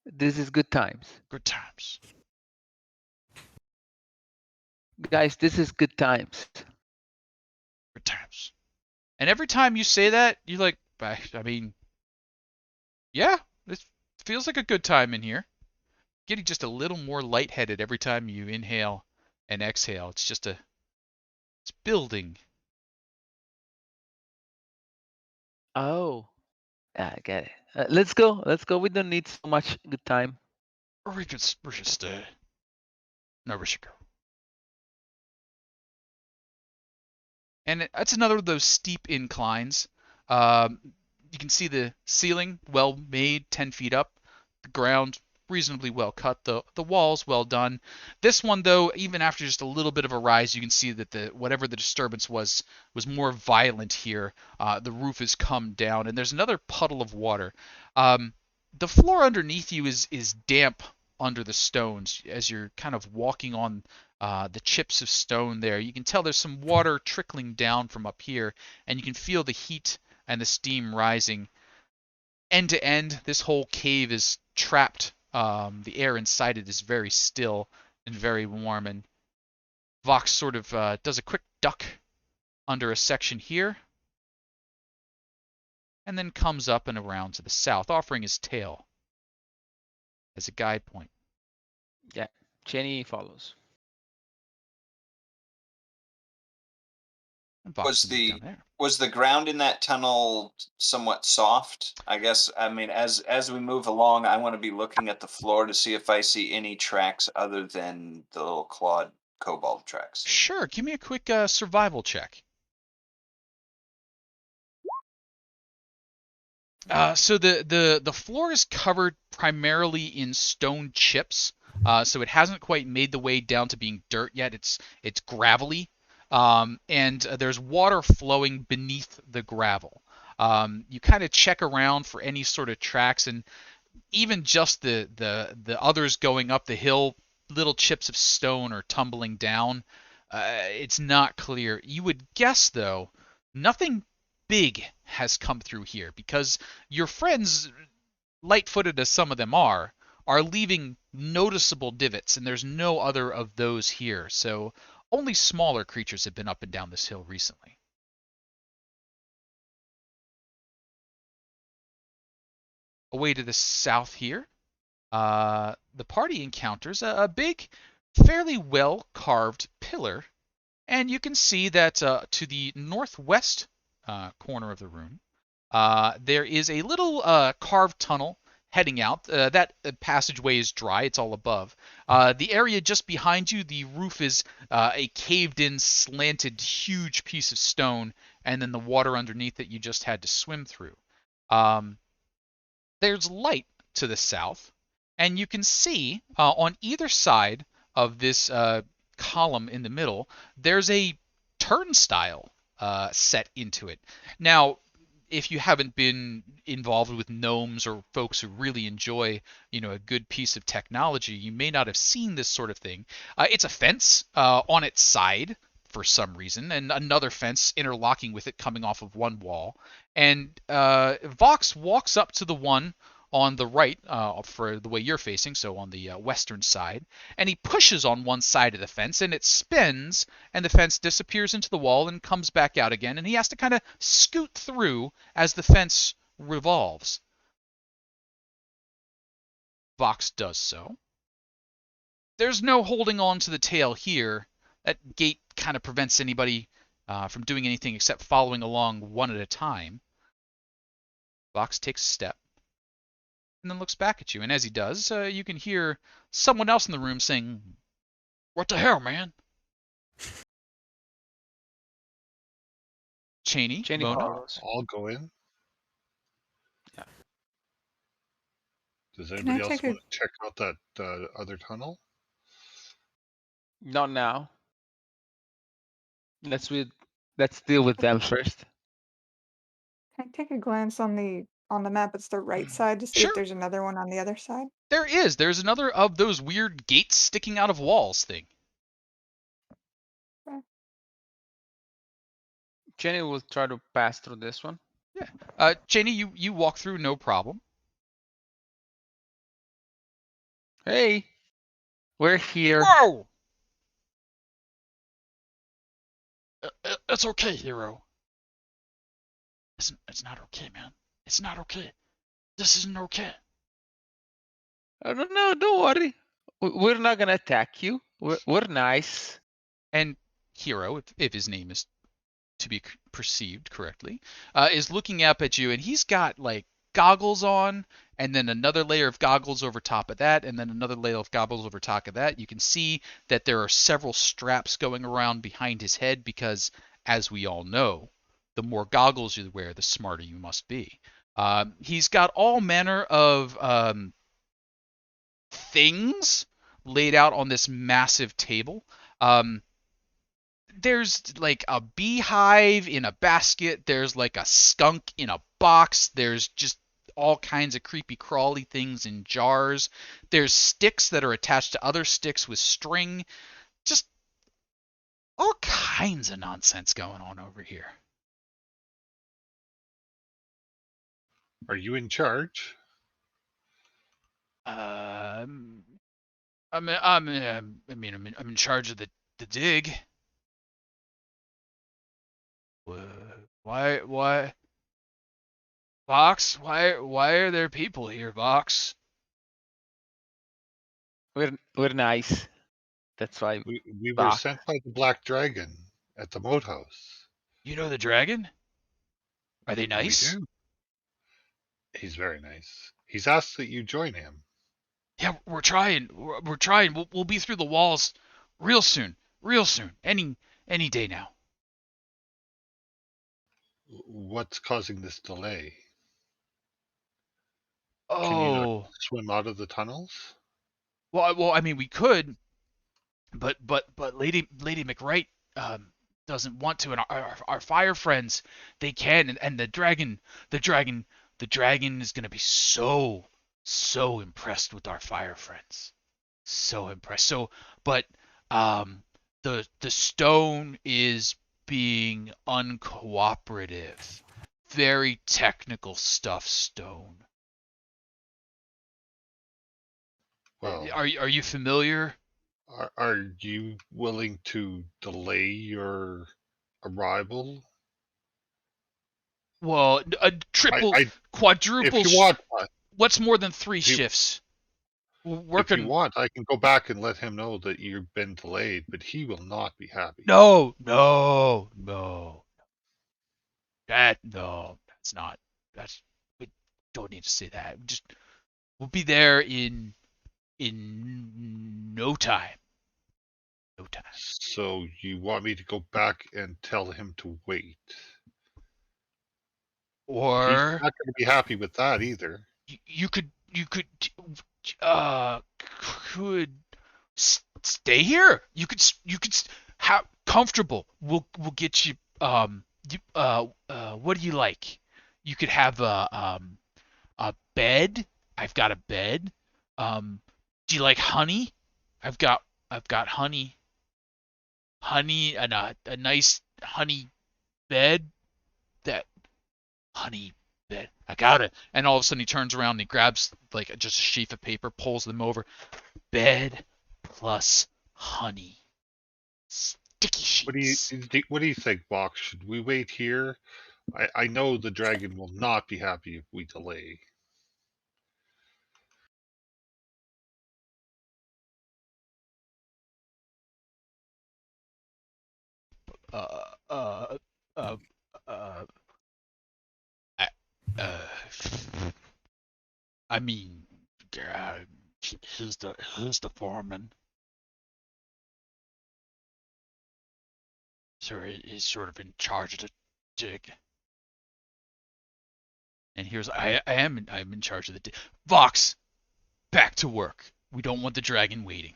This is good times. Good times. Guys, this is good times. Good times." And every time you say that, you're like, I mean, yeah, it feels like a good time in here. Getting just a little more lightheaded every time you inhale and exhale. It's building. Oh, yeah, I get it. Let's go. Let's go. We don't need so much good time. Or we should stay. No, we should go. And that's another of those steep inclines. Um, you can see the ceiling well made, 10 feet up. The ground reasonably well cut. The walls well done. This one, though, even after just a little bit of a rise, you can see that whatever the disturbance was more violent here. The roof has come down, and there's another puddle of water. The floor underneath you is damp under the stones as you're kind of walking on the chips of stone there. You can tell there's some water trickling down from up here, and you can feel the heat and the steam rising. End to end, this whole cave is trapped. The air inside it is very still and very warm, and Vox sort of does a quick duck under a section here, and then comes up and around to the south, offering his tail as a guide point. Yeah, Jenny follows. And Vox Was moves the down there. was the ground in that tunnel somewhat soft? I guess, I mean, as we move along, I want to be looking at the floor to see if I see any tracks other than the little clawed cobalt tracks. Sure, give me a quick survival check. So the floor is covered primarily in stone chips, so it hasn't quite made the way down to being dirt yet. It's gravelly, and there's water flowing beneath the gravel. You kind of check around for any sort of tracks, and even just the others going up the hill, little chips of stone are tumbling down. It's not clear. You would guess, though, nothing big has come through here because your friends, light-footed as some of them are leaving noticeable divots, and there's no other of those here. So only smaller creatures have been up and down this hill recently. Away to the south here, the party encounters a big, fairly well-carved pillar, and you can see that to the northwest corner of the room, there is a little carved tunnel heading out. That passageway is dry, it's all above. The area just behind you, the roof is a caved-in, slanted, huge piece of stone, and then the water underneath it you just had to swim through. There's light to the south, and you can see on either side of this column in the middle, there's a turnstile set into it. Now, if you haven't been involved with gnomes or folks who really enjoy, a good piece of technology, you may not have seen this sort of thing. It's a fence on its side for some reason, and another fence interlocking with it coming off of one wall. And Vox walks up to the one on the right, for the way you're facing, so on the western side, and he pushes on one side of the fence, and it spins, and the fence disappears into the wall and comes back out again, and he has to kind of scoot through as the fence revolves. Vox does so. There's no holding on to the tail here. That gate kind of prevents anybody from doing anything except following along one at a time. Vox takes a step and then looks back at you. And as he does, you can hear someone else in the room saying, What the hell, man? Cheney, Jenny Mona. follows. I'll go in. Yeah. Does Can I anybody else take want a to check out that other tunnel? Not now. Let's deal with them first. can I take a glance on the map? It's the right side to see if Sure. there's another one on the other side. There is. There's another of those weird gates sticking out of walls thing. Jenny will try to pass through this one. Yeah. Cheney, you walk through no problem. Hey, we're here. Whoa! It's okay, hero. It's not okay, man. It's not okay. This isn't okay. Oh, no, don't worry. We're not gonna attack you. We're nice. And Hero, if his name is to be perceived correctly, is looking up at you, and he's got like goggles on, and then another layer of goggles over top of that, and then another layer of goggles over top of that. You can see that there are several straps going around behind his head because, as we all know, the more goggles you wear, the smarter you must be. He's got all manner of things laid out on this massive table. There's like a beehive in a basket. There's like a skunk in a box. There's just all kinds of creepy crawly things in jars. There's sticks that are attached to other sticks with string. Just all kinds of nonsense going on over here. Are you in charge? Um, I'm in charge of the dig. Why, Vox? Why are there people here, Vox? We're nice. That's why. We were Doc. sent by the Black Dragon at the moat house. You know the dragon? Are they We nice? do. He's very nice. He's asked that you join him. Yeah, we're trying. We're trying. We'll be through the walls real soon. Real soon. Any day now. What's causing this delay? Can you not Oh. swim out of the tunnels? Well, I mean, we could, but Lady McWright doesn't want to, and our fire friends, they can, and the dragon, the dragon is gonna be so impressed with our fire friends, so impressed. So, but um, the stone is being uncooperative, very technical stuff. Stone. Well, Are you familiar? are you willing to delay your arrival? Well, a triple, I quadruple. if you want, What's more than three if you, shifts? We're if you working. want, I can go back and let him know that you've been delayed, but he will not be happy. No. That's not. That's we don't need to say that. Just we'll be there in no time. No time. So you want me to go back and tell him to wait? He's Or not going to be happy with that either. you could uh could stay here. You could have comfortable. We'll get you what do you like? You could have a bed. I've got a bed. Do you like honey? I've got honey and a nice honey bed. That honey bed. I got it. And all of a sudden he turns around and he grabs like just a sheaf of paper, pulls them over. Bed plus honey. Sticky sheets. What do you think, Box? Should we wait here? I know the dragon will not be happy if we delay. Uh, uh, uh, uh, I, uh, I mean, uh, who's the foreman? Sir is sort of in charge of the dig. And here's I'm in charge of the dig. Vox, back to work. We don't want the dragon waiting.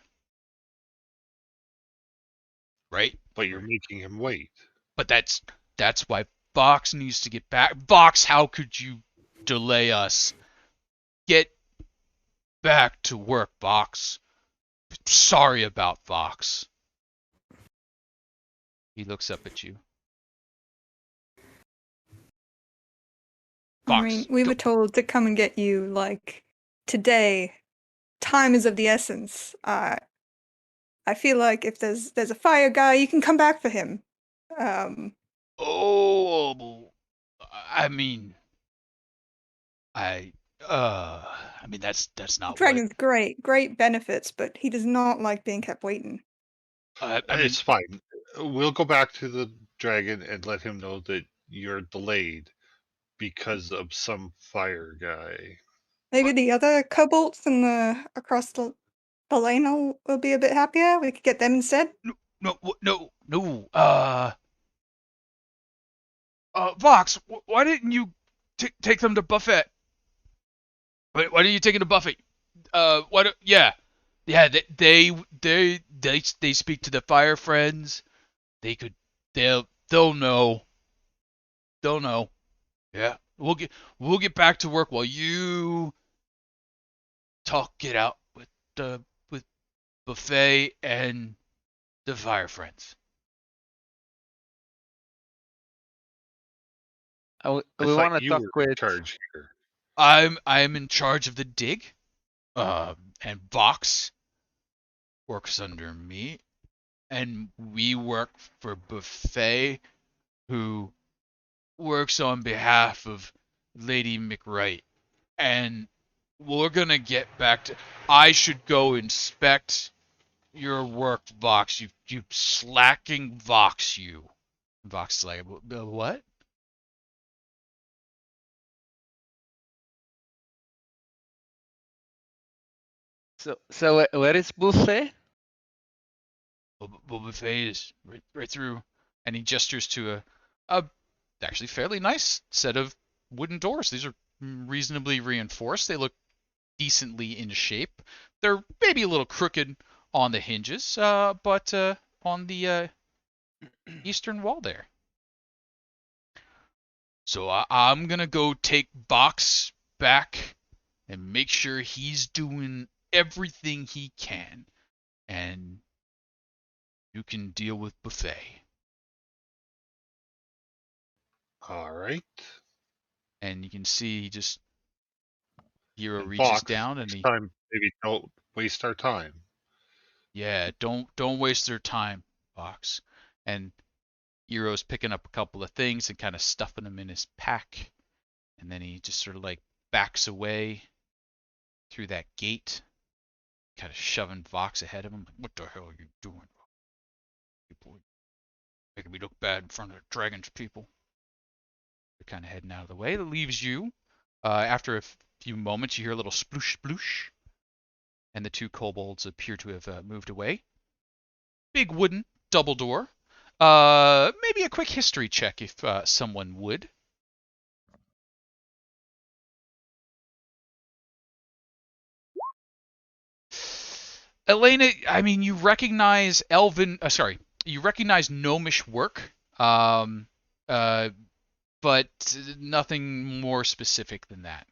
Right? But you're making him wait. But that's why Vox needs to get back. Vox, how could you delay us? Get back to work, Vox. Sorry about Vox. He looks up at you. I mean, Vox, we were told to come and get you, like, today. Time is of the essence. I feel like if there's a fire guy, you can come back for him. oh, I mean, I, I mean that's not what. Dragon's great benefits, but he does not like being kept waiting. I mean, It's fine. We'll go back to the dragon and let him know that you're delayed because of some fire guy. Maybe the other kobolds in across the lane will be a bit happier. We could get them instead. no. Vox, why didn't you take them to Buffet? Why didn't you take them to Buffet? Yeah, they speak to the fire friends. They'll know. They'll know. Yeah, we'll get back to work while you talk it out with Buffet and the fire friends. I We thought want to you talk were in with. charge here. I'm in charge of the dig. And Vox works under me, and we work for Buffet, who works on behalf of Lady McWright. And we're gonna get back to. I should go inspect your work, Vox. You slacking Vox, you. Vox is like, what? So where is Buffet? Well, Buffet is right through, and he gestures to a actually fairly nice set of wooden doors. These are reasonably reinforced. They look decently in shape. They're maybe a little crooked on the hinges, but on the eastern wall there. So I'm gonna go take Box back and make sure he's doing everything he can, and you can deal with Buffet. All right. And you can see he just Hero And reaches Fox, down and next he time maybe don't waste our time. yeah, don't waste their time, Box. And Hero's picking up a couple of things and kind of stuffing them in his pack, and then he just sort of like backs away through that gate, kind of shoving Vox ahead of him. Like, what the hell are you doing? People making me look bad in front of the Dragons people. They're kind of heading out of the way. That leaves you. After a few moments, you hear a little sploosh sploosh, and the two kobolds appear to have moved away. Big wooden double door. Maybe a quick history check if someone would. Elena, I mean, you recognize you recognize gnomish work, uh, but nothing more specific than that.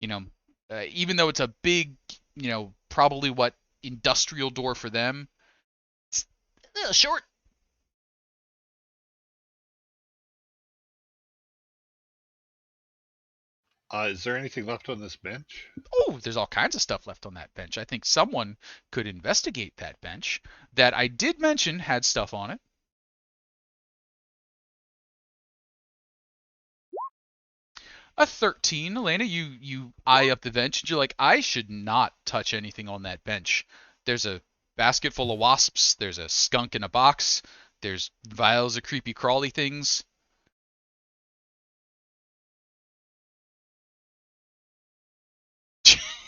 You know, even though it's a big, probably what industrial door for them, it's a little short. Is there anything left on this bench? Oh, there's all kinds of stuff left on that bench. I think someone could investigate that bench that I did mention had stuff on it. A 13, Elena. You eye up the bench and you're like, I should not touch anything on that bench. There's a basket full of wasps. There's a skunk in a box. There's vials of creepy crawly things.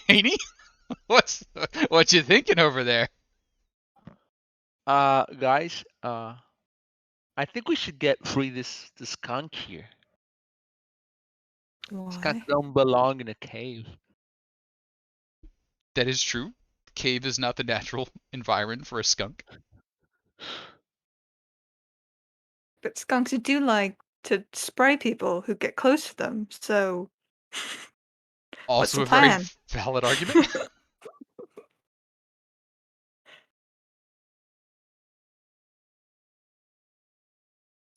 Janie, what you thinking over there? Guys. I think we should get free this skunk here. Skunk Why? don't belong in a cave. That is true. Cave is not the natural environment for a skunk. But skunks do like to spray people who get close to them, so what's Also the a very plan? valid argument.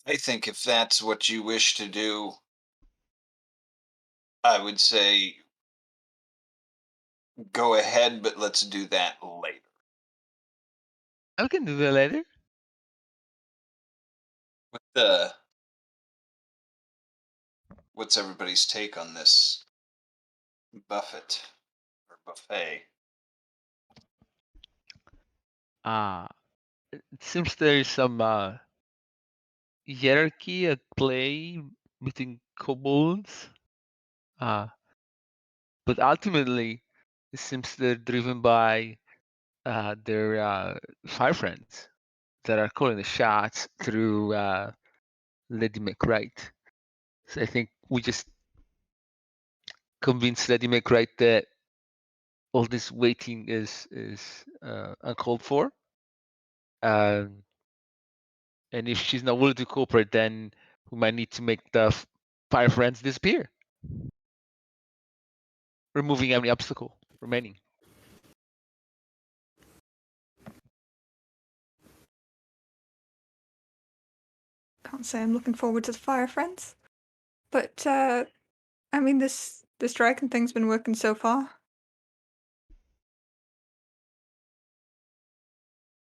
I think if that's what you wish to do, I would say go ahead, but let's do that later. I can do that later. What what's everybody's take on this buffet or buffet? It seems there is some hierarchy at play between kobolds. But ultimately, it seems they're driven by their fire friends that are calling the shots through Lady McWright. So I think we just convince Lady McWright that all this waiting is uncalled for. Um, and if she's not willing to cooperate, then we might need to make the fire friends disappear, removing any obstacle remaining. Can't say I'm looking forward to the fire friends. But I mean this dragon thing's been working so far. I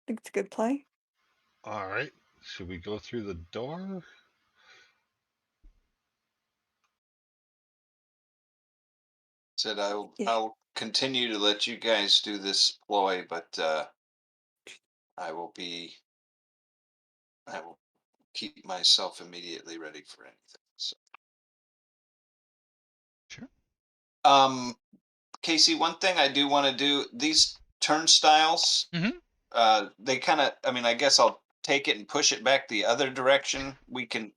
think it's a good play. All right. Should we go through the door? Said Yeah. I'll continue to let you guys do this ploy, but I will I will keep myself immediately ready for anything. So, Sure. Casey, one thing I do want to do, these turnstiles, Mm-hmm. they kind of, I mean, I guess I'll take it and push it back the other direction.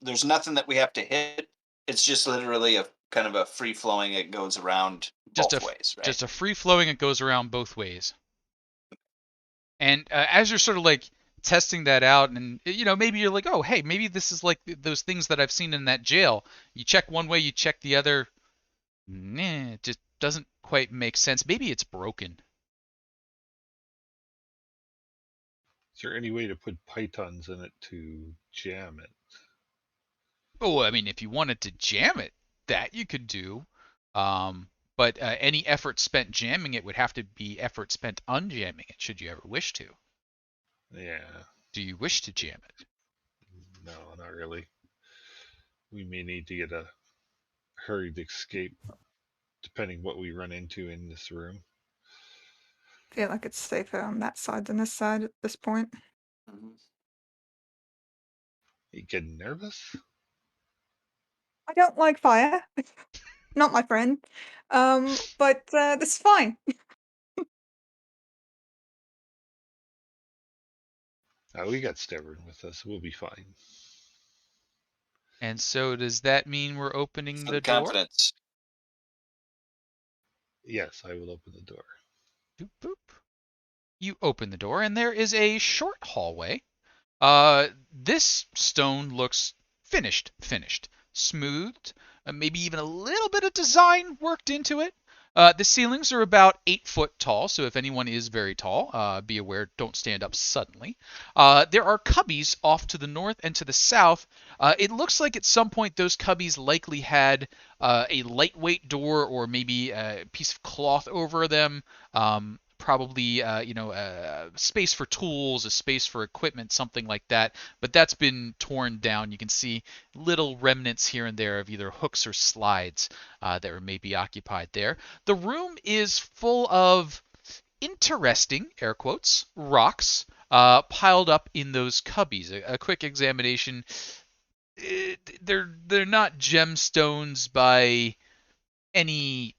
There's nothing that we have to hit. It's just literally a kind of a free flowing, it goes around both ways, right? Just a free flowing. It goes around both ways. And as you're sort of like testing that out, and maybe you're like, oh, hey, maybe this is like those things that I've seen in that jail. You check one way, you check the other. Nah, it just doesn't quite make sense. Maybe it's broken. Is there any way to put pythons in it to jam it? Oh, I mean, if you wanted to jam it, that you could do. But any effort spent jamming it would have to be effort spent unjamming it, should you ever wish to. Yeah. Do you wish to jam it? No, not really. We may need to get a hurried escape, depending what we run into in this room. Feel like it's safer on that side than this side at this point. Mhm. You getting nervous? I don't like fire. Not my friend. But this is fine. We got Stubborn with us. We'll be fine. And so does that mean we're opening the Some door? confidence. Yes, I will open the door. Boop, boop. You open the door, and there is a short hallway. This stone looks finished, smoothed, maybe even a little bit of design worked into it. The ceilings are about 8 foot tall, so if anyone is very tall, be aware, don't stand up suddenly. There are cubbies off to the north and to the south. It looks like at some point those cubbies likely had a lightweight door or maybe a piece of cloth over them. Probably space for tools, a space for equipment, something like that. But that's been torn down. You can see little remnants here and there of either hooks or slides that were maybe occupied there. The room is full of interesting, air quotes, rocks piled up in those cubbies. A quick examination. They're not gemstones by any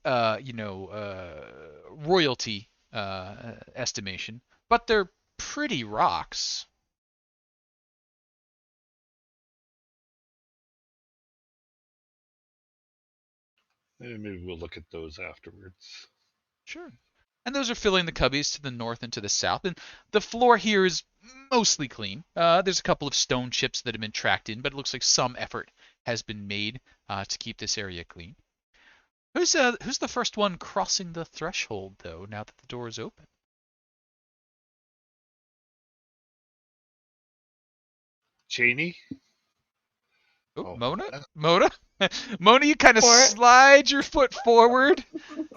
royalty estimation, but they're pretty rocks. maybe we'll look at those afterwards. Sure. And those are filling the cubbies to the north and to the south. And the floor here is mostly clean. There's a couple of stone chips that have been tracked in, but it looks like some effort has been made to keep this area clean. Who's the first one crossing the threshold, though, now that the door is open? Cheney? Oh, Oh, Mona? Mona? Mona? Mona, you kind of Or- slide your foot forward,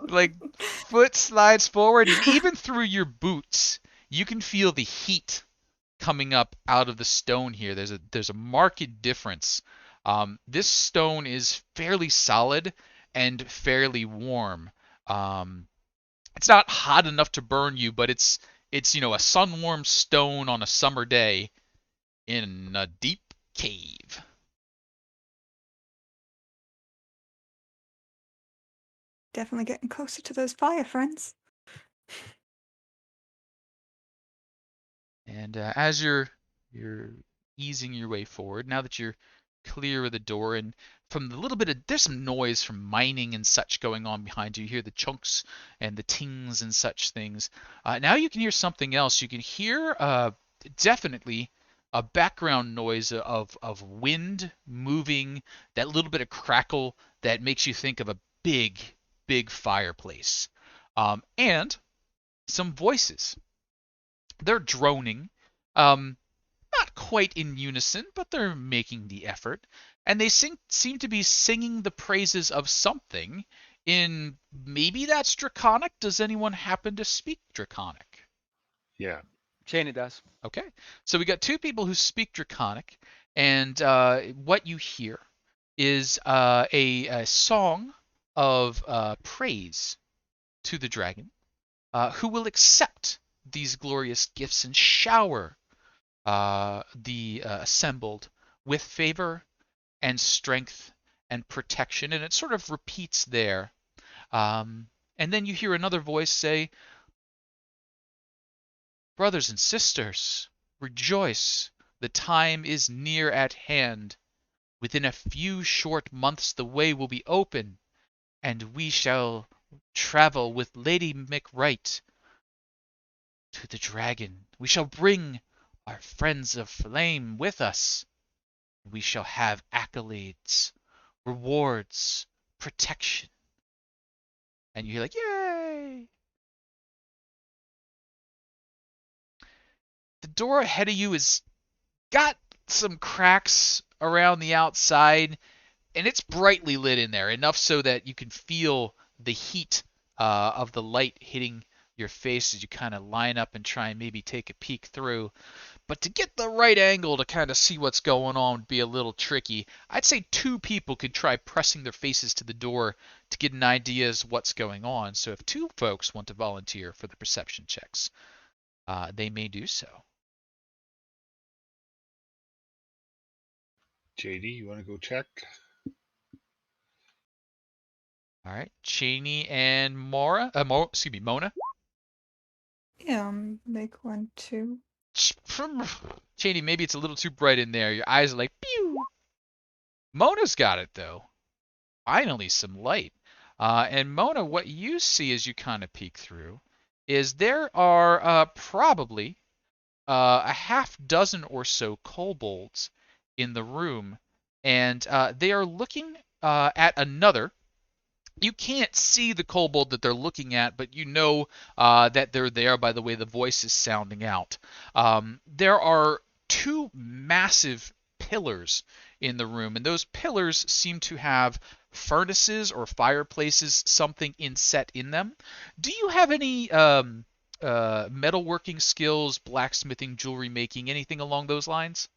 like foot slides forward, and even through your boots, you can feel the heat coming up out of the stone here. There's a marked difference. This stone is fairly solid and fairly warm. Um, it's not hot enough to burn you, but it's a sun-warmed stone on a summer day in a deep cave. Definitely getting closer to those fire friends. And as you're easing your way forward, now that you're clear of the door, and from the little bit of there's some noise from mining and such going on behind you. You hear the chunks and the tings and such things. Now you can hear something else. You can hear definitely a background noise of wind moving, that little bit of crackle that makes you think of a big fireplace, and some voices. They're droning, um, not quite in unison, but they're making the effort, and they seem to be singing the praises of something. In maybe that's Draconic. Does anyone happen to speak Draconic? Yeah. Cheney does. Okay, so we got two people who speak Draconic, and what you hear is a song of praise to the dragon, who will accept these glorious gifts and shower the assembled with favor and strength and protection. And it sort of repeats there. And then you hear another voice say, "Brothers and sisters, rejoice. The time is near at hand. Within a few short months the way will be open, and we shall travel with Lady McWright to the dragon. We shall bring our friends of flame with us. We shall have accolades, rewards, protection." And you're like, "Yay!" The door ahead of you has got some cracks around the outside, and it's brightly lit in there, enough so that you can feel the heat of the light hitting your face as you kind of line up and try and maybe take a peek through. But to get the right angle to kind of see what's going on would be a little tricky. I'd say two people could try pressing their faces to the door to get an idea as what's going on. So if two folks want to volunteer for the perception checks, they may do so. JD, you want to go check? All right, Cheney and Mona. Yeah, make one too. Cheney, maybe it's a little too bright in there. Your eyes are like, pew. Mona's got it though. Finally, some light. And Mona, what you see as you kind of peek through is there are probably a half dozen or so kobolds in the room, and they are looking at another. You can't see the kobold that they're looking at, but you know that they're there by the way the voice is sounding out. There are two massive pillars in the room, and those pillars seem to have furnaces or fireplaces, something inset in them. Do you have any metalworking skills, blacksmithing, jewelry making, anything along those lines?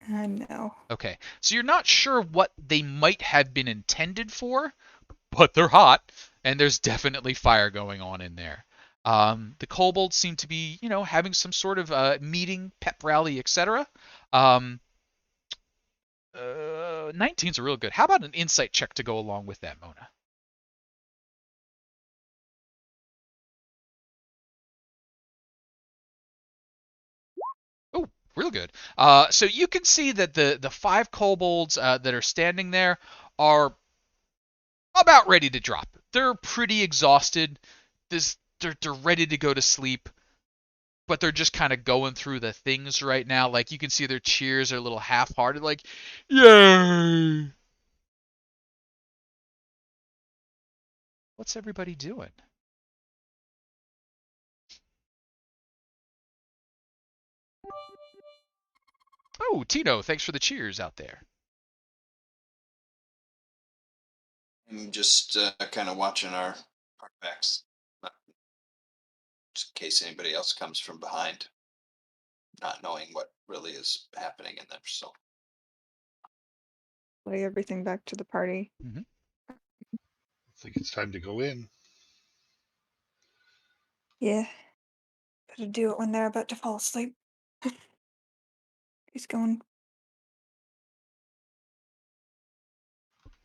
No. Okay, so you're not sure what they might have been intended for, but they're hot, and there's definitely fire going on in there. The kobolds seem to be, having some sort of meeting, pep rally, etc. 19's a real good. How about an insight check to go along with that, Mona? Oh, real good. So you can see that the five kobolds that are standing there are about ready to drop. They're pretty exhausted. They're ready to go to sleep, but they're just kind of going through the things right now. Like you can see their cheers are a little half-hearted, like, yay! What's everybody doing? Oh, Tino, thanks for the cheers out there. I'm just kind of watching our backs, just in case anybody else comes from behind, not knowing what really is happening in there. So Lay everything back to the party. Mm-hmm. I think it's time to go in. Yeah. Better do it when they're about to fall asleep. He's going.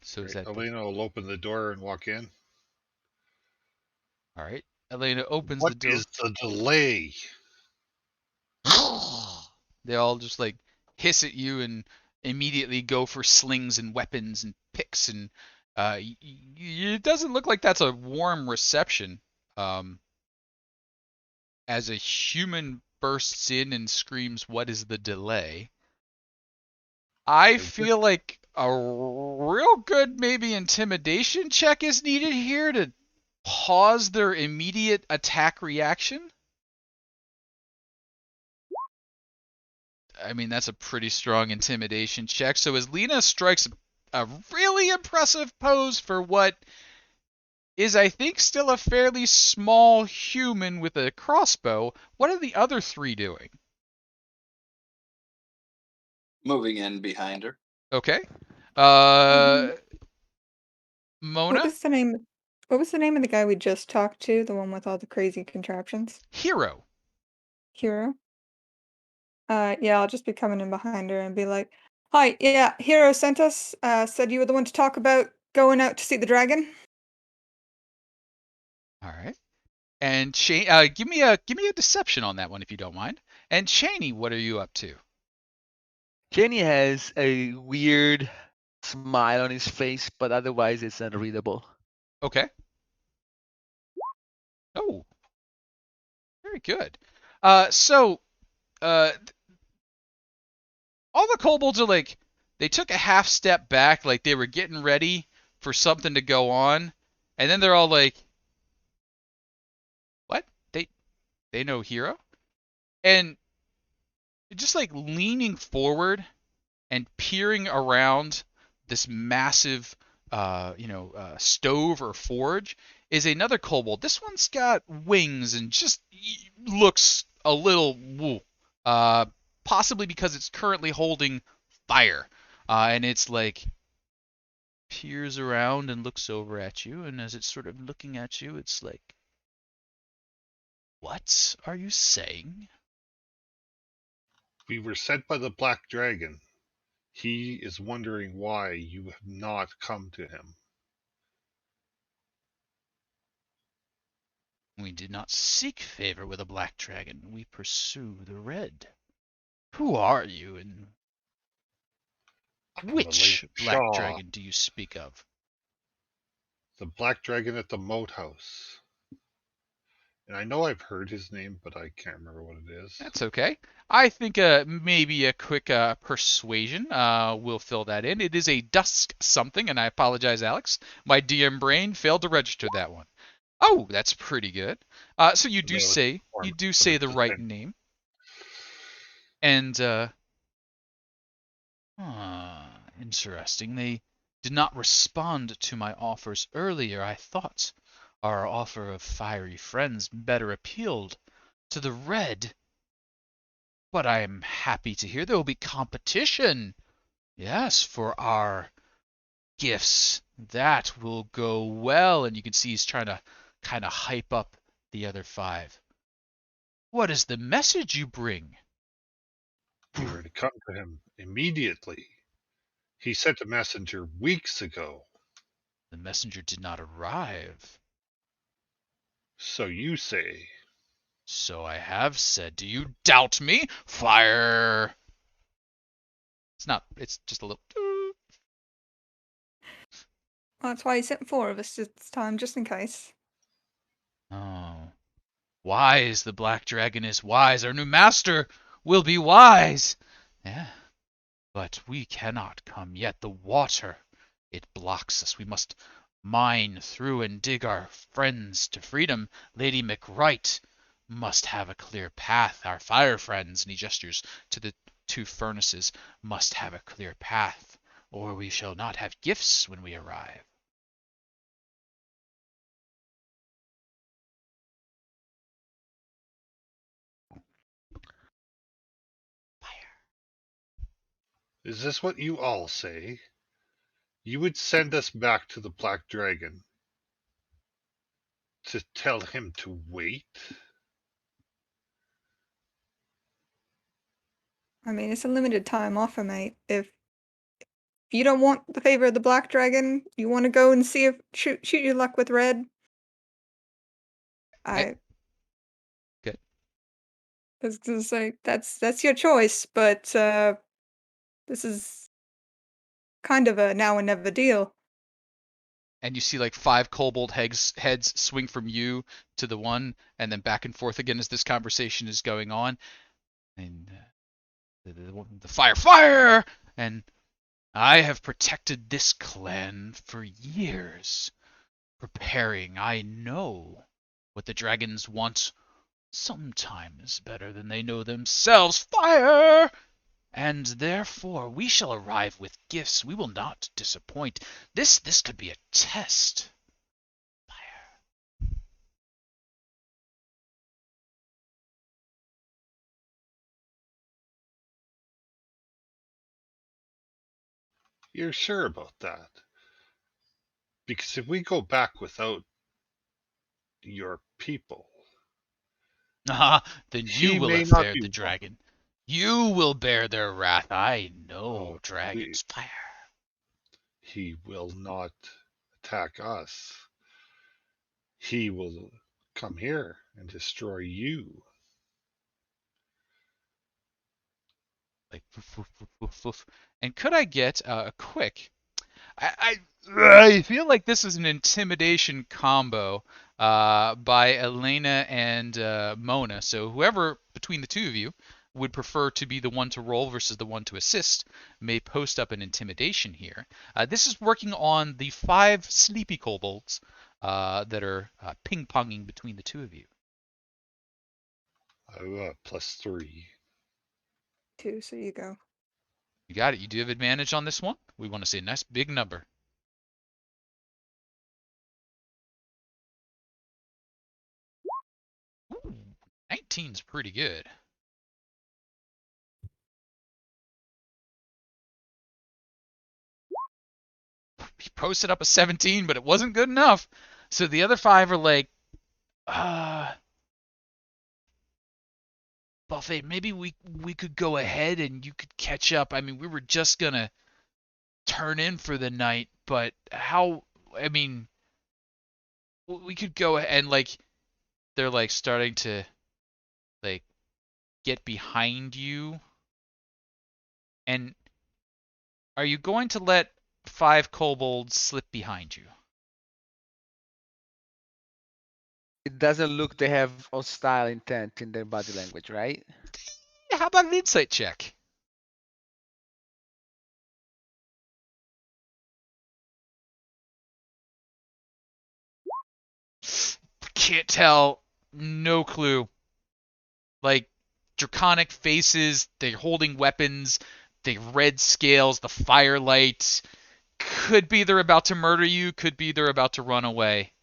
So is Right, that Elena will open the door and walk in. all right? Elena opens What the door. is the delay? They all just like hiss at you and immediately go for slings and weapons and picks and it doesn't look like that's a warm reception. Um, as a human bursts in and screams, "What is the delay?" I feel like a real good maybe intimidation check is needed here to pause their immediate attack reaction. I mean, that's a pretty strong intimidation check. So as Lena strikes a really impressive pose for what is, I think, still a fairly small human with a crossbow, what are the other three doing? moving in behind her. Okay. Mhm. What Mona? was the name? What was the name of the guy we just talked to? The one with all the crazy contraptions? Hero. Hero? Yeah, I'll just be coming in behind her and be like, "Hi, yeah, Hero sent us. Said you were the one to talk about going out to see the dragon." All right. And Shane, give me a deception on that one if you don't mind. And Shaney, what are you up to? Jenny has a weird smile on his face, but otherwise it's unreadable. Okay. Oh, very good. So uh, all the kobolds are like, they took a half step back, like they were getting ready for something to go on, and then they're all like, "What? They know Hero?" And just like leaning forward and peering around this massive, stove or forge is another kobold. This one's got wings and just looks a little woo. Uh, Possibly because it's currently holding fire, and it's like peers around and looks over at you, and as it's sort of looking at you, it's like, "What are you saying?" We were sent by the Black Dragon. He is wondering why you have not come to him. We did not seek favor with a black dragon. We pursue the red. Who are you, and I'm Elena which black Shaw, dragon do you speak of? the Black Dragon at the Moat House. And I know I've heard his name, but I can't remember what it is. That's okay. I think maybe a quick persuasion will fill that in. It is a dusk something, and I apologize, Alex. My DM brain failed to register that one. Oh, that's pretty good. So you do That was say the right attention. name, and interesting. They did not respond to my offers earlier. I thought our offer of fiery friends better appealed to the red. But I am happy to hear there will be competition. Yes, for our gifts. That will go well. And you can see he's trying to kind of hype up the other five. What is the message you bring? We were to come to him immediately. He sent a messenger weeks ago. The messenger did not arrive. So you say. So I have said. Do you doubt me? Fire! It's not, it's just a little. Well, that's why he sent 4 of us this time, just in case. Oh. Wise, the black dragon is wise. Our new master will be wise. Yeah. But we cannot come yet. The water, it blocks us. We must mine through and dig our friends to freedom. Lady McWright must have a clear path. Our fire friends, and he gestures to the 2 furnaces, must have a clear path, or we shall not have gifts when we arrive. Is this what you all say? You would send us back to the Black Dragon to tell him to wait? I mean, it's a limited time offer, mate. If you don't want the favor of the Black Dragon, you want to go and see if shoot your luck with Red. I Good. was gonna say that's your choice, but this is kind of a now and never deal. And you see like 5 kobold heads swing from you to the one, and then back and forth again as this conversation is going on. And the fire, and I have protected this clan for years, preparing. I know what the dragons want sometimes better than they know themselves. Fire! And therefore we shall arrive with gifts. We will not disappoint. This could be a test. Fire. You're sure about that? Because if we go back without your people, Ah, then you he will may have not fared be the welcome. dragon. You will bear their wrath. I know Oh, dragons. Fire. he will not attack us. He will come here and destroy you. Like, woof, woof, woof, woof, woof. And could I get a quick? I feel like this is an intimidation combo by Elena and Mona. So whoever between the 2 of you would prefer to be the one to roll versus the one to assist may post up an intimidation here. This is working on the 5 sleepy kobolds that are ping-ponging between the 2 of you. +3. 2, so you go. You got it. You do have advantage on this one. We want to see a nice big number. Ooh, 19's pretty good. He posted up a 17, but it wasn't good enough. So the other 5 are like, Buffet, maybe we could go ahead and you could catch up. I mean, we were just gonna turn in for the night, but how? I mean, we could go and like they're like starting to like get behind you. And are you going to let 5 kobolds slip behind you? It doesn't look they have hostile intent in their body language, right? How about an insight check? Can't tell. No clue. Like draconic faces, they're holding weapons, the red scales, the firelight. Could be they're about to murder you, could be they're about to run away.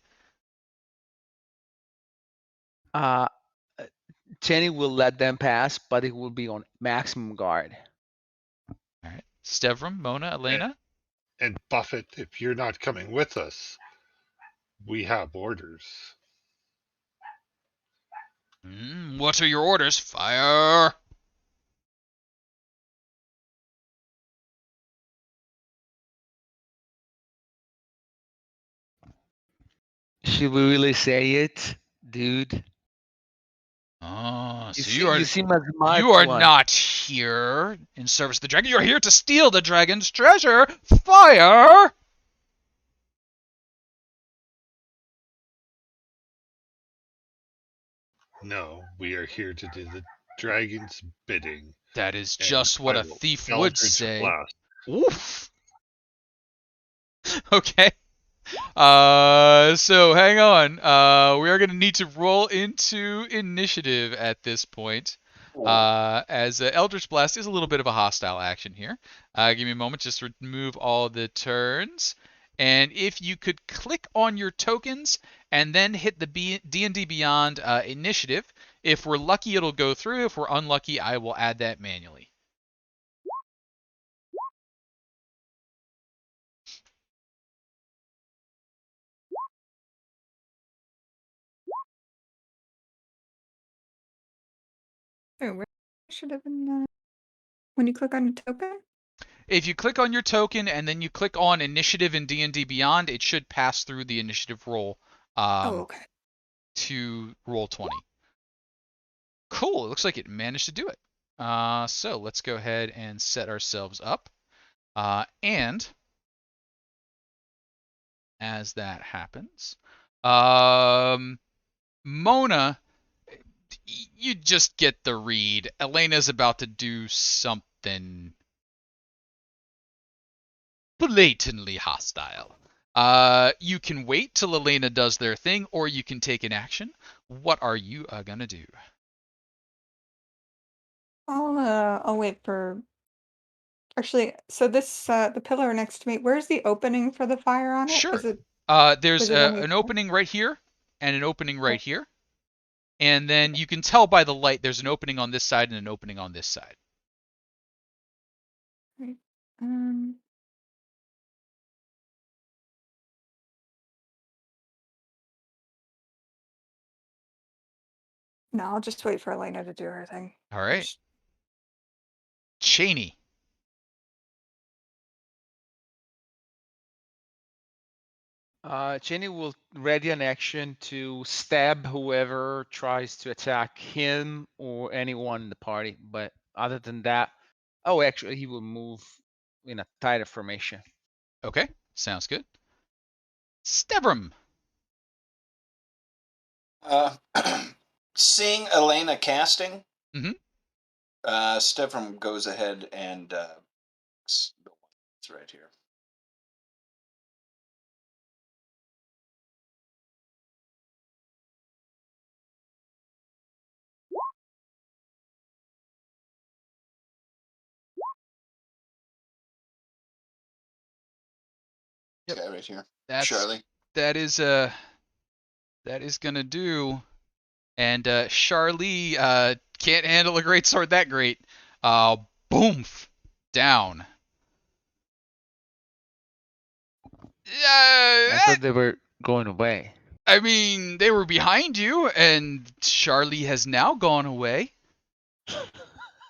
Uh, Jenny will let them pass, but it will be on maximum guard. All right. Stevram, Mona, Elena? And Buffett, if you're not coming with us, we have orders. What are your orders? Fire! Should we really say it, dude? Oh, so You seem a smart you are one. not here in service of the dragon. You're here to steal the dragon's treasure. Fire! No, we are here to do the dragon's bidding, That is and just what I a will thief would Eldritch say. Blast. Oof. Okay. So hang on. We are going to need to roll into initiative at this point. As Eldritch Blast is a little bit of a hostile action here. Give me a moment, just remove all the turns. And if you could click on your tokens and then hit the D&D Beyond initiative. If we're lucky, it'll go through. If we're unlucky, I will add that manually. Oh, where should have been when you click on a token? If you click on your token and then you click on initiative in D&D Beyond, it should pass through the initiative roll Oh, okay. to roll 20. Cool. It looks like it managed to do it. So let's go ahead and set ourselves up. And as that happens, Mona, you just get the read. Elena's about to do something blatantly hostile. You can wait till Elena does their thing, or you can take an action. What are you gonna do? I'll wait for. Actually, so this the pillar next to me. Where's the opening for the fire on it? Sure. Is it There's was it only an opening right here and an opening right here. And then you can tell by the light there's an opening on this side and an opening on this side. right? No, I'll just wait for Elena to do her thing. All right. Cheney. Jenny will ready an action to stab whoever tries to attack him or anyone in the party. But other than that, oh, actually, he will move in a tighter formation. Okay, sounds good. Stevram. Seeing Elena casting, Mhm. Stefan goes ahead and it's right here. Yep. Okay, right here. That's Charlie. that is gonna do. And Charlie can't handle a great sword that great. Boom, down. I thought they were going away. I mean, they were behind you, and Charlie has now gone away.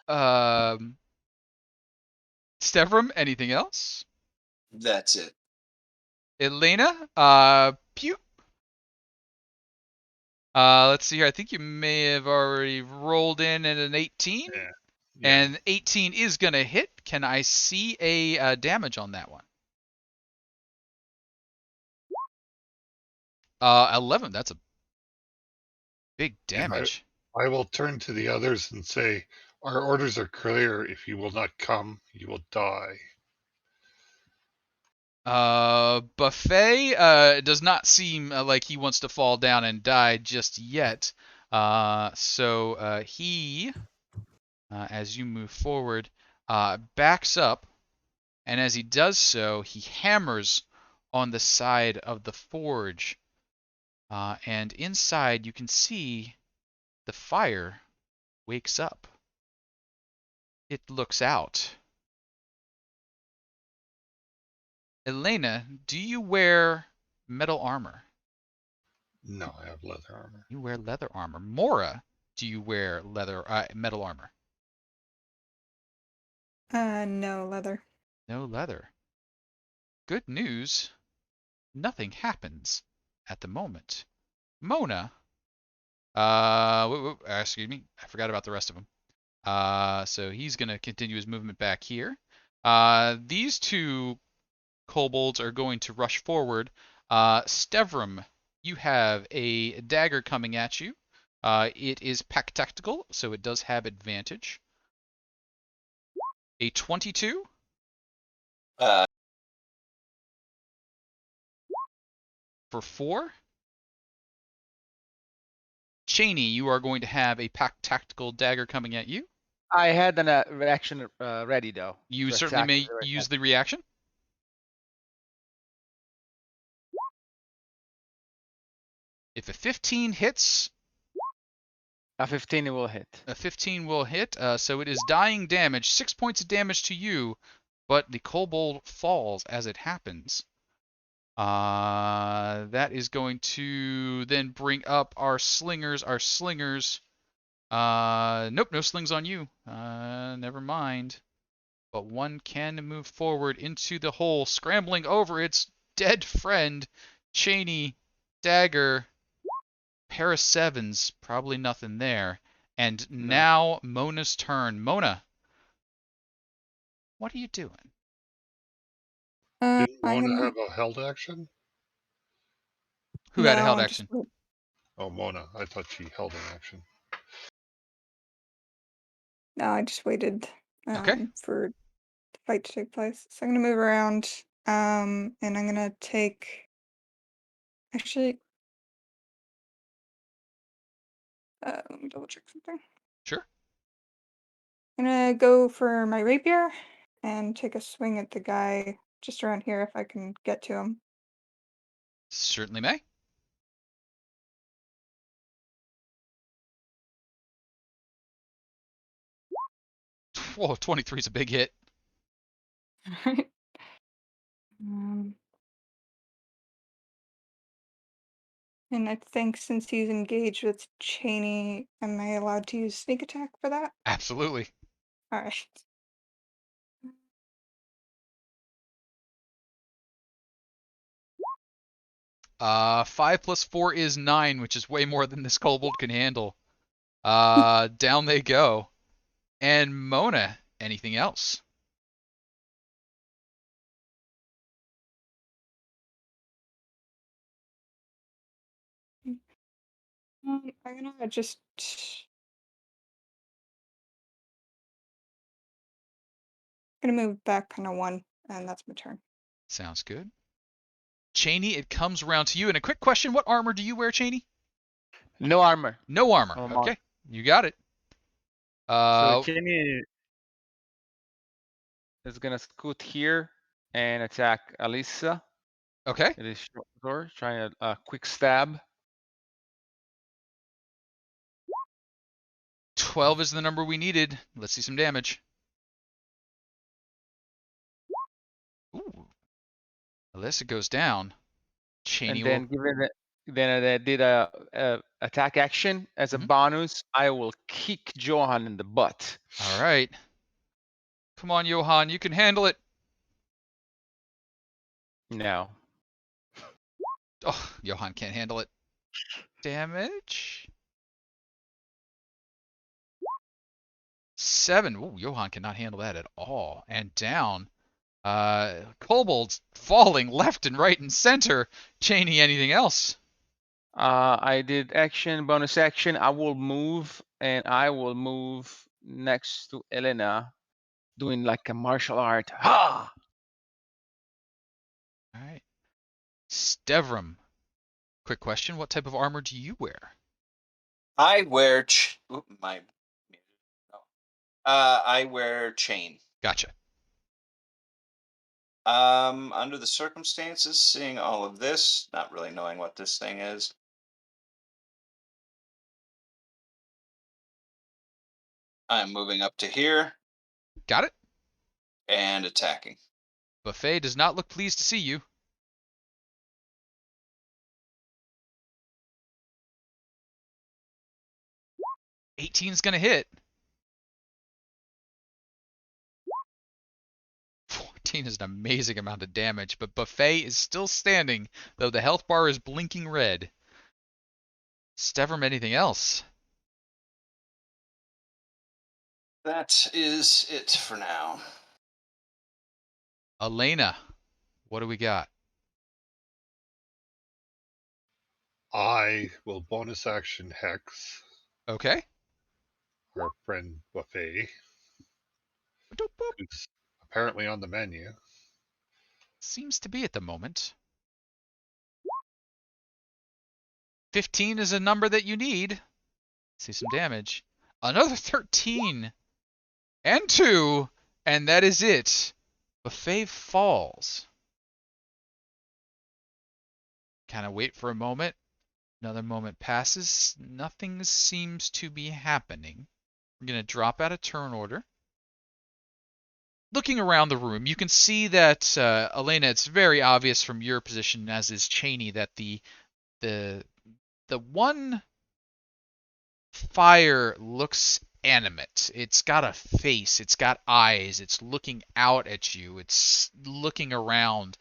Stevram, anything else? That's it. Elena, pew. Let's see here. I think you may have already rolled in at an 18. Yeah. And 18 is going to hit. Can I see a damage on that one? 11. That's a big damage. I will turn to the others and say, our orders are clear. If you will not come, you will die. Buffet does not seem like he wants to fall down and die just yet. So he, as you move forward, backs up, and as he does so, he hammers on the side of the forge. And inside, you can see the fire wakes up. It looks out. Elena, do you wear metal armor? No, I have leather armor. You wear leather armor. Mora, do you wear metal armor? No leather. No leather. Good news. Nothing happens at the moment. Mona, excuse me, I forgot about the rest of them. So he's gonna continue his movement back here. These two kobolds are going to rush forward. Stevram, you have a dagger coming at you. It is pack tactical, so it does have advantage. A 22 Uh, for 4. Cheney, you are going to have a pack tactical dagger coming at you. I had an reaction ready though. You to certainly attack may the use the reaction. If a 15 hits, A 15 it will hit. a 15 will hit. So it is dying damage, 6 points of damage to you, but the kobold falls as it happens. That is going to then bring up our slingers. Our slingers. Nope, no slings on you. Never mind. But one can move forward into the hole, scrambling over its dead friend. Cheney, dagger, pair of 7s, probably nothing there. And No. now Mona's turn. Mona, what are you doing? Didn't I'm Mona gonna. have a held action? Who had a No, held I just. action? Oh, Mona. I thought she held an action. No, I just waited Okay. for the fight to take place. So I'm gonna move around, and I'm gonna take. Actually, let me double check something. Sure. I'm gonna go for my rapier and take a swing at the guy just around here if I can get to him. Certainly may. Whoa, 23 is a big hit. um, and I think since he's engaged with Cheney, am I allowed to use sneak attack for that? Absolutely. All right. 5 plus 4 is 9, which is way more than this kobold can handle. Down they go. And Mona, anything else? I'm gonna just. Gonna move back kind of one, and that's my turn. Sounds good. Cheney, it comes around to you. And a quick question, what armor do you wear, Cheney? No armor. No armor. Oh, Okay, you got it. So Cheney is gonna scoot here and attack Alisa. Okay. It is short sword, trying a quick stab. 12 is the number we needed. Let's see some damage. Ooh. Alyssa goes down. Cheney And then will. given that then I did a attack action as a Mhm. bonus, I will kick Johan in the butt. All right. Come on, Johan, you can handle it. No. Oh, Johan can't handle it. Damage? 7. Ooh, Johan cannot handle that at all. And down. Kobolds falling left and right and center. Cheney, anything else? I did action, bonus action. I will move, and I will move next to Elena, doing like a martial art. Ha! All right. Stevram. Quick question. What type of armor do you wear? I wear my. Oh. I wear chain. Gotcha. Under the circumstances, seeing all of this, not really knowing what this thing is, I'm moving up to here Got it. and attacking. Buffet does not look pleased to see you. 18 is going to hit. 14 is an amazing amount of damage, but Buffet is still standing, though the health bar is blinking red. Stevram, anything else? That is it for now. Elena, what do we got? I will bonus action Hex Okay. Our friend Buffet, Boop, boop. who's apparently on the menu. Seems to be at the moment. 15 is a number that you need. See some damage. Another 13 and 2, and that is it. Buffet falls. Kind of wait for a moment. Another moment passes. Nothing seems to be happening. We're going to drop out of turn order. Looking around the room, you can see that, Elena, it's very obvious from your position, as is Cheney, that the the one fire looks animate. It's got a face, it's got eyes, it's looking out at you, it's looking around.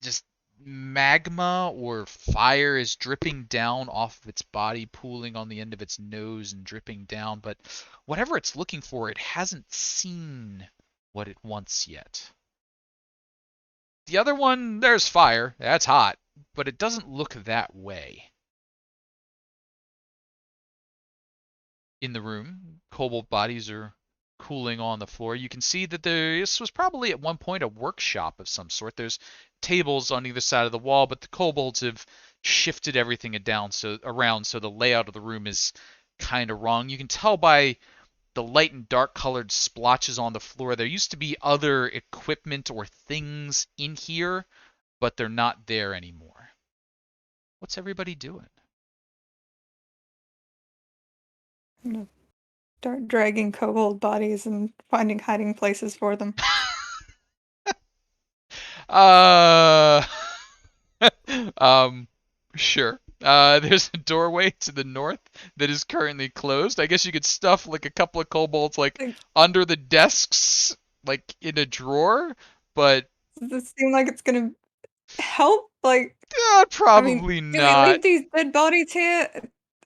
Just magma or fire is dripping down off of its body, pooling on the end of its nose and dripping down, but whatever it's looking for, it hasn't seen what it wants yet. The other one, there's fire. That's hot, but it doesn't look that way. In the room, cobalt bodies are cooling on the floor. You can see that this was probably at one point a workshop of some sort. There's tables on either side of the wall, but the kobolds have shifted everything around, so the layout of the room is kind of wrong. You can tell by the light and dark colored splotches on the floor. There used to be other equipment or things in here, but they're not there anymore. What's everybody doing? I'm gonna start dragging kobold bodies and finding hiding places for them. Uh, um, sure. There's a doorway to the north that is currently closed. I guess you could stuff like a couple of kobolds like Like, under the desks, like in a drawer, but does this seem like it's gonna help? Like, I mean, probably do we not. leave these dead bodies here?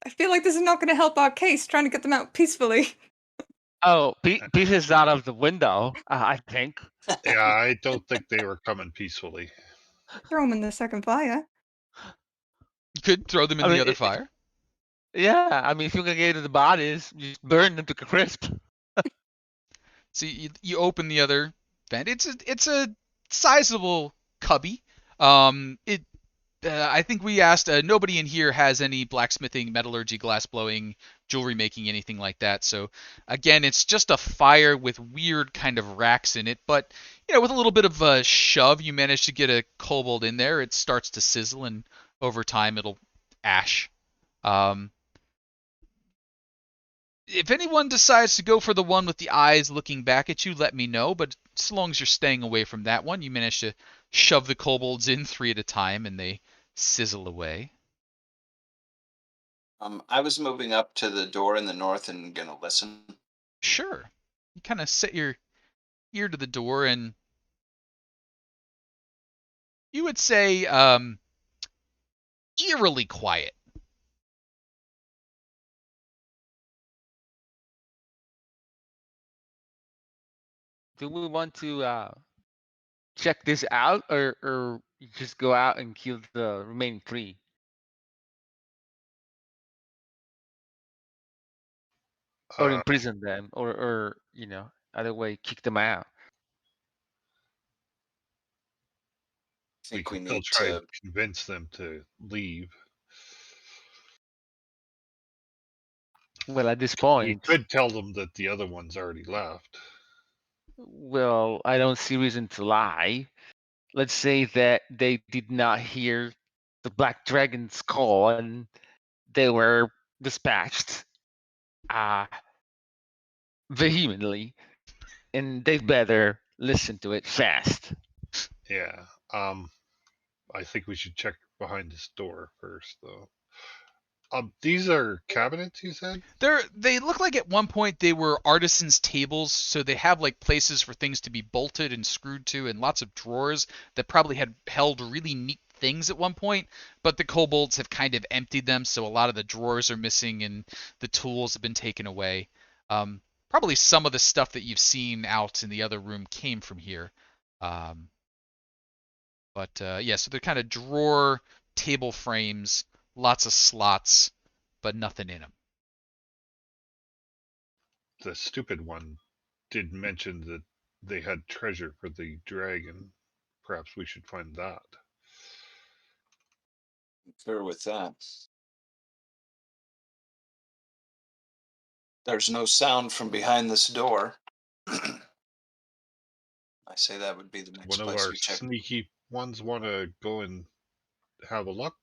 I feel like this is not gonna help our case trying to get them out peacefully. Oh, pieces out of the window, I think. Yeah, I don't think they were coming peacefully. Throw them in the second fire. You could throw them in I the mean, other fire. yeah, I mean, if you're gonna get to the bodies, you just burn them to a crisp. So you open the other vent. It's a sizable cubby. It I think we asked. Nobody in here has any blacksmithing, metallurgy, glass blowing, jewelry making, anything like that. So again, it's just a fire with weird kind of racks in it. But with a little bit of a shove, you manage to get a kobold in there. It starts to sizzle, and over time, it'll ash. Um, if anyone decides to go for the one with the eyes looking back at you, let me know. But as long as you're staying away from that one, you manage to shove the kobolds in 3 at a time, and they sizzle away. I was moving up to the door in the north and gonna listen. Sure. You kind of set your ear to the door, and you would say eerily quiet. Do we want to check this out, or just go out and kill the remaining three, or Uh, imprison them, or either way, kick them out? I we think could we still need try and to. convince them to leave. Well, at this We point, could tell them that the other one's already left. well, I don't see reason to lie. Let's say that they did not hear the Black Dragon's call and they were dispatched uh, vehemently, and they better listen to it fast. Yeah. I think we should check behind this door first, though. These are cabinets, you said? They look like at one point they were artisans' tables, so they have like places for things to be bolted and screwed to, and lots of drawers that probably had held really neat things at one point. But the kobolds have kind of emptied them, so a lot of the drawers are missing and the tools have been taken away. Probably some of the stuff that you've seen out in the other room came from here. Um, but yeah, so they're kind of drawer table frames, lots of slots, but nothing in them. the stupid one did mention that they had treasure for the dragon. Perhaps we should find that. Fair with that. There's no sound from behind this door. I say that would be the next One of place our we check. sneaky ones want to go and have a look.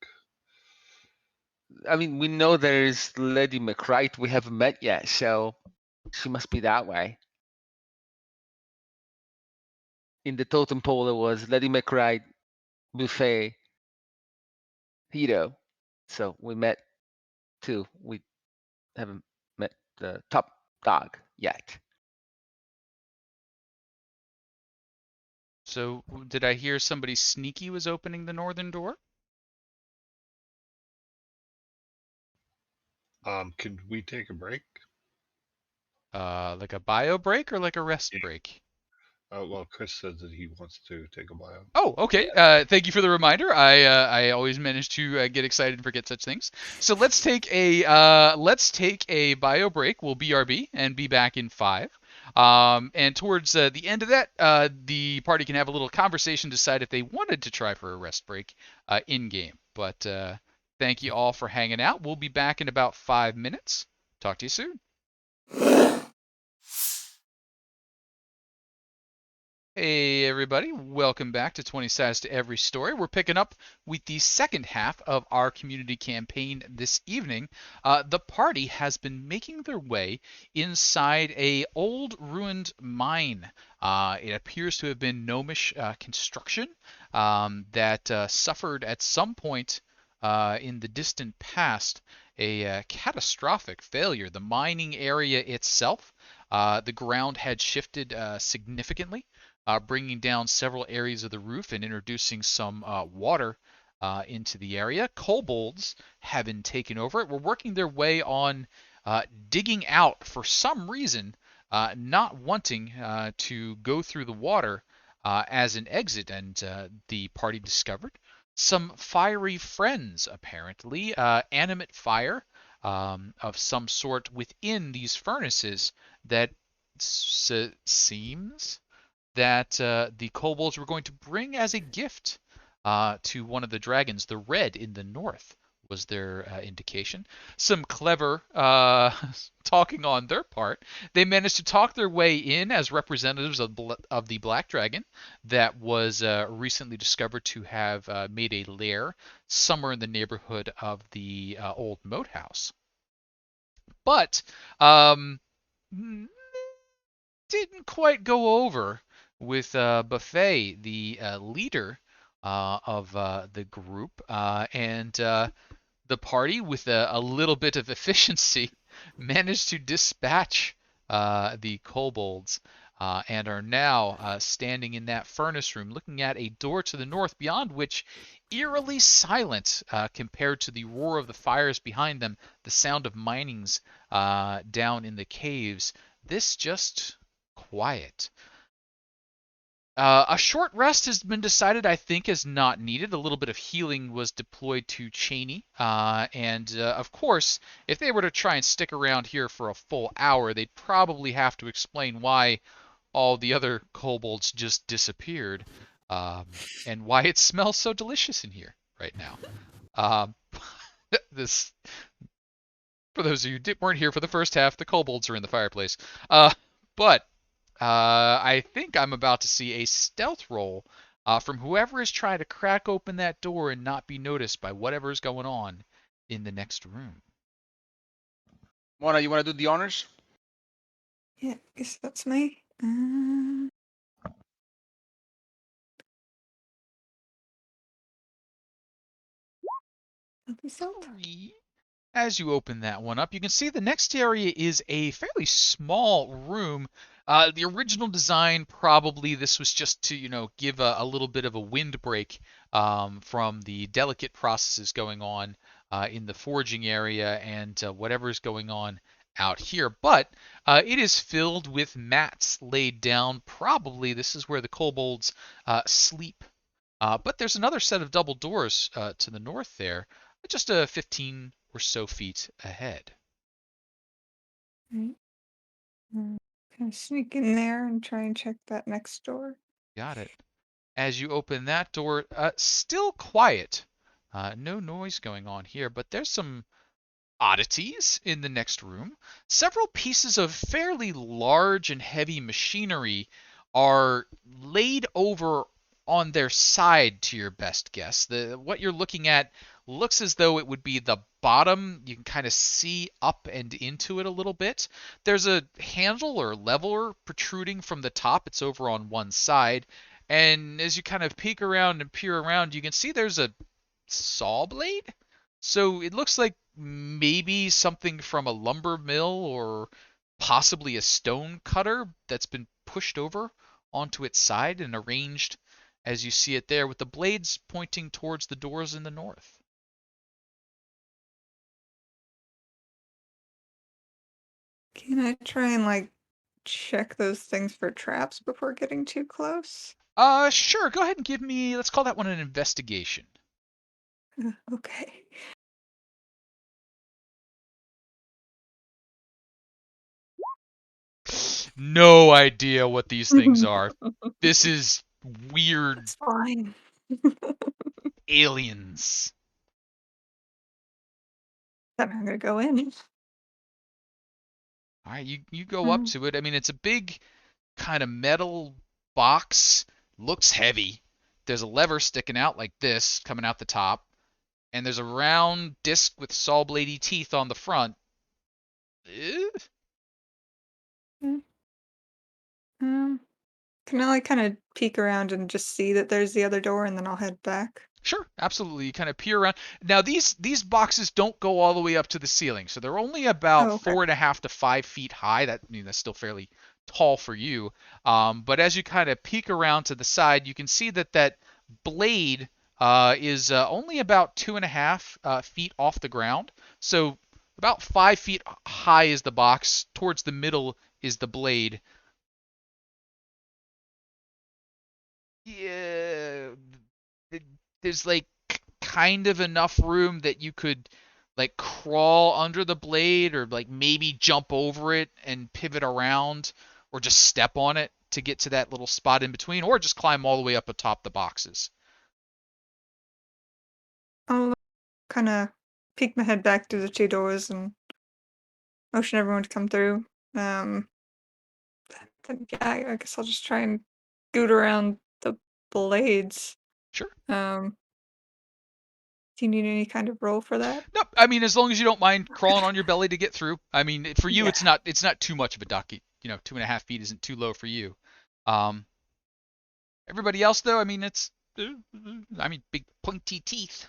I mean, we know there's Lady McWright we haven't met yet, so she must be that way. In the totem pole, it was Lady McWright, Buffet, Hito. So we met two. We haven't met the top dog yet. So did I hear somebody sneaky was opening the northern door? Can we take a break? Like a bio break or like a rest Yeah. break? Well, Chris says that he wants to take a bio. Oh, okay. Thank you for the reminder. I always manage to get excited and forget such things. So let's take a bio break. We'll BRB and be back in 5. And towards the end of that, the party can have a little conversation, decide if they wanted to try for a rest break in game. But thank you all for hanging out. We'll be back in about 5 minutes. Talk to you soon. Hey everybody, welcome back to 20 Sides to Every Story. We're picking up with the second half of our community campaign this evening. The party has been making their way inside a old ruined mine. It appears to have been gnomish construction that suffered at some point in the distant past a catastrophic failure. The mining area itself, the ground had shifted significantly, bringing down several areas of the roof and introducing some water into the area. Kobolds have been taken over it. We're working their way on digging out for some reason, not wanting to go through the water as an exit, and the party discovered some fiery friends, apparently, animate fire of some sort within these furnaces that seems that the kobolds were going to bring as a gift to one of the dragons. The red in the north was their indication. Some clever talking on their part. They managed to talk their way in as representatives of the black dragon that was recently discovered to have made a lair somewhere in the neighborhood of the old moat house. But didn't quite go over with Buffet, the leader of the group, and the party, with a little bit of efficiency, managed to dispatch the kobolds and are now standing in that furnace room looking at a door to the north, beyond which, eerily silent compared to the roar of the fires behind them, the sound of minings down in the caves. This just quiet. A short rest has been decided, I think, is not needed. A little bit of healing was deployed to Cheney. And of course, if they were to try and stick around here for a full hour, they'd probably have to explain why all the other kobolds just disappeared, and why it smells so delicious in here right now. Um, this, for those of you who weren't here for the first half, the kobolds are in the fireplace. But I think I'm about to see a stealth roll from whoever is trying to crack open that door and not be noticed by whatever's going on in the next room. Mona, you want to do the honors? Yeah, guess that's me. Result. As you open that one up, you can see the next area is a fairly small room. The original design, probably this was just to, give a little bit of a windbreak from the delicate processes going on in the forging area and whatever is going on out here. But it is filled with mats laid down. Probably this is where the kobolds sleep. But there's another set of double doors to the north there, just 15 or so feet ahead. Right. Kind of sneak in there and try and check that next door. Got it. As you open that door, still quiet. No noise going on here, but there's some oddities in the next room. Several pieces of fairly large and heavy machinery are laid over on their side to your best guess. What you're looking at looks as though it would be the bottom. You can kind of see up and into it a little bit. There's a handle or leveler protruding from the top. It's over on one side. And as you kind of peek around and peer around, you can see there's a saw blade. So it looks like maybe something from a lumber mill or possibly a stone cutter that's been pushed over onto its side and arranged as you see it there, with the blades pointing towards the doors in the north. Can I try and like check those things for traps before getting too close? Sure. Go ahead and give me, let's call that one an investigation. Okay. No idea what these things are. This is weird It's fine. aliens. Then I'm gonna go in. All right, you go up to it. I mean, it's a big kind of metal box. Looks heavy. There's a lever sticking out like this, coming out the top, and there's a round disc with saw bladey teeth on the front. Eh? Um, can I like kind of peek around and just see that there's the other door, and then I'll head back? Sure, absolutely. You kind of peer around. Now these boxes don't go all the way up to the ceiling, so they're only about Oh, okay. 4.5 to 5 feet high. That, I mean, that's still fairly tall for you. But as you kind of peek around to the side, you can see that blade is only about 2.5 feet off the ground. So about 5 feet high is the box. Towards the middle is the blade. Yeah, there's like kind of enough room that you could like crawl under the blade or like maybe jump over it and pivot around or just step on it to get to that little spot in between, or just climb all the way up atop the boxes. I'll kind of peek my head back through the two doors and motion everyone to come through. Um, then yeah, I guess I'll just try and scoot around the blades. Sure. Do you need any kind of roll for that? No, I mean, as long as you don't mind crawling on your belly to get through. I mean, for you, Yeah. it's not too much of a duck. 2.5 feet isn't too low for you. Um, Everybody else though, I mean, big pointy teeth.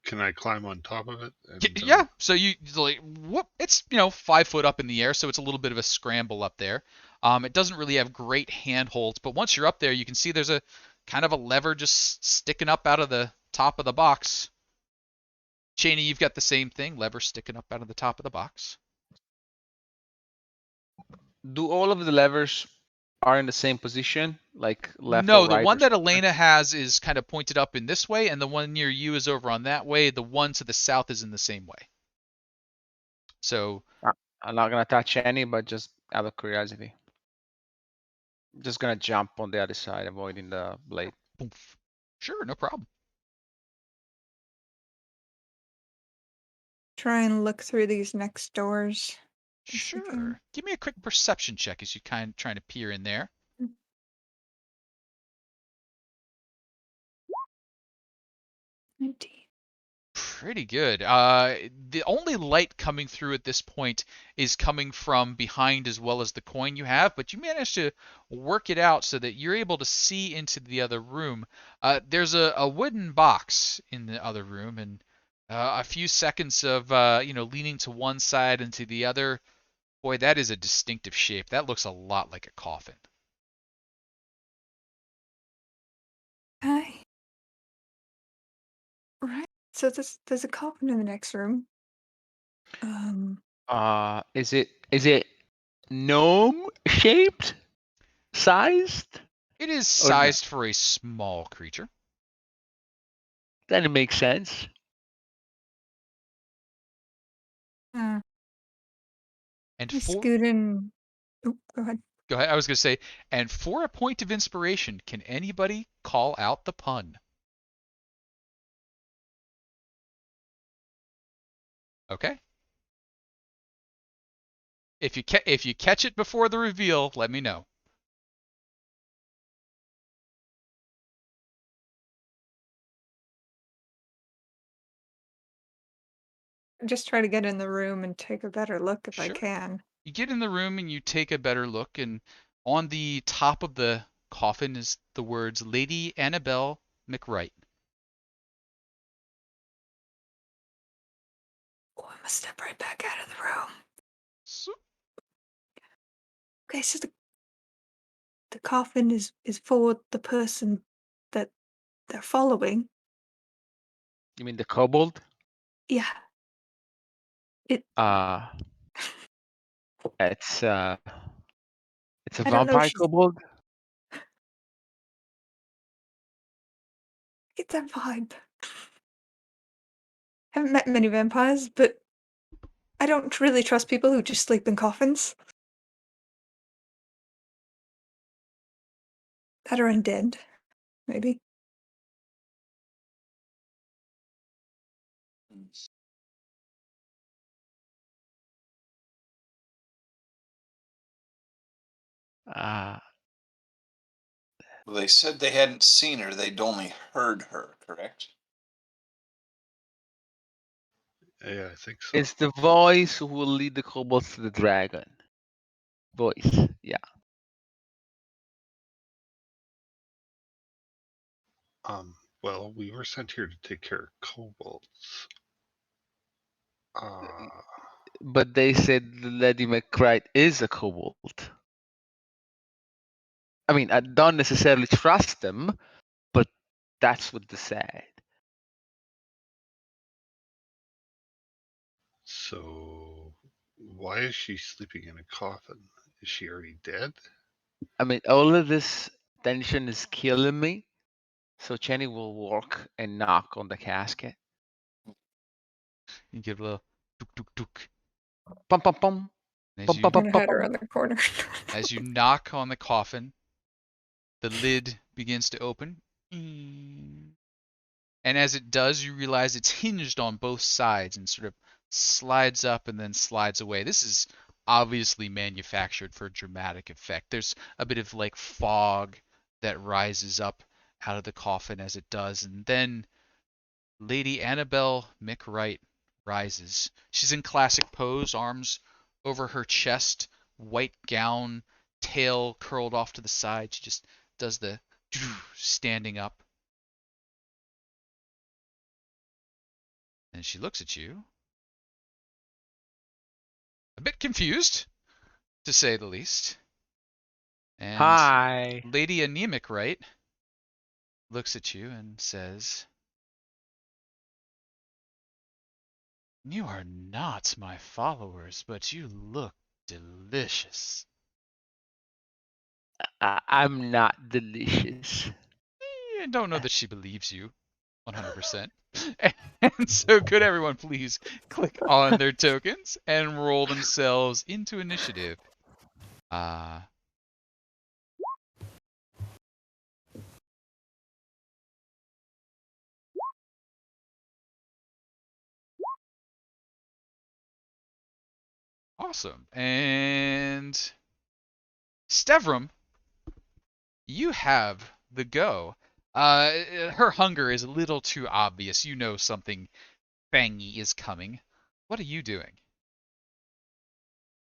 Can I climb on top of it? And, Yeah, so you like whoop, it's 5 foot up in the air, so it's a little bit of a scramble up there. It doesn't really have great handholds, but once you're up there, you can see there's a kind of a lever just sticking up out of the top of the box. Cheney, you've got the same thing, lever sticking up out of the top of the box. Do all of the levers are in the same position, like left or No, the right one or that something? Elena has is kind of pointed up in this way, and the one near you is over on that way. The one to the south is in the same way. So, I'm not gonna touch any, but just out of curiosity. I'm just gonna jump on the other side, avoiding the blade. poof. Sure, no problem. Try and look through these next doors. Best I can. Sure. Give me a quick perception check as you kind of trying to peer in there. 19. Pretty good. The only light coming through at this point is coming from behind as well as the coin you have, but you managed to work it out so that you're able to see into the other room. There's a wooden box in the other room, and a few seconds of leaning to one side and to the other. Boy, that is a distinctive shape. That looks a lot like a coffin. Hi. Right. So there's a coffin in the next room. Is it gnome shaped, sized, It is or no? sized for a small creature. Then it makes sense. Uh, And I scoot in. Oh, go ahead. go ahead. I was going to say, and for a point of inspiration, can anybody call out the pun? Okay. If you catch it before the reveal, let me know. Just try to get in the room and take a better look if I Sure. can. You get in the room and you take a better look, and on the top of the coffin is the words Lady Annabelle McWright. Oh, I must step right back out of the room. So, Okay, so the coffin is for the person that they're following. You mean the kobold? Yeah. It. Uh, it's a I don't know if vampire she's. kobold. Get that vibe. Haven't met many vampires, but I don't really trust people who just sleep in coffins. That are undead, maybe. Uh, Well, they said they hadn't seen her; they'd only heard her. Correct? Yeah, I think so. it's the voice who will lead the kobolds to the dragon. Voice, yeah. Well, we were sent here to take care of kobolds. But they said Lady McCrite is a kobold. I mean, I don't necessarily trust them, but that's what they said. So, why is she sleeping in a coffin? Is she already dead? I mean, all of this tension is killing me. So Jenny will walk and knock on the casket. you give a little tuk tuk tuk. Pum pum pum. As Pum you pum pum I'm gonna pum hide pum. around the corner. as you knock on the coffin, the lid begins to open. And as it does, you realize it's hinged on both sides and sort of slides up and then slides away. This is obviously manufactured for dramatic effect. There's a bit of like fog that rises up out of the coffin as it does, and then Lady Annabelle McWright rises. She's in classic pose, arms over her chest, white gown, tail curled off to the side. She just does the standing up. And she looks at you, a bit confused, to say the least. And Hi. Lady Anemic Right looks at you and says, "You are not my followers, but you look delicious." I'm not delicious. I don't know that she believes you 100%. And so could everyone please click on their tokens and roll themselves into initiative. Uh, awesome. And Stevram, you have the go. Her hunger is a little too obvious. You know something fangy is coming. What are you doing?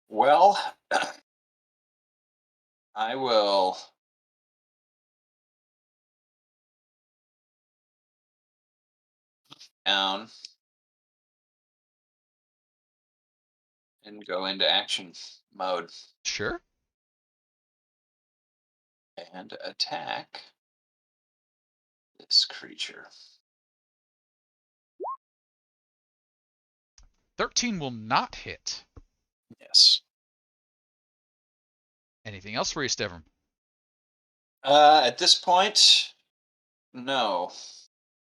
Well, I will down and go into action mode Sure. and attack this creature. 13 will not hit. Yes. Anything else for you, Stevram? At this point, no.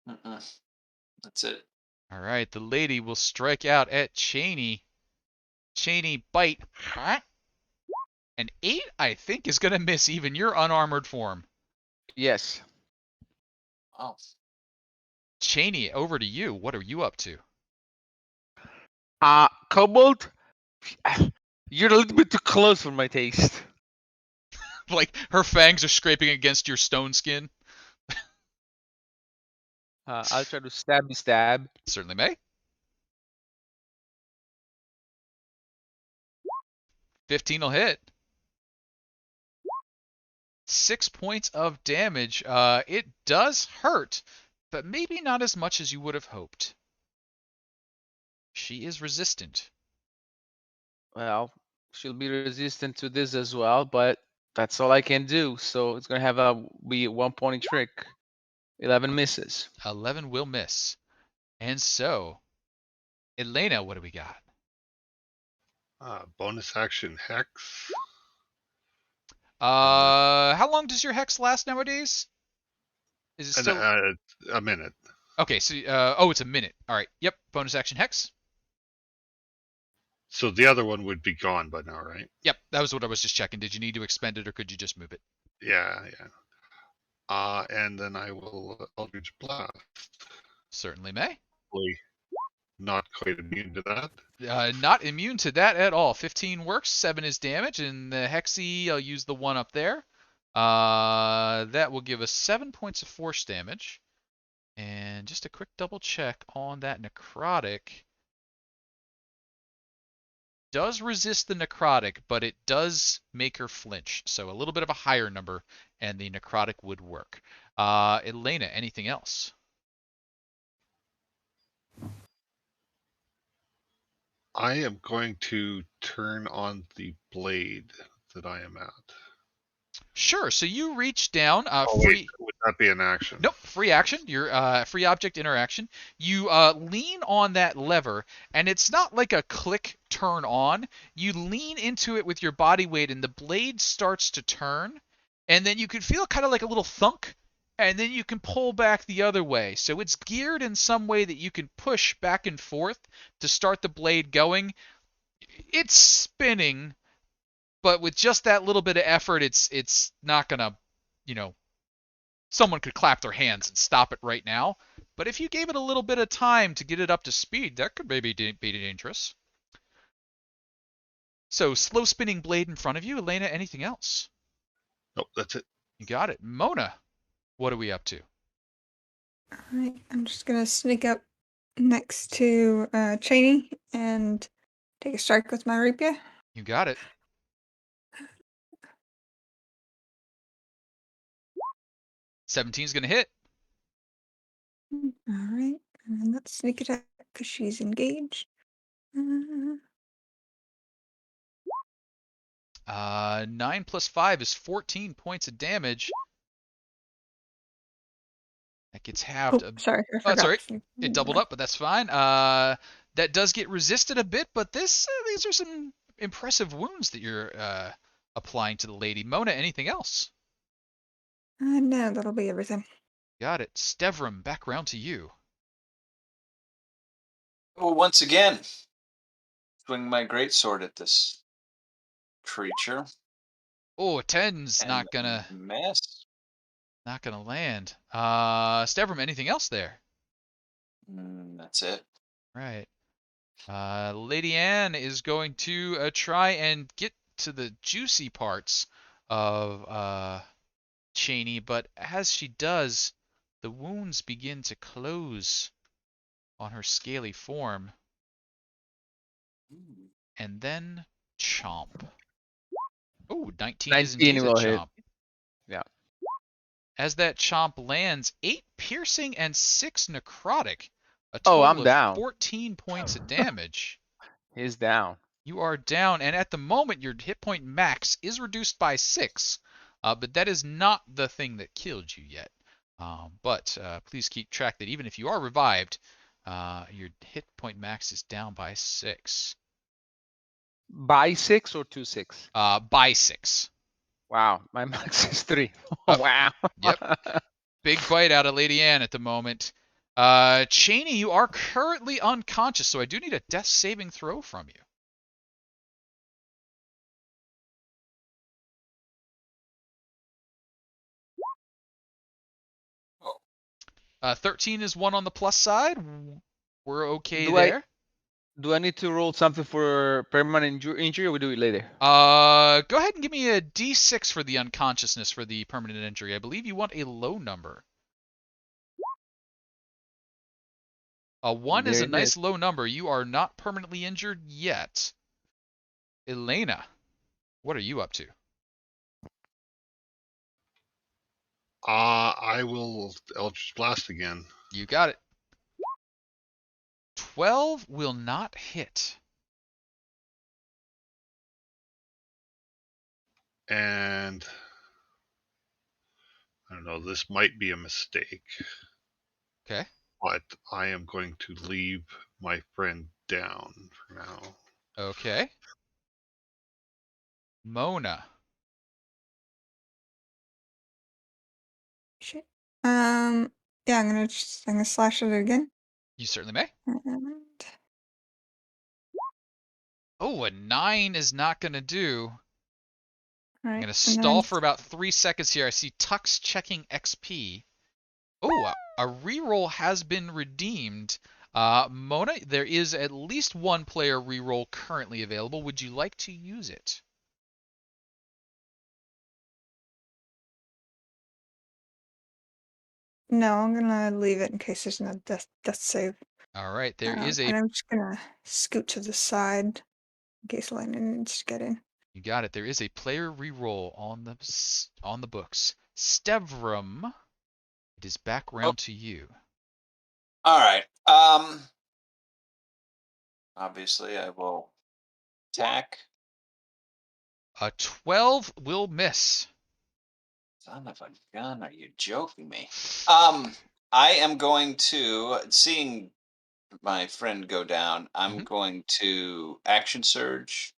That's it. All right, the lady will strike out at Cheney. Cheney, bite. An 8, I think, is going to miss even your unarmored form. Yes. Oh, Cheney, over to you. What are you up to? Kobold, you're a little bit too close for my taste. Like, her fangs are scraping against your stone skin? I'll try to stab. Certainly may. 15 will hit. 6 points of damage. It does hurt, but maybe not as much as you would have hoped. She is resistant. Well, she'll be resistant to this as well, but that's all I can do. So it's gonna have a be 1 point trick. 11 misses. 11 will miss. And so, Elena, what do we got? Bonus action hex. How long does your hex last nowadays? Is it And, still a minute. okay? So, oh, it's a minute. All right. Yep. Bonus action hex. So the other one would be gone by now, right? Yep. That was what I was just checking. Did you need to expend it, or could you just move it? Yeah. And then I will Eldritch Blast. Certainly may. Hopefully not quite immune to that. Not immune to that at all. 15 works. 7 is damage, and the hexy, I'll use the one up there. That will give us 7 points of force damage. And just a quick double check on that necrotic. Does resist the necrotic, but it does make her flinch. So a little bit of a higher number, and the necrotic would work. Elena, anything else? I am going to turn on the blade that I am at. Sure. So you reach down. Wait, would that be an action? Nope, free action. Your free object interaction. You lean on that lever, and it's not like a click turn on. You lean into it with your body weight, and the blade starts to turn, and then you can feel kind of like a little thunk, and then you can pull back the other way. So it's geared in some way that you can push back and forth to start the blade going. It's spinning, but with just that little bit of effort, it's not gonna, you know, someone could clap their hands and stop it right now. But if you gave it a little bit of time to get it up to speed, that could maybe be dangerous. So, slow spinning blade in front of you. Elena, anything else? Nope, that's it. You got it. Mona, what are we up to? Alright, I'm just gonna sneak up next to Cheney and take a strike with my rapier. You got it. '17's gonna hit. Alright, and let's sneak attack because she's engaged. 9 plus 5 is 14 points of damage. That gets halved. Sorry, I Oh, that's forgot. all right. It doubled up, but that's fine. That does get resisted a bit, but these are some impressive wounds that you're applying to the lady. Mona, anything else? No, that'll be everything. Got it. Stevram, back round to you. well, once again, swing my greatsword at this creature. Oh, a 10's and not gonna miss. land. Stevram, anything else there? That's it. Right. Lady Anne is going to try and get to the juicy parts of Cheney, but as she does, the wounds begin to close on her scaly form, and then chomp. Oh, 19 is indeed 19 a will hit. chomp. Yeah. As that chomp lands, 8 piercing and 6 necrotic. A Oh, total I'm of down. 14 points of damage. He's down. You are down, and at the moment, your hit point max is reduced by 6, but that is not the thing that killed you yet. But please keep track that even if you are revived, your hit point max is down by 6. By 6 or 2-6? By 6. Wow, my max is 3. Oh, Wow. Yep. Big bite out of Lady Anne at the moment. Cheney, you are currently unconscious, so I do need a death saving throw from you. 13 is 1 on the plus side. We're okay Do I there. do I need to roll something for permanent injury, or we do it later? Go ahead and give me a d6 for the unconsciousness for the permanent injury. I believe you want a low number. A 1 is There a it is. nice low number. You are not permanently injured yet. Elena, what are you up to? I will Eldritch Blast again. You got it. 12 will not hit. And I don't know, this might be a mistake, Okay. but I am going to leave my friend down for now. Okay. Mona. Shit. Yeah, I'm gonna slash it again. You certainly may. And Oh, a 9 is not going to do. I'm right, going to and stall then for about 3 seconds here. I see Tux checking XP. Oh, a reroll has been redeemed. Mona, there is at least one player reroll currently available. Would you like to use it? no, I'm gonna leave it in case there's no death save. All right, there is a. And I'm just gonna scoot to the side in case Lightning needs to get in. You got it. There is a player reroll on the books. Stevram, it is back Oh, round to you. all right. Obviously, I will attack. A 12 will miss. Son of a gun, are you joking me? I am going to, seeing my friend go down, I'm Mhm. going to action surge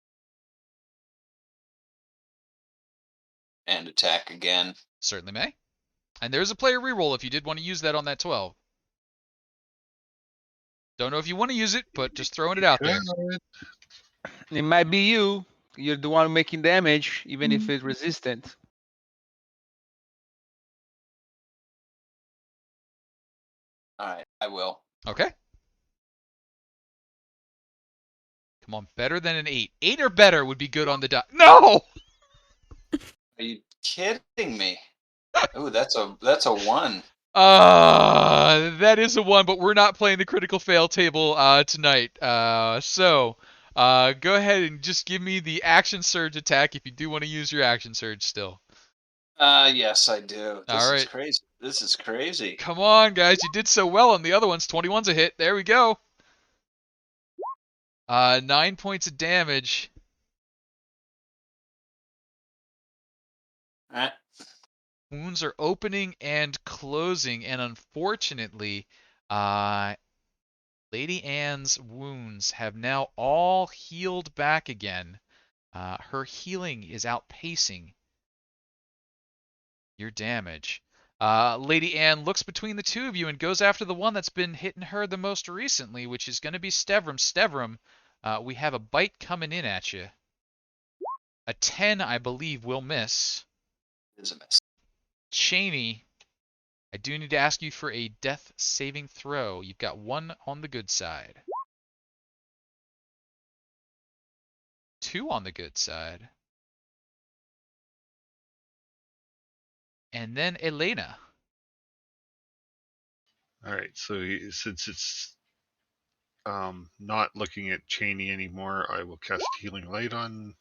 and attack again. Certainly may. And there's a player reroll if you did want to use that on that 12. Don't know if you want to use it, but just throwing it out there. It might be you. You're the one making damage, even if it's resistant. All right, I will. Okay. Come on, better than an 8. 8 or better would be good on the die. No! Are you kidding me? Oh, that's a 1. That is a 1, but we're not playing the critical fail table tonight. So go ahead and just give me the action surge attack if you do want to use your action surge still. Yes, I do. All This is right. crazy. This is crazy. Come on, guys. You did so well on the other ones. 21's a hit. There we go. 9 points of damage. All right. Wounds are opening and closing, and unfortunately, Lady Anne's wounds have now all healed back again. Her healing is outpacing your damage. Lady Anne looks between the two of you and goes after the one that's been hitting her the most recently, which is going to be Stevram. Stevram, we have a bite coming in at you. A 10, I believe, will miss. It is a miss. Cheney, I do need to ask you for a death saving throw. You've got 1 on the good side. 2 on the good side. And then Elena. All right, so since it's not looking at Cheney anymore, I will cast Healing Light on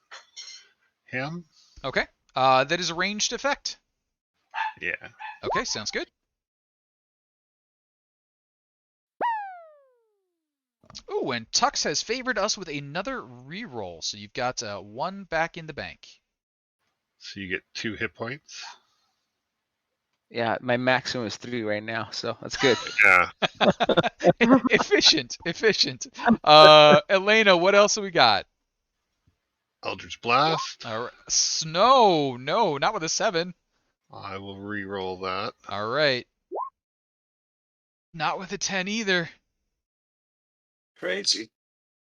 him. Okay. That is a ranged effect. Yeah. Okay, sounds good. Ooh, and Tux has favored us with another reroll, so you've got 1 back in the bank. So you get 2 hit points. Yeah, my maximum is 3 right now, so that's good. Yeah. Efficient. Elena, what else have we got? Eldritch Blast. All right. No, not with a 7. I will re-roll that. All right. Not with a 10 either. Crazy.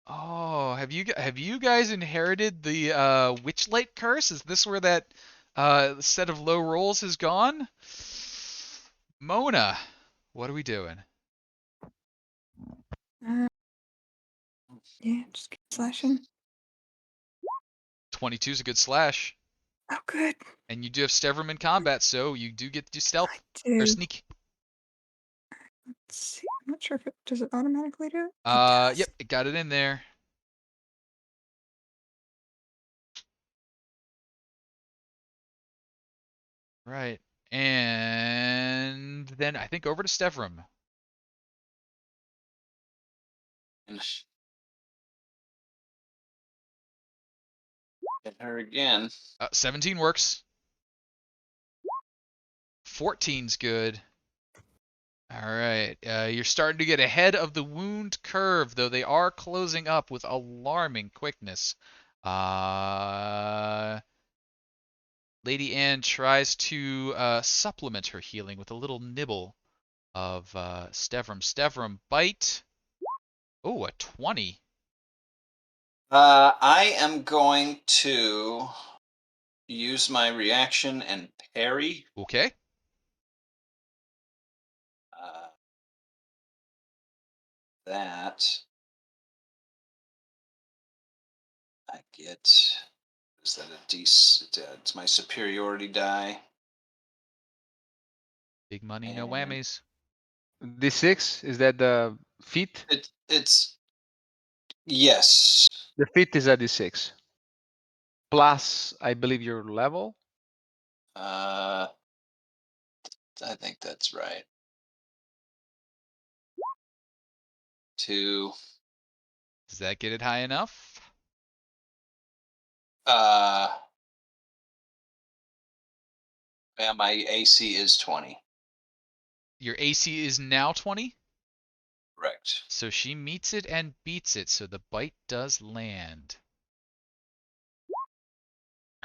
Oh, have you guys inherited the Witchlight curse? Is this where that set of low rolls has gone? Mona, What are we doing? Uh, yeah, just keep slashing. 22 is a good slash. Oh, good. And you do have Stevram in combat, so you do get to do stealth. I Or do. sneak. Let's see. I'm not sure if does it automatically do it? It does. Yep, it got it in there. Right. And then I think over to Stevram. And hit her again. 17 works. 14's good. All right. You're starting to get ahead of the wound curve, though they are closing up with alarming quickness. Lady Anne tries to supplement her healing with a little nibble of Stevram. Stevram bite. Oh, a 20. I am going to use my reaction and parry. Okay. Uh, that I get. Is that a decent? It's my superiority die. Big money, no And whammies. D6, is that the feat? it's yes. The feat is a D6. Plus, I believe your level. I think that's right. 2. Does that get it high enough? Yeah, my AC is 20. Your AC is now 20? Correct. So she meets it and beats it, so the bite does land.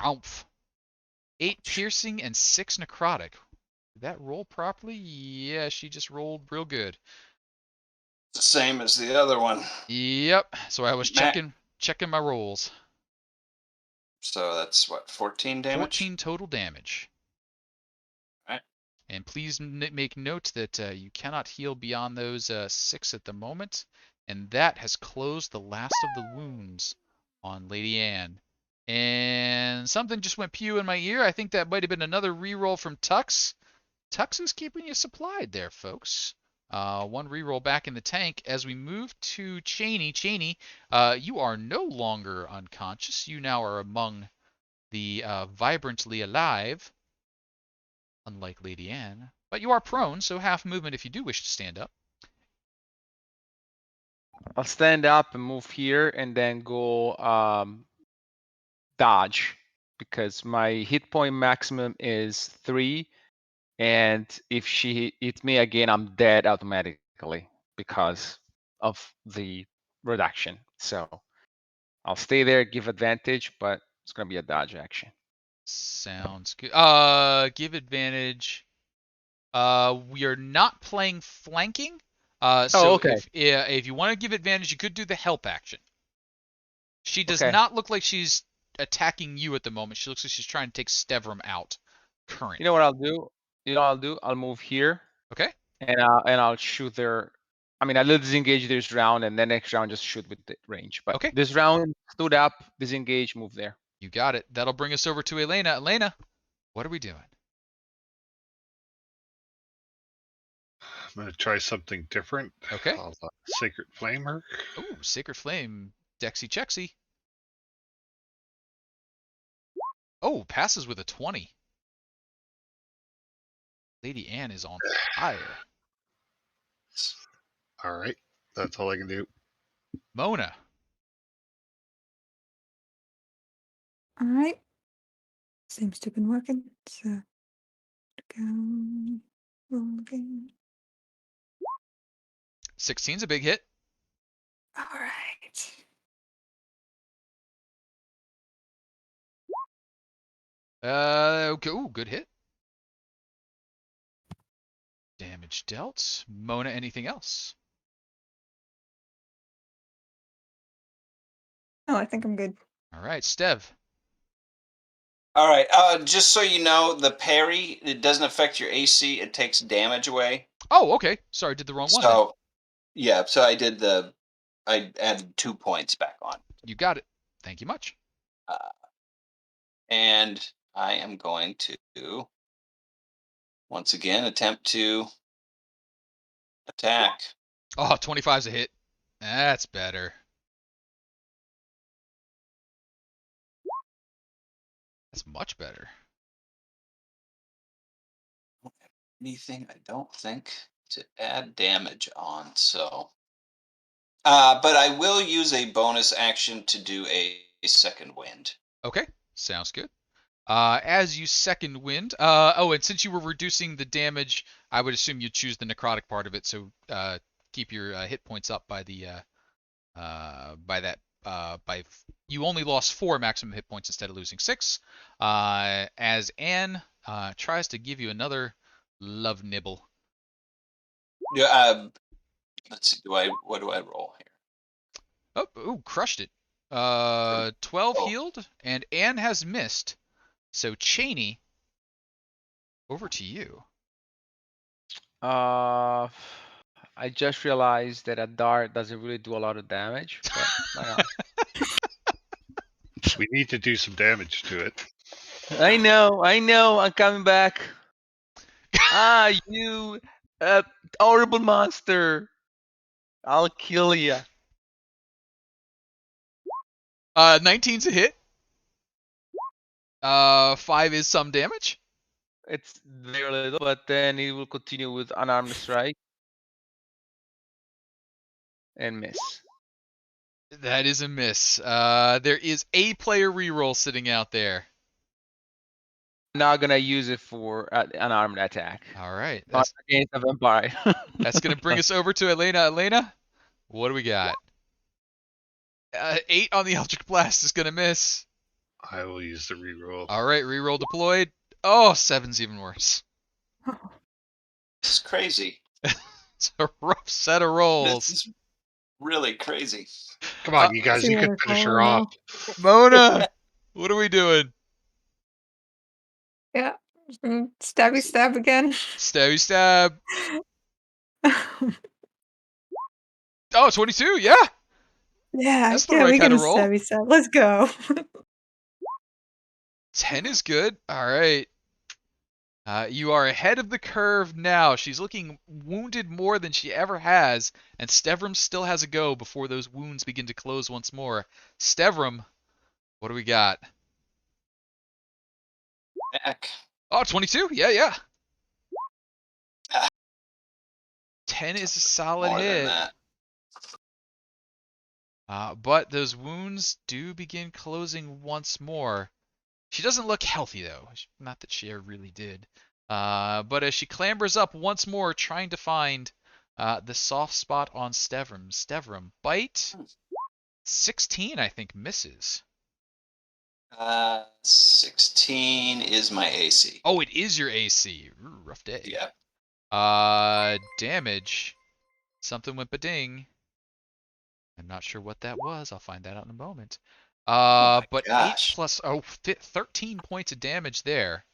Oomph. 8 piercing and 6 necrotic. Did that roll properly? Yeah, she just rolled real good. The same as the other one. Yep. So I was Matt. checking my rolls. So that's what, 14 damage? 14 total damage. Right. And please make note that you cannot heal beyond those 6 at the moment. And that has closed the last of the wounds on Lady Anne. And something just went pew in my ear. I think that might have been another reroll from Tux. Tux is keeping you supplied there, folks. One reroll back in the tank. As we move to Cheney. Cheney, you are no longer unconscious. You now are among the vibrantly alive, unlike Lady Anne. But you are prone, so half movement if you do wish to stand up. I'll stand up and move here and then go dodge because my hit point maximum is 3. And if she hits me again, I'm dead automatically because of the reduction. So I'll stay there, give advantage, but it's going to be a dodge action. Sounds good. Give advantage. We are not playing flanking. So okay. if you want to give advantage, you could do the help action. She does Okay. not look like she's attacking you at the moment. She looks like she's trying to take Stevram out currently. You know what I'll do? You know what I'll do? I'll move here Okay. and I'll shoot their. I mean, I'll disengage this round and then next round just shoot with the range. But Okay. this round, stood up, disengage, move there. You got it. That'll bring us over to Elena. Elena, what are we doing? I'm going to try something different. Okay. I'll Sacred Flame her. Oh, Sacred Flame. Dexy Chexy. Oh, passes with a 20. Lady Anne is on fire. All right. That's all I can do. Mona. All right. Seems to have been working. So go roll again. 16's a big hit. All right. Okay. Ooh, good hit. Damage dealt. Mona, anything else? Oh, I think I'm good. All right, Stev. All right. Just so you know, the parry, it doesn't affect your AC. It takes damage away. Oh, okay. Sorry, did the wrong one then. So yeah. So I added 2 points back on. You got it. Thank you much. And I am going to once again attempt to attack. Oh, 25's a hit. That's better. That's much better. Anything I don't think to add damage on. So, but I will use a bonus action to do a second wind. Okay, sounds good. As you second wind, oh, and since you were reducing the damage, I would assume you'd choose the necrotic part of it, so keep your hit points up by the by that you only lost 4 maximum hit points instead of losing 6. As Anne tries to give you another love nibble. Yeah. Let's see. What do I roll here? Oh, ooh, crushed it. 12 healed, and Anne has missed. So Cheney, over to you. I just realized that a dart doesn't really do a lot of damage, but why not? We need to do some damage to it. I know, I'm coming back. You horrible monster. I'll kill ya. 19's a hit. 5 is some damage. It's very little, but then he will continue with unarmed strike and miss. That is a miss. There is a player reroll sitting out there. I'm not gonna use it for an armed attack. All right. Not against a vampire. That's going to bring us over to Elena. Elena, what do we got? 8 on the Eldritch Blast is going to miss. I will use the reroll. All right, reroll deployed. Oh, 7's even worse. This is crazy. It's a rough set of rolls. This is really crazy. Come on, you guys, See you what can I finish call her it off. Mona, what are we doing? Yeah. Stabby stab again. Stabby stab. Oh, 22, yeah. Yeah, That's the yeah, right we kind can of roll. stabby stab. Let's go. 10 is good. All right. You are ahead of the curve now. She's looking wounded more than she ever has, and Stevram still has a go before those wounds begin to close once more. Stevram, what do we got? Back. Oh, 22? Yeah, yeah. Ah. 10 is a solid More than hit. that. But those wounds do begin closing once more. She doesn't look healthy, though. Not that she ever really did. But as she clambers up once more, trying to find the soft spot on Stevram. Stevram, bite. 16, I think, misses. 16 is my AC. Oh, it is your AC. Ooh, rough day. Yeah. Damage. Something went ba-ding. I'm not sure what that was. I'll find that out in a moment. But gosh. 8 plus 13 points of damage there.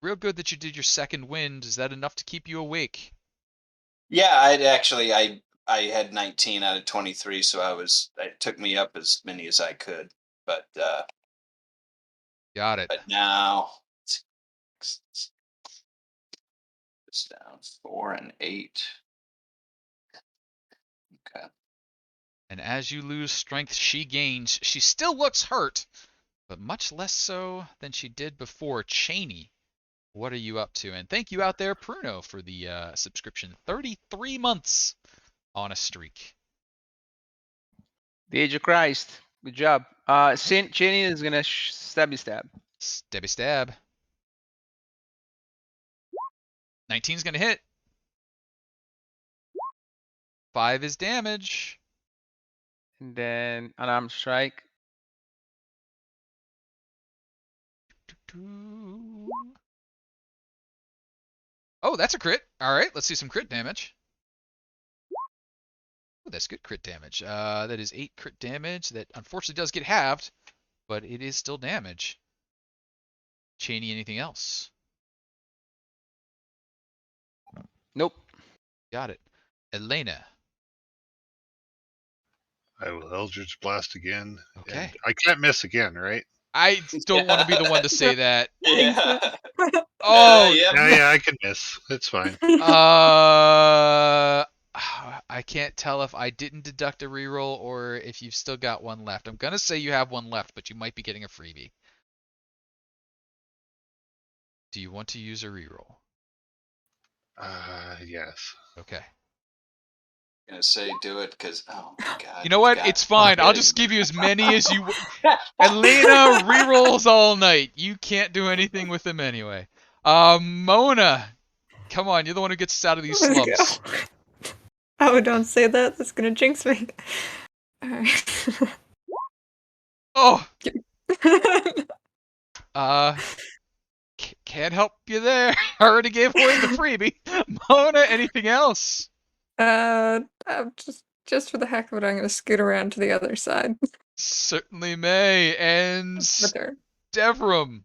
Real good that you did your second wind. Is that enough to keep you awake? Yeah, I had 19 out of 23, so it took me up as many as I could. But Got it. now it's down 4 and 8. Okay. And as you lose strength, she gains. She still looks hurt, but much less so than she did before. Cheney, what are you up to? And thank you out there, Pruno, for the subscription. 33 months on a streak. The Age of Christ. Good job. Cheney is gonna stabby stab. Stabby stab. 19's gonna hit. 5 is damage. And then unarmed strike. Oh, that's a crit. All right, let's see some crit damage. Oh, that's good crit damage. That is 8 crit damage. That unfortunately does get halved, but it is still damage. Cheney, anything else? Nope. Got it. Elena. I will Eldritch Blast again. Okay. And I can't miss again, right? I don't want to be the one to say that. Yeah. Oh, Yep. Yeah, I can miss. It's fine. I can't tell if I didn't deduct a reroll or if you've still got one left. I'm gonna say you have one left, but you might be getting a freebie. Do you want to use a reroll? Yes. Okay. Gonna say do it because oh my god. You know you've what? got It's fine. I'll just give you as many as you. Elena rerolls all night. You can't do anything with them anyway. Mona, come on. You're the one who gets us out of these Let's slumps. go. Oh, don't say that. That's gonna jinx me. Alright. Oh, can't help you there. I already gave away the freebie. Mona, anything else? Just for the heck of it, I'm gonna scoot around to the other side. Certainly may. And With her. Devram.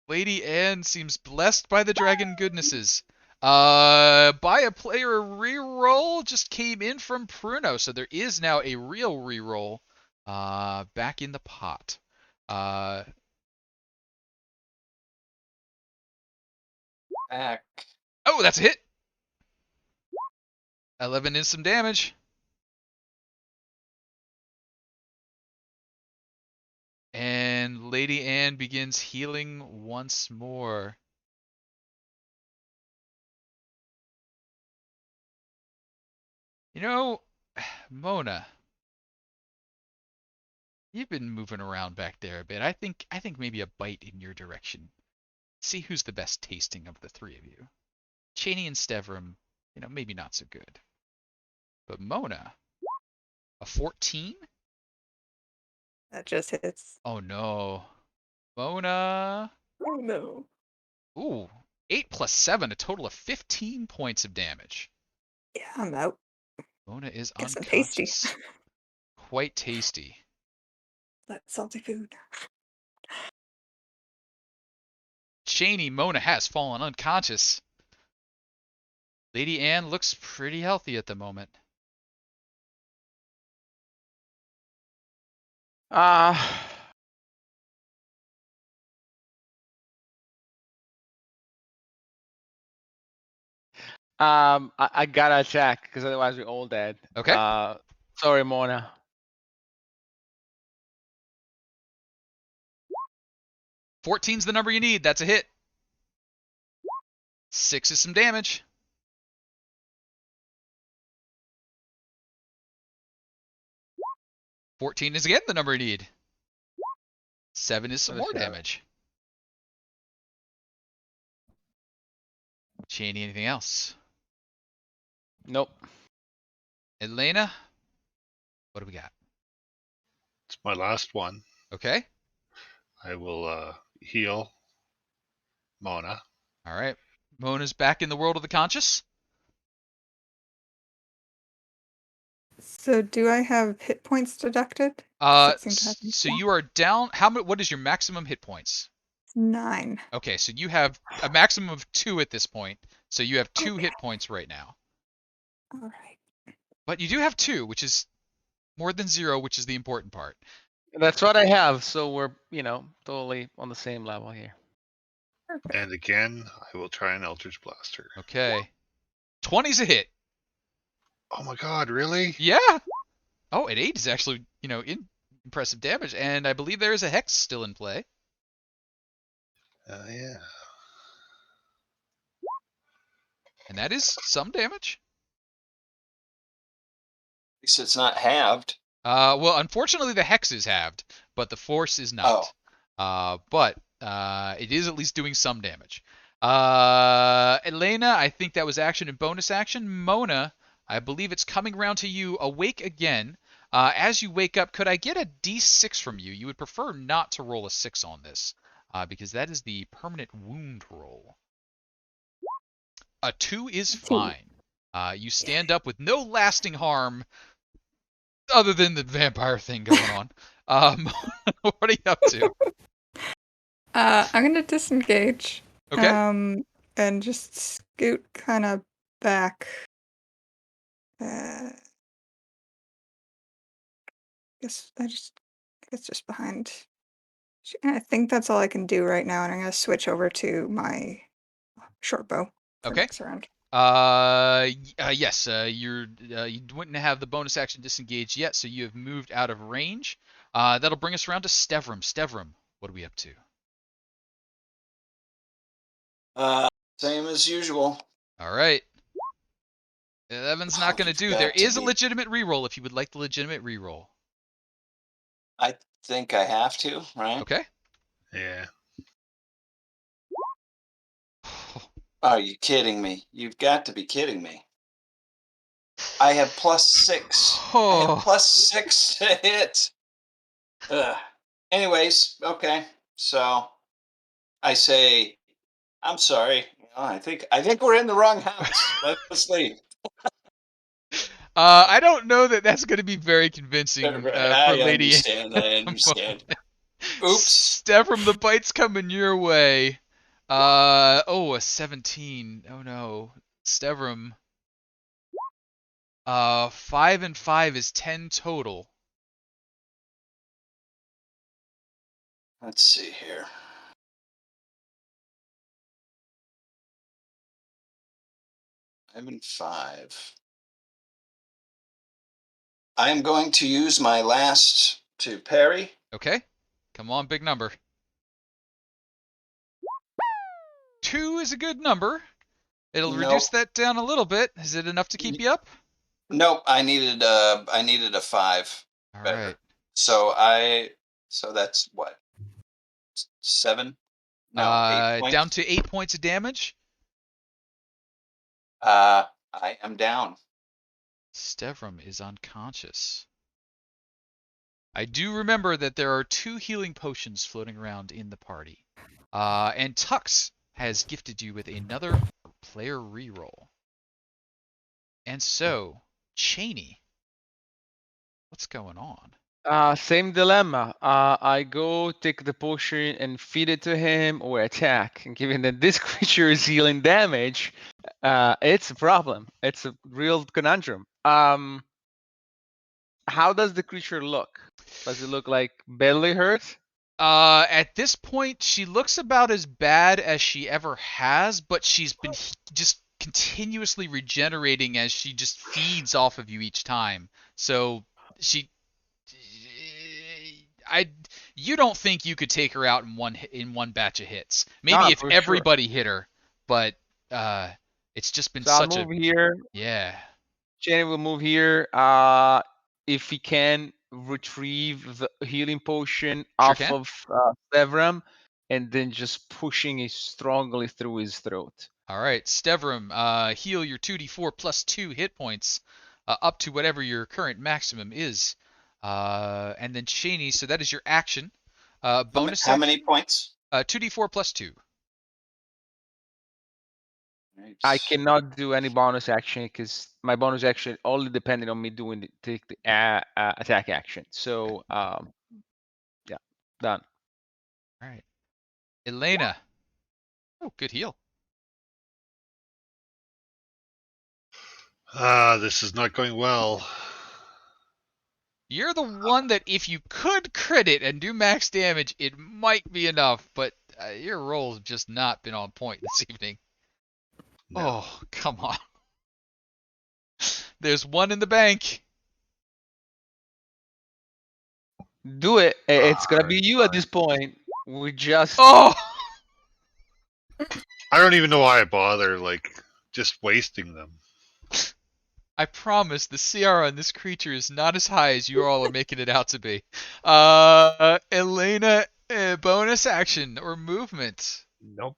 Lady Anne seems blessed by the dragon goodnesses. By a player reroll just came in from Pruno, so there is now a real reroll back in the pot. back. Oh, that's a hit. 11 is some damage. And Lady Anne begins healing once more. You know, Mona, you've been moving around back there a bit. I think maybe a bite in your direction. See who's the best tasting of the three of you. Cheney and Stevram, maybe not so good. But Mona, a 14? That just hits. Oh no. Mona. Oh no. Ooh, 8 plus 7, a total of 15 points of damage. Yeah, I'm out. Mona is Guess I'm tasty. unconscious. Quite tasty. That salty food. Cheney, Mona has fallen unconscious. Lady Anne looks pretty healthy at the moment. I gotta attack because otherwise we're all dead. Okay. Sorry, Mona. 14's the number you need. That's a hit. 6 is some damage. 14 is again the number you need. 7 is some more damage. Cheney, anything else? Nope. Elena, what do we got? It's my last one. Okay. I will heal Mona. All right. Mona's back in the world of the conscious. So do I have hit points deducted? So you are down. What is your maximum hit points? 9. Okay, so you have a maximum of 2 at this point. So you have 2 hit points right now. All right. But you do have 2, which is more than 0, which is the important part. That's what I have. So we're, totally on the same level here. Perfect. And again, I will try an Eldritch Blast her. Okay. 20's a hit. Oh my god, really? Yeah. Oh, at 8 is actually, impressive damage. And I believe there is a hex still in play. Yeah. And that is some damage. At least it's not halved. Well, unfortunately, the hex is halved, but the force is not. But it is at least doing some damage. Elena, I think that was action and bonus action. Mona, I believe it's coming round to you. Awake again. As you wake up, could I get a d6 from you? You would prefer not to roll a 6 on this, because that is the permanent wound roll. A 2 is fine. You stand up with no lasting harm other than the vampire thing going on. What are you up to? I'm gonna disengage. Okay. And just scoot kind of back. Guess I guess just behind. I think that's all I can do right now, and I'm gonna switch over to my short bow for Okay. next round. Yes. You wouldn't have the bonus action disengage yet, so you have moved out of range. That'll bring us around to Stevram. Stevram, what are we up to? Same as usual. All right. 11's not Oh, going to you've do. There got to is a be. legitimate reroll if you would like the legitimate reroll. I think I have to, right? Okay. Yeah. Are you kidding me? You've got to be kidding me. I have +6. I have Oh. +6 to hit. Ugh. Anyways, okay. So I say, I'm sorry. I think we're in the wrong house. Let's leave. I don't know that that's going to be very convincing for I Lady understand. I understand. Oops. Stevram, the bite's coming your way. A 17. Oh no. Stevram. 5 and 5 is 10 total. Let's see here. I'm in 5. I am going to use my last to parry. Okay. Come on, big number. 2 is a good number. It'll reduce Nope. that down a little bit. Is it enough to keep you up? Nope. I needed a 5 All better. right. So that's what? 7? No, 8 Down points. to 8 points of damage. I am down. Stevram is unconscious. I do remember that there are 2 healing potions floating around in the party. And Tux has gifted you with another player reroll. And so, Cheney, what's going on? Same dilemma. I go take the potion and feed it to him or attack. And given that this creature is healing damage, it's a problem. It's a real conundrum. How does the creature look? Does it look like badly hurt? At this point, she looks about as bad as she ever has, but she's been just continuously regenerating as she just feeds off of you each time. So she, I, you don't think you could take her out in one batch of hits? Maybe Ah, if for sure. everybody hit her, but it's just been So I'll such a move here. yeah. Jenny will move here. If he can retrieve the healing potion Sure off can. of Sevram, and then just pushing it strongly through his throat. All right, Stevram, heal your 2d4 plus 2 hit points up to whatever your current maximum is. And then Cheney, so that is your action. Bonus How many action, points? 2d4 plus 2. Right. I cannot do any bonus action because my bonus action only depended on me doing take the attack action. So yeah, done. All right. Elena. Oh, good heal. This is not going well. You're the one that if you could crit it and do max damage, it might be enough, but your rolls have just not been on point this evening. No. Oh, come on. There's one in the bank. Do it. It's gonna Alright, be you at fine. this point. We just Oh! I don't even know why I bother, just wasting them. I promise the CR on this creature is not as high as you all are making it out to be. Elena, bonus action or movement. Nope.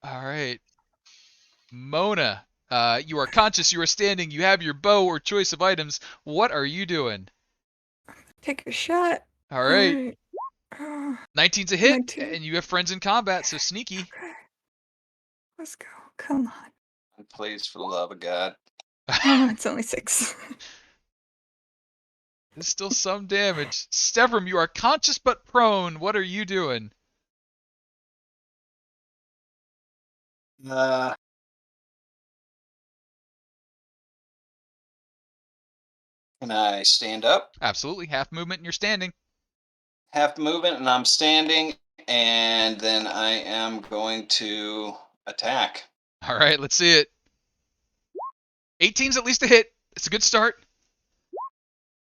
All right. Mona, you are conscious, you are standing, you have your bow or choice of items. What are you doing? Take a shot. All right. Alright. 19's a hit, 19. and you have friends in combat, so sneaky. Okay. Let's go. Come on. Please, for the love of God. Oh, it's only 6. There's still some damage. Stevram, you are conscious but prone. What are you doing? Can I stand up? Absolutely. Half movement and you're standing. Half movement, and I'm standing, and then I am going to attack. All right, let's see it. 18's at least a hit. It's a good start.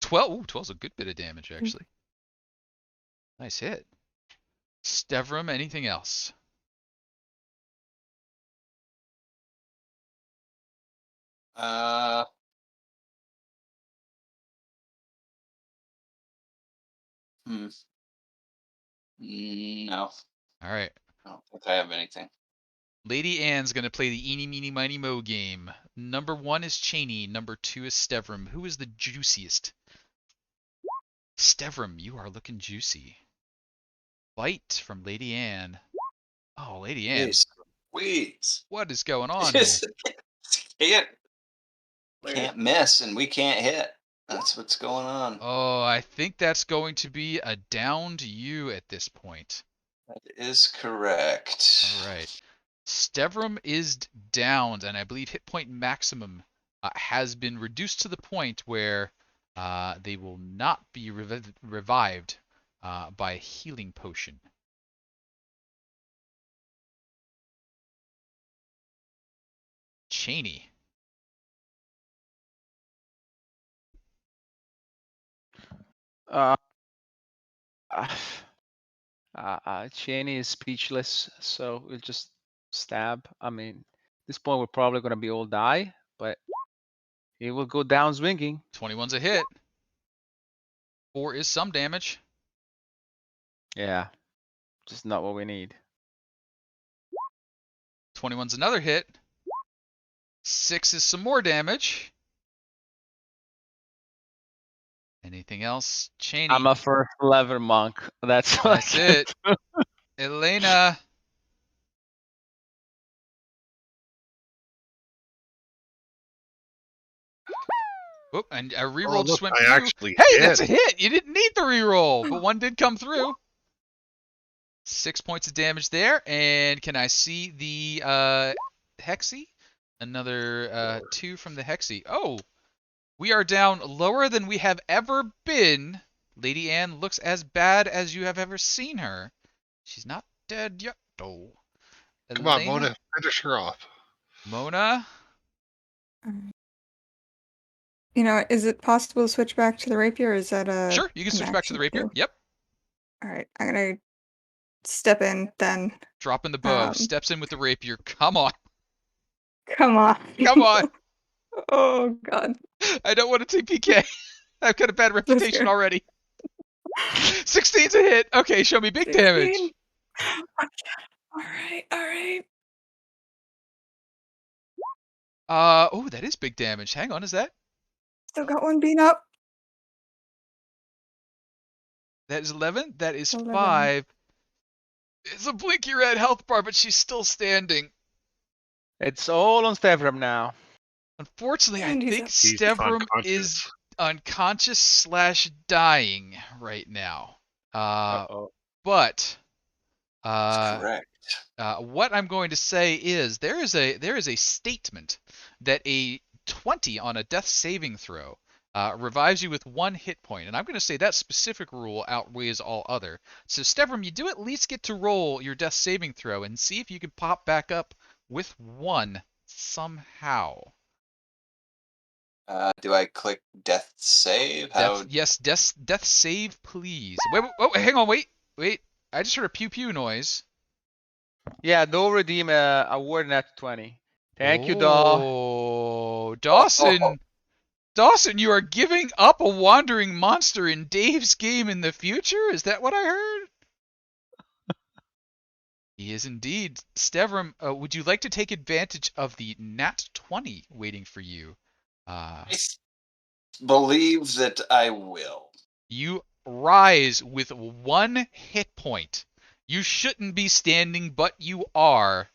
12. Ooh, 12's a good bit of damage, actually. Nice hit. Stevram, anything else? Uh, hmm. No, All right. I don't think I have anything. Lady Ann's going to play the eeny, meeny, miny, mo game. Number 1 is Cheney. Number 2 is Stevram. Who is the juiciest? Stevram, you are looking juicy. Bite from Lady Ann. Oh, Lady Ann. Jeez, please. What is going on here? Just can't miss, and we can't hit. That's what's going on. Oh, I think that's going to be a down to you at this point. That is correct. All right. Stevram is downed, and I believe hit point maximum has been reduced to the point where they will not be revived by a healing potion. Cheney. Cheney is speechless, so we'll just stab. I mean, at this point, we're probably going to be all die, but he will go down swinging. 21's a hit. 4 is some damage. Yeah, just not what we need. 21's another hit. 6 is some more damage. Anything else? Cheney. I'm a first level monk. That's what That's it. Elena. Oop, and a reroll just went I through. actually Hey, hit. that's a hit! You didn't need the reroll, but one did come through. 6 points of damage there, and can I see the Hexy? Another 2 from the Hexy. Oh, we are down lower than we have ever been. Lady Ann looks as bad as you have ever seen her. She's not dead yet, though. Come on, Elena? Mona, finish her off. Mona? You know, is it possible to switch back to the rapier? Or is that a Sure, you can switch back to the rapier. Too? Yep. All right, I'm gonna step in then. Dropping the bow. Steps in with the rapier. Come on. Come on. Come on. Oh God. I don't want to take PK. I've got a bad reputation scared. already. 16's a hit. Okay, show me big 16. damage. All right. Oh, that is big damage. Hang on, is that? Still got one beat up. That is 11. That is 11. 5. It's a blinky red health bar, but she's still standing. It's all on Stevram now. Unfortunately, I And he's think up. He's Stevram unconscious. is unconscious/dying right now. Uh-oh. But That's correct. what I'm going to say is there is a statement that a 20 on a death saving throw revives you with 1 hit point, and I'm going to say that specific rule outweighs all other. So Stevram, you do at least get to roll your death saving throw and see if you can pop back up with 1 somehow. Do I click death save? How? Yes, death save, please. Wait, hang on, wait. I just heard a pew pew noise. Yeah, no redeem award net 20. Thank you, Daw. Oh, Dawson. Dawson, you are giving up a wandering monster in Dave's game in the future? Is that what I heard? He is indeed. Stevram, would you like to take advantage of the nat 20 waiting for you? I believe that I will. You rise with 1 hit point. You shouldn't be standing, but you are.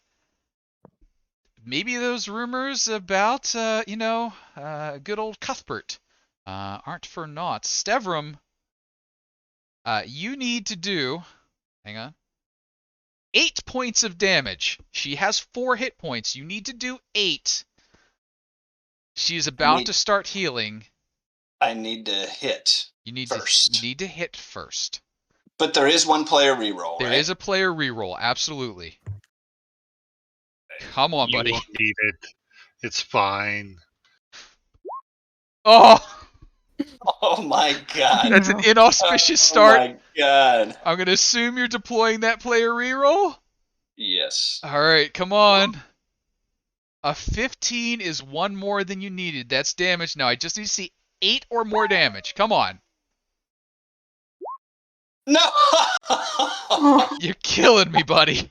Maybe those rumors about, good old Cuthbert aren't for naught. Stevram, you need to do. Hang on. 8 points of damage. She has 4 hit points. You need to do 8. She is about to start healing. I need to hit first. You need to hit first. But there is one player reroll, There right? is a player reroll, absolutely. Come on, You buddy. won't need it. It's fine. Oh, Oh my god. that's an inauspicious start. Oh my god. I'm going to assume you're deploying that player reroll. Yes. All right, come on. A 15 is one more than you needed. That's damage. Now I just need to see 8 or more damage. Come on. No. Oh, You're killing me, buddy.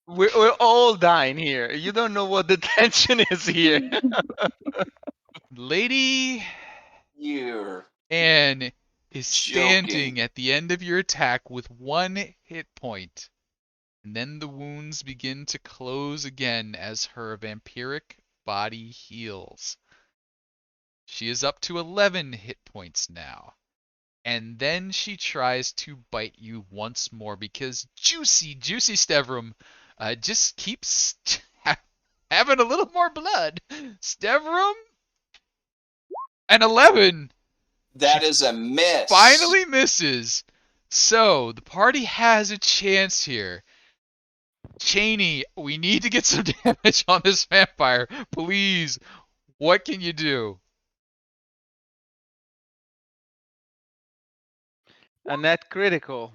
We're all dying here. You don't know what the tension is here. Lady You're Anne is standing joking. at the end of your attack with 1 hit point. And then the wounds begin to close again as her vampiric body heals. She is up to 11 hit points now. And then she tries to bite you once more because juicy Stevrum just keeps having a little more blood. Stevrum, an 11. That She is a miss. finally misses. So the party has a chance here. Cheney, we need to get some damage on this vampire. Please, what can you do? A net critical.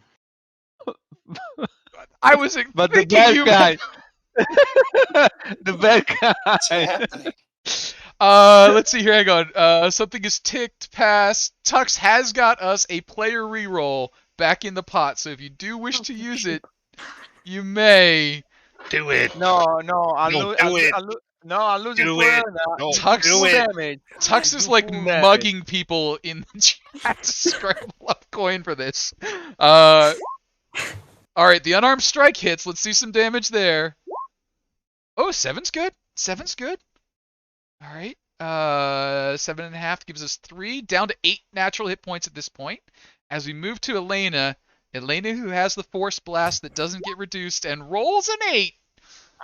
I was But the thinking bad you guy. The bad What's guy. happening? Let's see here. Hang on. Something is ticked past. Tux has got us a player reroll back in the pot. So if you do wish to use it, you may. Do it. No, I'm No, do it. losing Do player it. now. No, Tux- do Full it. damage. Tux Do is like full damage. mugging people in the chat to scramble up coin for this. All right, the unarmed strike hits. Let's see some damage there. Oh, 7's good. 7's good. All right. 7.5 gives us 3, down to 8 natural hit points at this point. As we move to Elena, who has the force blast that doesn't get reduced and rolls an 8.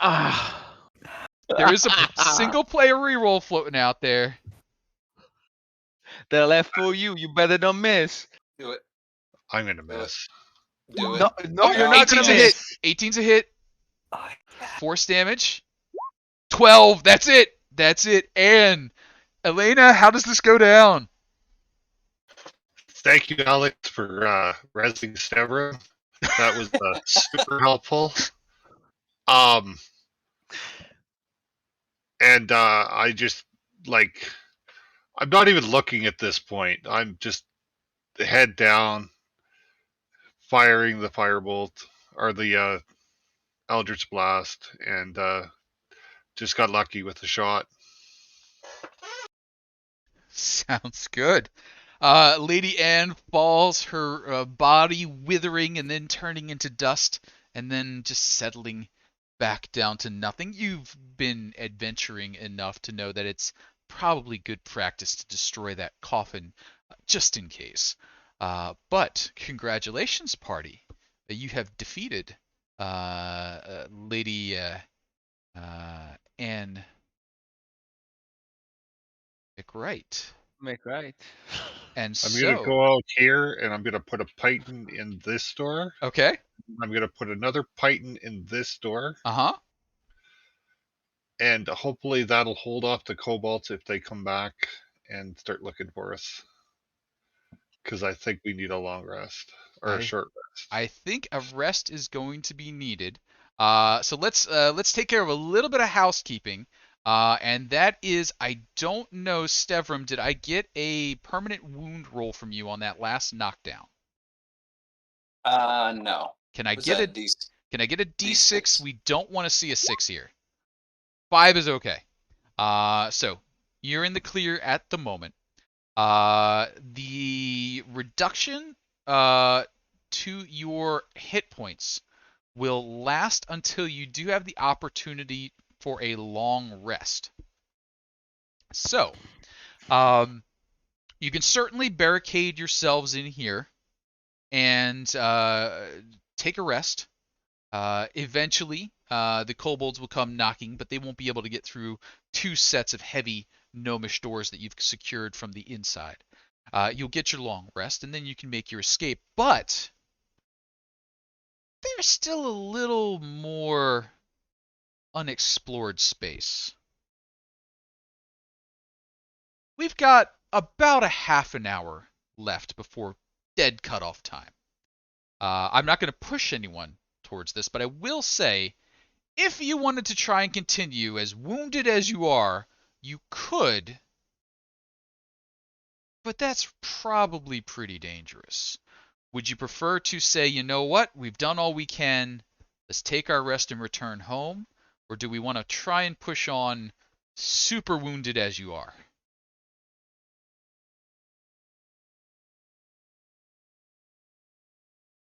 Ah. There is a single player reroll floating out there. They're left for you. You better don't miss. Do it. I'm gonna Do it. miss. Do it. No, Oh, you're not gonna 18's a hit. miss. 18's a hit. Force damage. 12. That's it. That's it. And Elena, how does this go down? Thank you, Alex, for resing Stevra. That was super helpful. And I just like I'm not even looking at this point. I'm just head down, firing the firebolt or the Eldritch Blast, and just got lucky with the shot. Sounds good. Lady Anne falls, her body withering and then turning into dust, and then just settling back down to nothing. You've been adventuring enough to know that it's probably good practice to destroy that coffin, just in case. But congratulations, party. You have defeated Lady Anne McWright. Make right. And I'm so, gonna go out here and I'm gonna put a Python in this door. okay. I'm gonna put another Python in this door, Uh-huh. and hopefully that'll hold off the kobolds if they come back and start looking for us. Because I think we need a long rest or a short rest. I think a rest is going to be needed. So let's take care of a little bit of housekeeping. And that is, I don't know, Stevram, did I get a permanent wound roll from you on that last knockdown? No. Can I Was get that a D- Can I get a D6? D6? We don't want to see a 6 here. 5 is okay. So you're in the clear at the moment. The reduction to your hit points will last until you do have the opportunity for a long rest. So, you can certainly barricade yourselves in here. and take a rest. Eventually, the kobolds will come knocking, but they won't be able to get through 2 sets of heavy gnomish doors that you've secured from the inside. You'll get your long rest, and then you can make your escape. But there's still a little more unexplored space. We've got about a half an hour left before dead cutoff time. I'm not going to push anyone towards this, but I will say, if you wanted to try and continue as wounded as you are, you could, but that's probably pretty dangerous. Would you prefer to say, you know what, we've done all we can, let's take our rest and return home? Or do we want to try and push on super wounded as you are?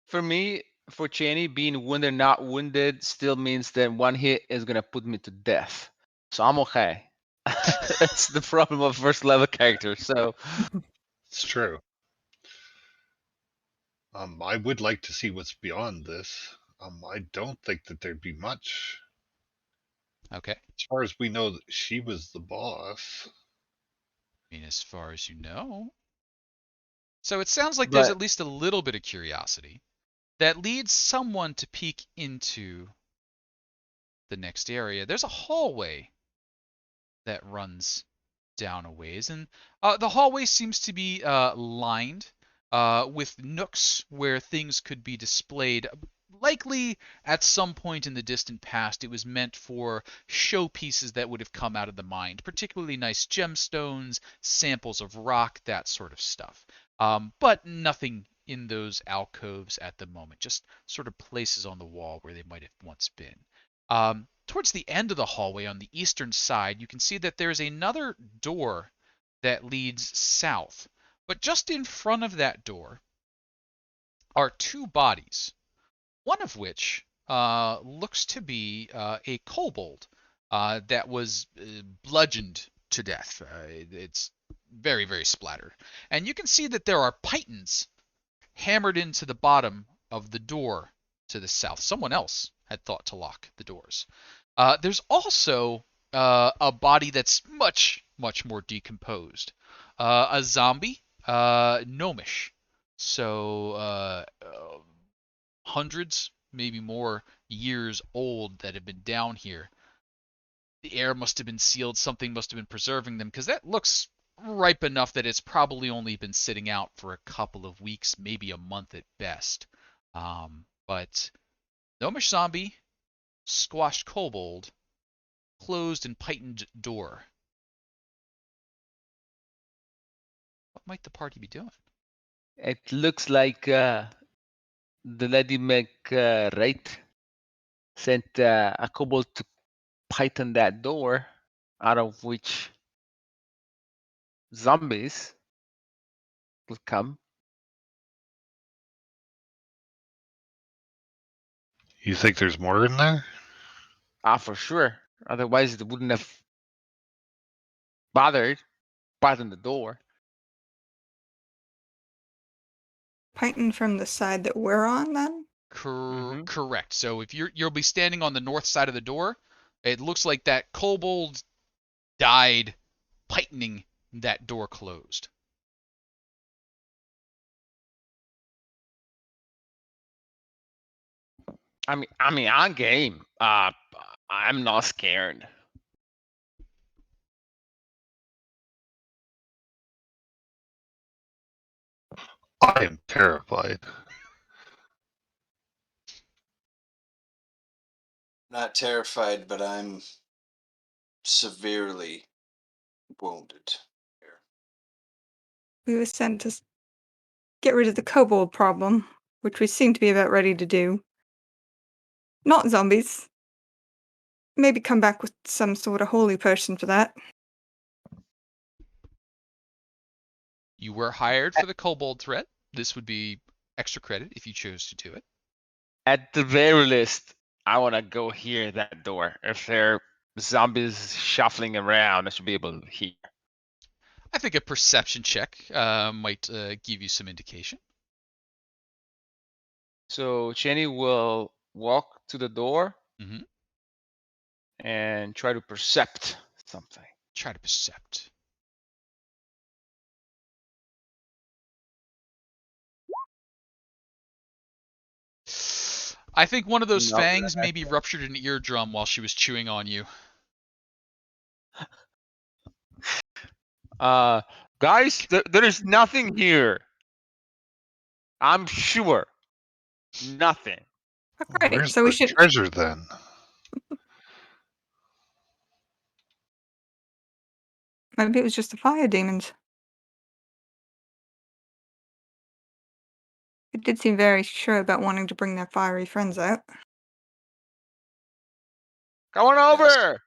For me, for Cheney, being wounded, not wounded, still means that one hit is gonna put me to death. So I'm okay. That's the problem of first level character. So It's true. I would like to see what's beyond this. I don't think that there'd be much. Okay. As far as we know, she was the boss. I mean, as far as you know. So it sounds like there's but at least a little bit of curiosity that leads someone to peek into the next area. There's a hallway that runs down a ways, and the hallway seems to be lined with nooks where things could be displayed. Likely at some point in the distant past, it was meant for showpieces that would have come out of the mind, particularly nice gemstones, samples of rock, that sort of stuff. But nothing in those alcoves at the moment, just sort of places on the wall where they might have once been. Towards the end of the hallway on the eastern side, you can see that there's another door that leads south. But just in front of that door are 2 bodies, one of which looks to be a kobold that was bludgeoned to death. It's very, very splattered. And you can see that there are pythons hammered into the bottom of the door to the south. Someone else had thought to lock the doors. There's also a body that's much, much more decomposed. A zombie, gnomish. So hundreds, maybe more years old that have been down here. The air must have been sealed, something must have been preserving them, because that looks ripe enough that it's probably only been sitting out for a couple of weeks, maybe a month at best. But gnomish zombie, squashed kobold, closed and pythoned door. What might the party be doing? it looks like the lady right sent a kobold to python that door, out of which zombies will come. You think there's more in there? For sure. Otherwise, they wouldn't have bothered python the door. Python from the side that we're on, then? Mhm. Correct. So if you'll be standing on the north side of the door, it looks like that kobold died pythoning that door closed. I'm game. I'm not scared. I am terrified. Not terrified, but I'm severely wounded. We were sent to get rid of the kobold problem, which we seem to be about ready to do. Not zombies. Maybe come back with some sort of holy person for that. You were hired for the kobold threat. This would be extra credit if you chose to do it. At the very least, I want to go hear that door. If there are zombies shuffling around, I should be able to hear. I think a perception check might give you some indication. So Jenny will walk to the door Mhm. and try to percept something. Try to percept. I think one of those No, fangs maybe ruptured an eardrum while she was chewing on you. Guys, there is nothing here. I'm sure. Nothing. Alrighty, Where's so we the should. treasure then? Maybe it was just the fire demons. It did seem very sure about wanting to bring their fiery friends out. Come on Yes. over.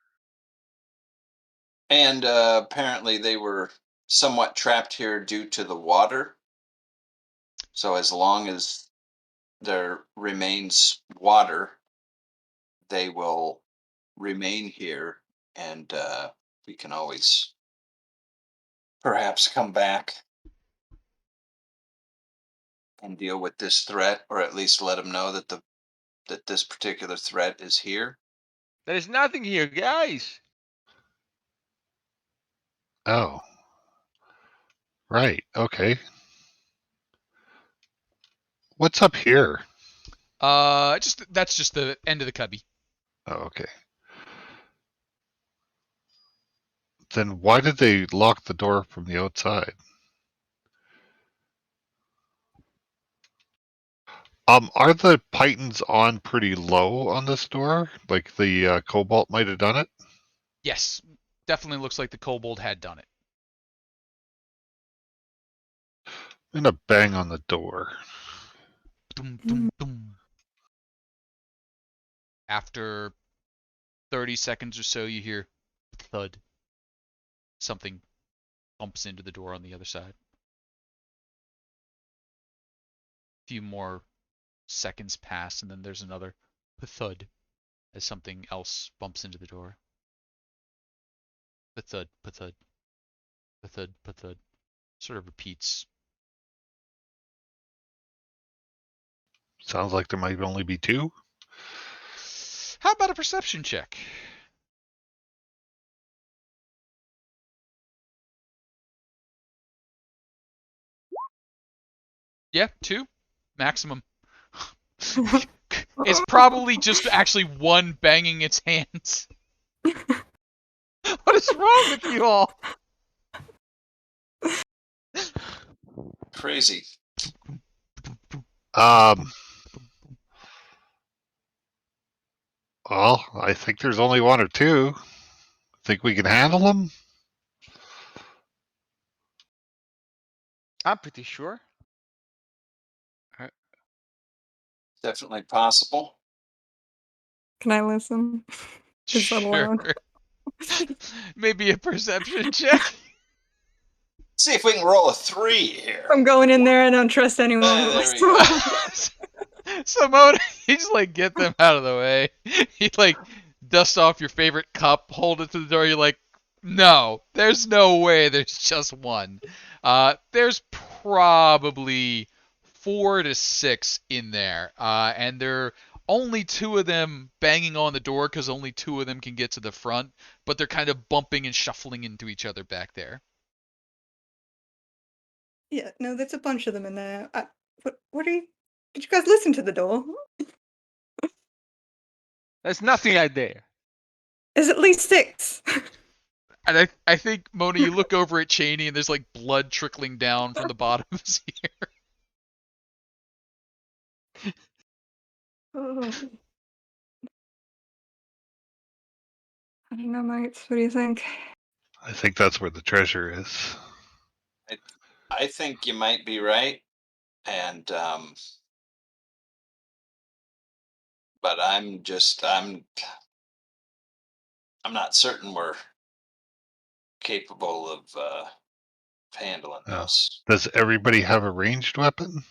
And apparently they were somewhat trapped here due to the water. So as long as there remains water, they will remain here, and we can always perhaps come back and deal with this threat, or at least let them know that this particular threat is here. There is nothing here, guys. Oh, right. Okay. What's up here? That's just the end of the cubby. Oh, okay. Then why did they lock the door from the outside? Are the pythons on pretty low on this door? Like the cobalt might have done it? Yes, definitely looks like the kobold had done it. I'm gonna bang on the door. Dum, dum, dum. After 30 seconds or so, you hear thud. Something bumps into the door on the other side. A few more seconds pass, and then there's another thud as something else bumps into the door. Thud, thud, thud, thud. Sort of repeats. Sounds like there might only be two. How about a perception check? Yeah, two maximum. It's probably just actually one banging its hands. What is wrong with you all? Crazy. Well, I think there's only one or two. Think we can handle them? I'm pretty sure. Definitely possible. Can I listen? Is that Sure. allowed? Maybe a perception check. See if we can roll a 3 here. I'm going in there. I don't trust anyone. There we go. Simone, you just like get them out of the way. You like dust off your favorite cup, hold it to the door. You're like, no, there's no way. There's just one. There's probably 4 to 6 in there, and there are only 2 of them banging on the door because only 2 of them can get to the front. But they're kind of bumping and shuffling into each other back there. Yeah, no, there's a bunch of them in there. What are you? Did you guys listen to the door? There's nothing out there. There's at least 6. And I think, Mona, you look over at Cheney and there's like blood trickling down from the bottom of his ear. Oh. I don't know, mates. What do you think? I think that's where the treasure is. I think you might be right, and but I'm not certain we're capable of handling Oh. this. Does everybody have a ranged weapon?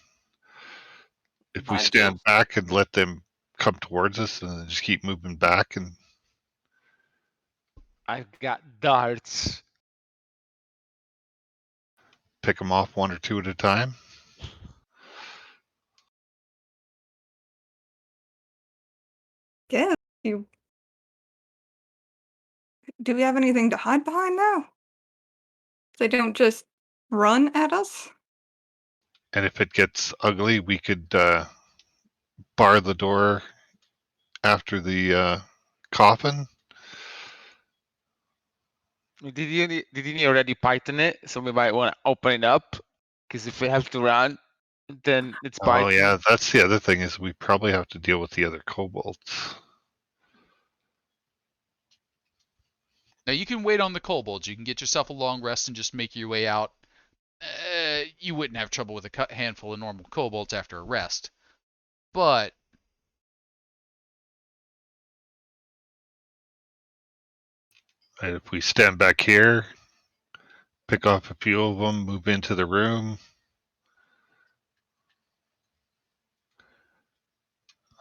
If we I do. stand back and let them come towards us and then just keep moving back and I've got darts. pick them off one or two at a time? You do we have anything to hide behind now? They don't just run at us? And if it gets ugly, we could bar the door after the coffin. Did you already Python it? So we might want to open it up, because if we have to run, then it's Oh Python. yeah, that's the other thing is we probably have to deal with the other kobolds. Now you can wait on the kobolds. You can get yourself a long rest and just make your way out. You wouldn't have trouble with a handful of normal kobolds after a rest, but And if we stand back here, pick off a few of them, move into the room.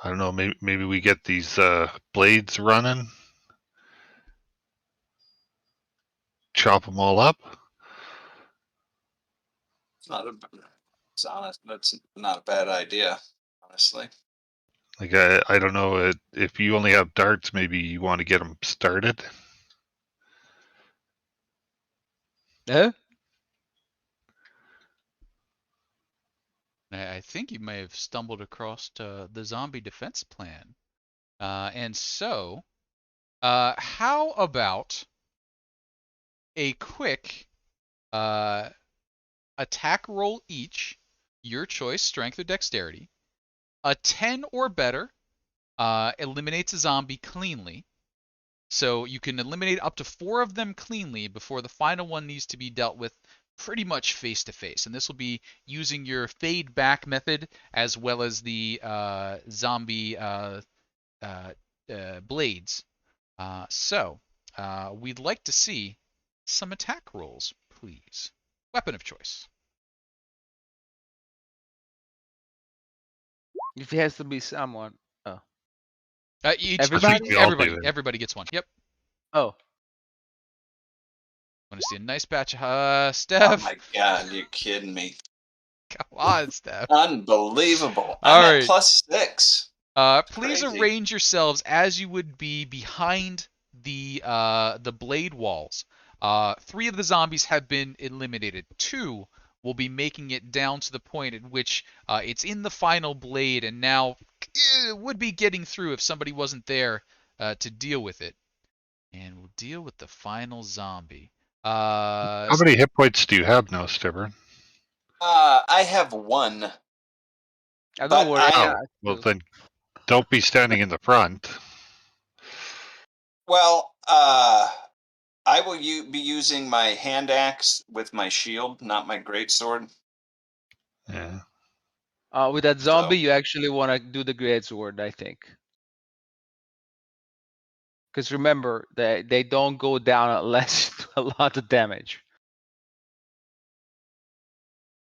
I don't know. Maybe we get these blades running, chop them all up. It's honest. That's not a bad idea, honestly. Like I don't know if you only have darts. Maybe you want to get them started. Huh? I think you may have stumbled across the zombie defense plan. And so, how about a quick attack roll each, your choice, strength or dexterity. A 10 or better eliminates a zombie cleanly. So you can eliminate up to 4 of them cleanly before the final one needs to be dealt with pretty much face to face. And this will be using your fade back method as well as the zombie blades. So we'd like to see some attack rolls, please. Weapon of choice. If it has to be someone. Oh. Everybody? Everybody gets one. Yep. Oh. Want to see a nice batch of Oh Steph? my god, you're kidding me. Come on, Steph. Unbelievable. All I'm right. at +6. Please Crazy. arrange yourselves as you would be behind the blade walls. 3 of the zombies have been eliminated. 2 will be making it down to the point at which it's in the final blade and now would be getting through if somebody wasn't there to deal with it. And we'll deal with the final zombie. How many hit points do you have now, Stibber? I have 1. Don't But worry. I Oh, am well then, don't be standing in the front. well. I will be using my hand axe with my shield, not my greatsword. Yeah. With that zombie, So- you actually want to do the great sword, I think. Because remember, they don't go down unless you do a lot of damage.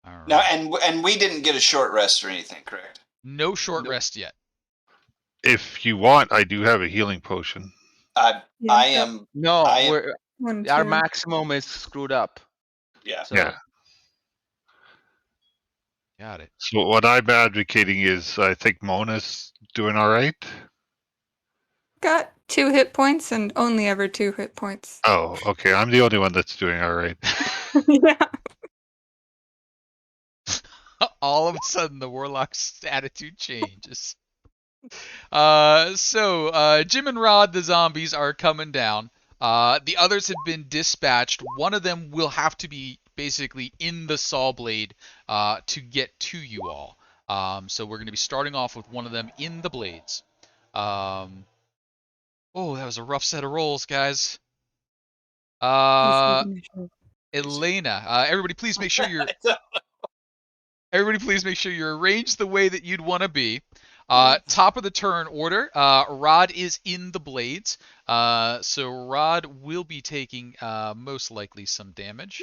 All right. Now, and we didn't get a short rest or anything, correct? No short Nope. rest yet. If you want, I do have a healing potion. I I've got am. No, I am. one, our too. maximum is screwed up. Yeah. So Yeah. Got it. So what I'm advocating is, I think Mona's doing all right. Got 2 hit points and only ever 2 hit points. Oh, okay. I'm the only one that's doing all right. Yeah. All of a sudden, the warlock's attitude changes. Jim and Rod, the zombies, are coming down. The others have been dispatched. One of them will have to be basically in the saw blade to get to you all. So we're going to be starting off with one of them in the blades. Oh, that was a rough set of rolls, guys. Elena, everybody, please make sure you're arranged the way that you'd want to be. Top of the turn order, Rod is in the blades, so Rod will be taking most likely some damage.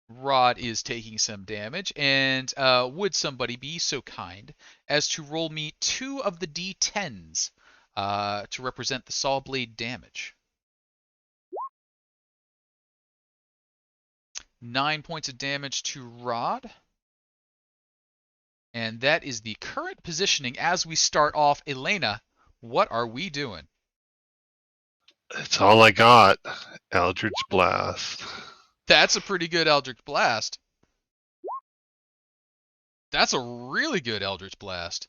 Rod is taking some damage, and would somebody be so kind as to roll me 2 of the d10s to represent the saw blade damage? 9 points of damage to Rod. And that is the current positioning as we start off. Elena, what are we doing? It's all I got. Eldritch Blast. That's a pretty good Eldritch Blast. That's a really good Eldritch Blast.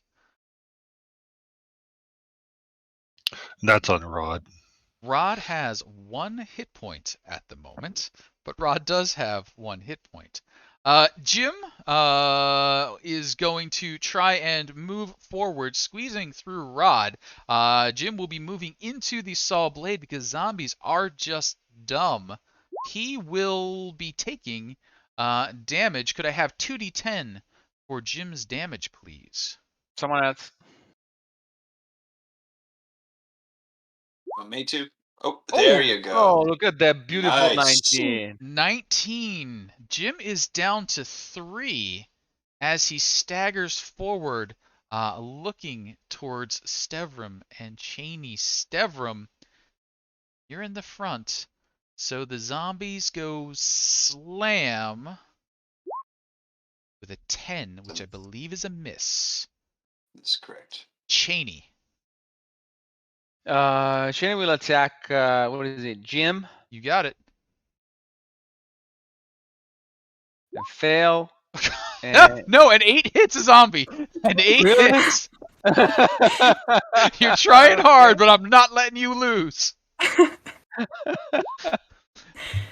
That's on Rod. Rod has 1 hit point at the moment, but Rod does have 1 hit point. Jim is going to try and move forward, squeezing through Rod. Jim will be moving into the saw blade because zombies are just dumb. He will be taking damage. Could I have 2d10 for Jim's damage, please? Someone else. Want me to? Oh, there you Oh, go. look at that beautiful Nice. 19. 19. Jim is down to 3 as he staggers forward, looking towards Stevram and Cheney. Stevram, you're in the front, so the zombies go slam with a 10, which I believe is a miss. That's correct. Cheney, Shane will attack, what is it, Jim? you got it. And fail. No, And no, an 8 hits a zombie. An 8 Really? hits. You're trying hard, but I'm not letting you lose.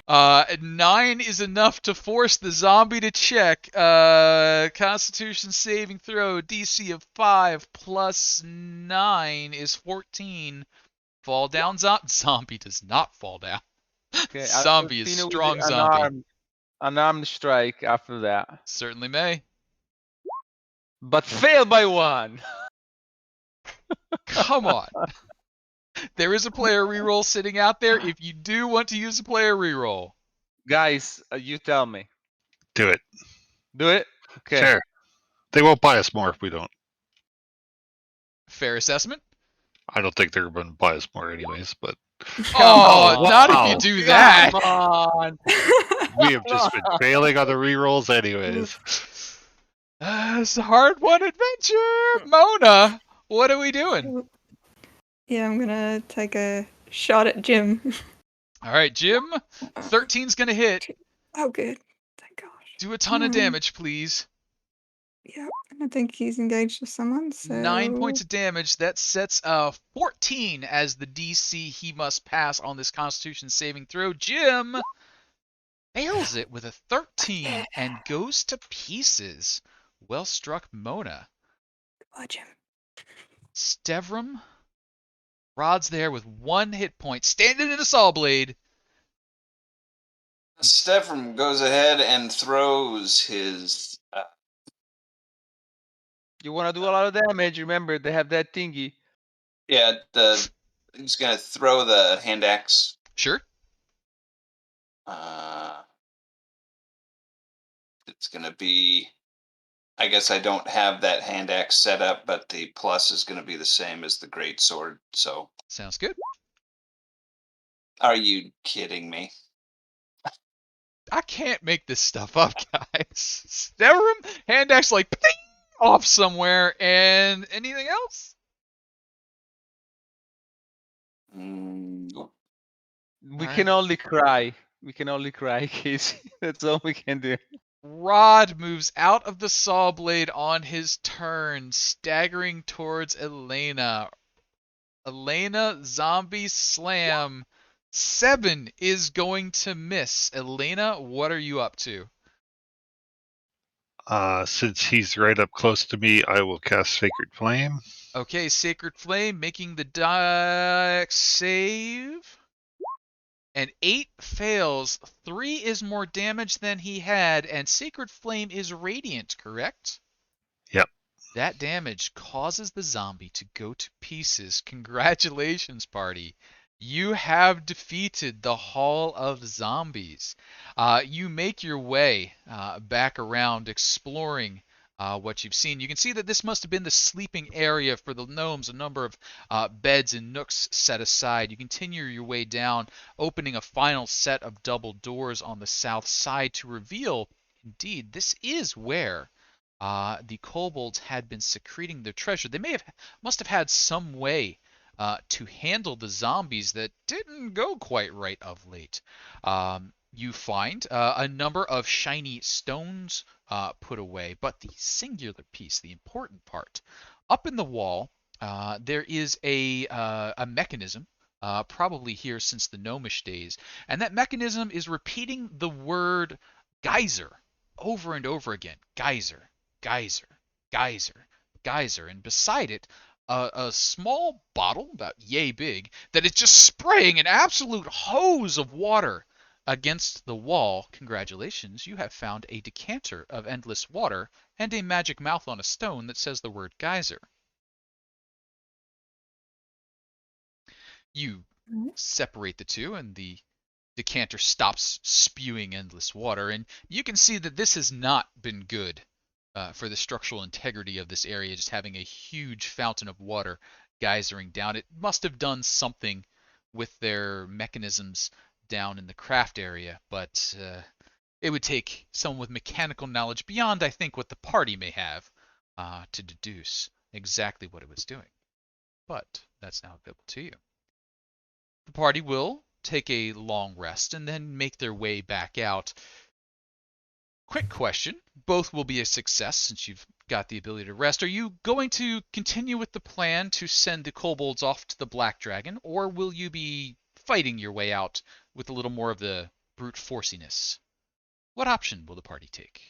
9 is enough to force the zombie to check. Constitution saving throw, DC of 5 plus 9 is 14. Fall down, zombie does not fall down. Okay, Zombie is continue with strong the zombie. unarmed strike after that. Certainly may. But fail by 1. Come on. There is a player reroll sitting out there if you do want to use a player reroll. Guys, you tell me. Do it. Do it? Okay. Sure. They won't buy us more if we don't. Fair assessment? I don't think they're going to buy us more anyways, but Oh, on. not Wow. if you do that. Come on. we have just been failing on the rerolls anyways. It's a hard one adventure. Mona, what are we doing? Yeah, I'm gonna take a shot at Jim. All right, Jim. 13's going to hit. Oh, good. Thank gosh. Do a ton of damage, please. Yeah, and I think he's engaged with someone, so... 9 points of damage. That sets 14 as the DC he must pass on this Constitution saving throw. Jim fails it with a 13 and goes to pieces. Well struck, Mona. Goodbye, Jim. Stevram. Rod's there with 1 hit point, standing in a saw blade. Stefan goes ahead and throws his. You want to do a lot of damage, remember, they have that thingy. He's gonna throw the hand axe. Sure. It's gonna be. I guess I don't have that hand axe set up, but the plus is gonna be the same as the great sword. So. Sounds good. Are you kidding me? I can't make this stuff up, guys. Stevram, hand axe like ping, off somewhere, and anything else? Nope. We can only cry. We can only cry, Casey. That's all we can do. Rod moves out of the saw blade on his turn, staggering towards Elena. Elena, zombie slam. 7 is going to miss. Elena, what are you up to? Since he's right up close to me, I will cast Sacred Flame. Okay, Sacred Flame making the dex save. And 8 fails. 3 is more damage than he had, and Sacred Flame is radiant, correct? Yep. That damage causes the zombie to go to pieces. Congratulations, party. You have defeated the Hall of Zombies. You make your way back around, exploring what you've seen. You can see that this must have been the sleeping area for the gnomes, a number of beds and nooks set aside. You continue your way down, opening a final set of double doors on the south side to reveal, indeed, this is where the kobolds had been secreting their treasure. They must have had some way to handle the zombies that didn't go quite right of late. You find a number of shiny stones put away, but the singular piece, the important part, up in the wall, there is a mechanism, probably here since the gnomish days, and that mechanism is repeating the word geyser over and over again. Geyser, geyser, geyser, geyser, and beside it, a small bottle, about yay big, that is just spraying an absolute hose of water against the wall. Congratulations, you have found a decanter of endless water and a magic mouth on a stone that says the word geyser. You separate the two, and the decanter stops spewing endless water, and you can see that this has not been good for the structural integrity of this area, just having a huge fountain of water geysering down. It must have done something with their mechanisms down in the craft area, but it would take someone with mechanical knowledge beyond, I think, what the party may have to deduce exactly what it was doing. But that's now available to you. The party will take a long rest and then make their way back out. Quick question. Both will be a success since you've got the ability to rest. Are you going to continue with the plan to send the kobolds off to the Black Dragon, or will you be fighting your way out with a little more of the brute forciness? What option will the party take?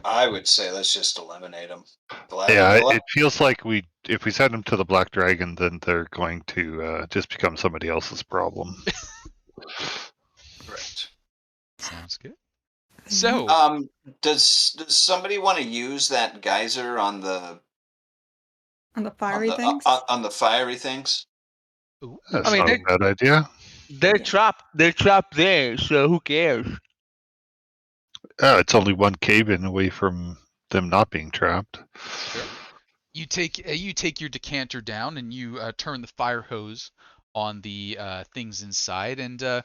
I would say let's just eliminate them. Yeah, it feels like if we send them to the Black Dragon, then they're going to just become somebody else's problem. Correct. Sounds good. Mm-hmm. So, does somebody want to use that geyser on the fiery things? on the fiery things? ooh, That's I mean, not a bad idea. they're Yeah. trapped. They're trapped there, so who cares? It's only one cave-in away from them not being trapped. sure. You take your decanter down and you turn the fire hose on the things inside, and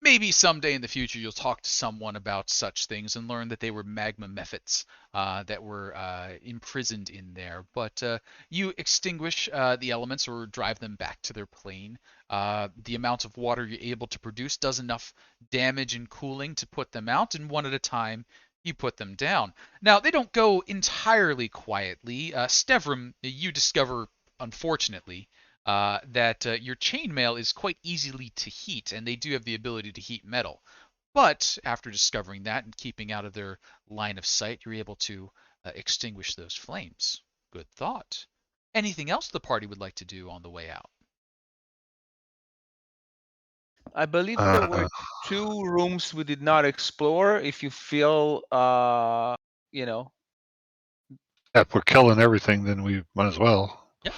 maybe someday in the future you'll talk to someone about such things and learn that they were magma mephits that were imprisoned in there. But you extinguish the elements or drive them back to their plane. The amount of water you're able to produce does enough damage and cooling to put them out, and one at a time you put them down. Now, they don't go entirely quietly. Stevram, you discover, unfortunately, that your chainmail is quite easily to heat, and they do have the ability to heat metal. But after discovering that and keeping out of their line of sight, you're able to extinguish those flames. Good thought. Anything else the party would like to do on the way out? I believe there were 2 rooms we did not explore. If you feel, you know, If we're killing everything, then we might as well. Yep.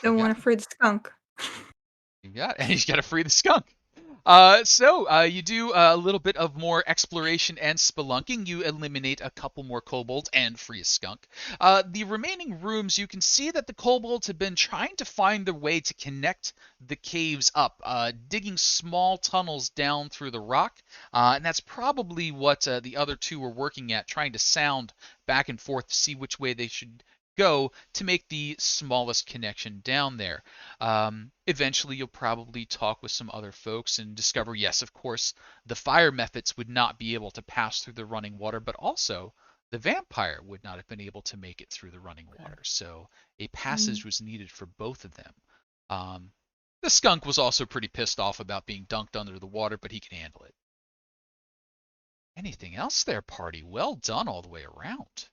Don't You want got to free the skunk. You got it. And he's got to free the skunk. You do a little bit of more exploration and spelunking. You eliminate a couple more kobolds and free a skunk. The remaining rooms, you can see that the kobolds have been trying to find their way to connect the caves up, digging small tunnels down through the rock. And that's probably what the other two were working at, trying to sound back and forth to see which way they should go to make the smallest connection down there. Eventually, you'll probably talk with some other folks and discover, yes, of course, the fire methods would not be able to pass through the running water, but also the vampire would not have been able to make it through the running water. So a passage was needed for both of them. The skunk was also pretty pissed off about being dunked under the water, but he can handle it. Anything else there, party? Well done all the way around.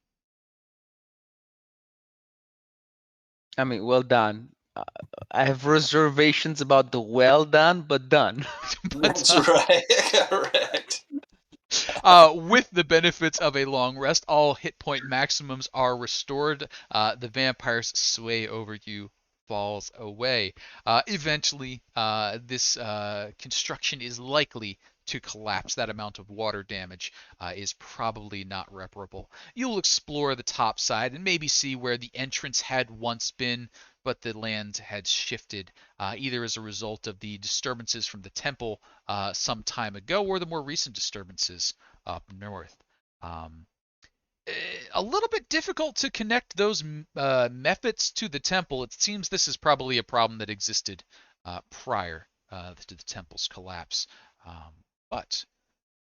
I mean, well done. I have reservations about the well done, but done. That's right. Correct. With the benefits of a long rest, all hit point maximums are restored. The vampire's sway over you falls away. Eventually, this construction is likely to collapse. That amount of water damage is probably not reparable. You'll explore the top side and maybe see where the entrance had once been, but the land had shifted either as a result of the disturbances from the temple some time ago or the more recent disturbances up north. Um, a little bit difficult to connect those methods to the temple. It seems this is probably a problem that existed prior to the temple's collapse. Um, but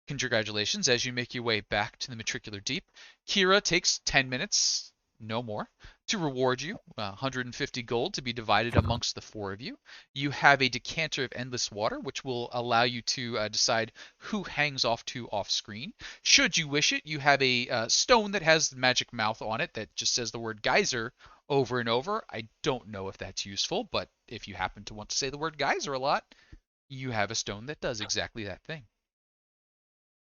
congratulations as you make your way back to the Matricular Deep. Kira takes 10 minutes, no more, to reward you 150 gold to be divided amongst the four of you. You have a decanter of endless water, which will allow you to decide who hangs off to off screen. Should you wish it, you have a stone that has the magic mouth on it that just says the word geyser over and over. I don't know if that's useful, but if you happen to want to say the word geyser a lot, you have a stone that does exactly that thing.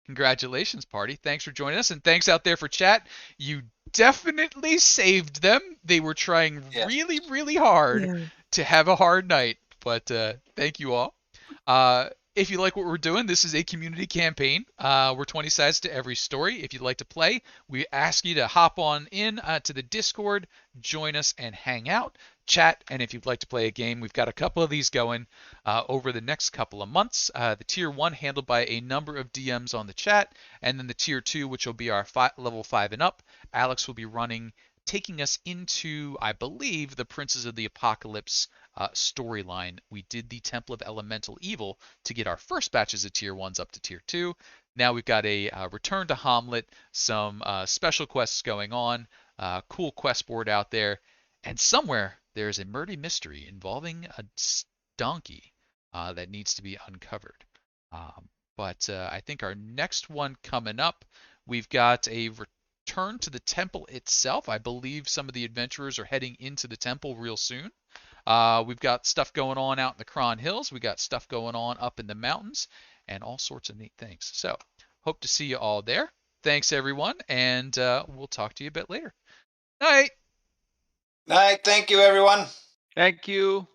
Congratulations, party. Thanks for joining us, and thanks out there for chat. You definitely saved them. They were trying Yeah. really, really hard Yeah. to have a hard night, but thank you all. If you like what we're doing, this is a community campaign. We're 20 sides to every story. If you'd like to play, we ask you to hop on in to the Discord, join us, and hang out, chat. And if you'd like to play a game, we've got a couple of these going over the next couple of months. The Tier 1 handled by a number of DMs on the chat, and then the Tier 2, which will be our level 5 and up. Alex will be running, taking us into, I believe, the Princes of the Apocalypse storyline. We did the Temple of Elemental Evil to get our first batches of Tier 1s up to Tier 2. Now we've got a return to Hommlet, some special quests going on, cool quest board out there, and somewhere there's a murder mystery involving a donkey that needs to be uncovered. But I think our next one coming up, we've got a return to the temple itself. I believe some of the adventurers are heading into the temple real soon. We've got stuff going on out in the Cron Hills. We got stuff going on up in the mountains and all sorts of neat things. So hope to see you all there. Thanks, everyone, and we'll talk to you a bit later. Night. Night. Thank you, everyone. Thank you.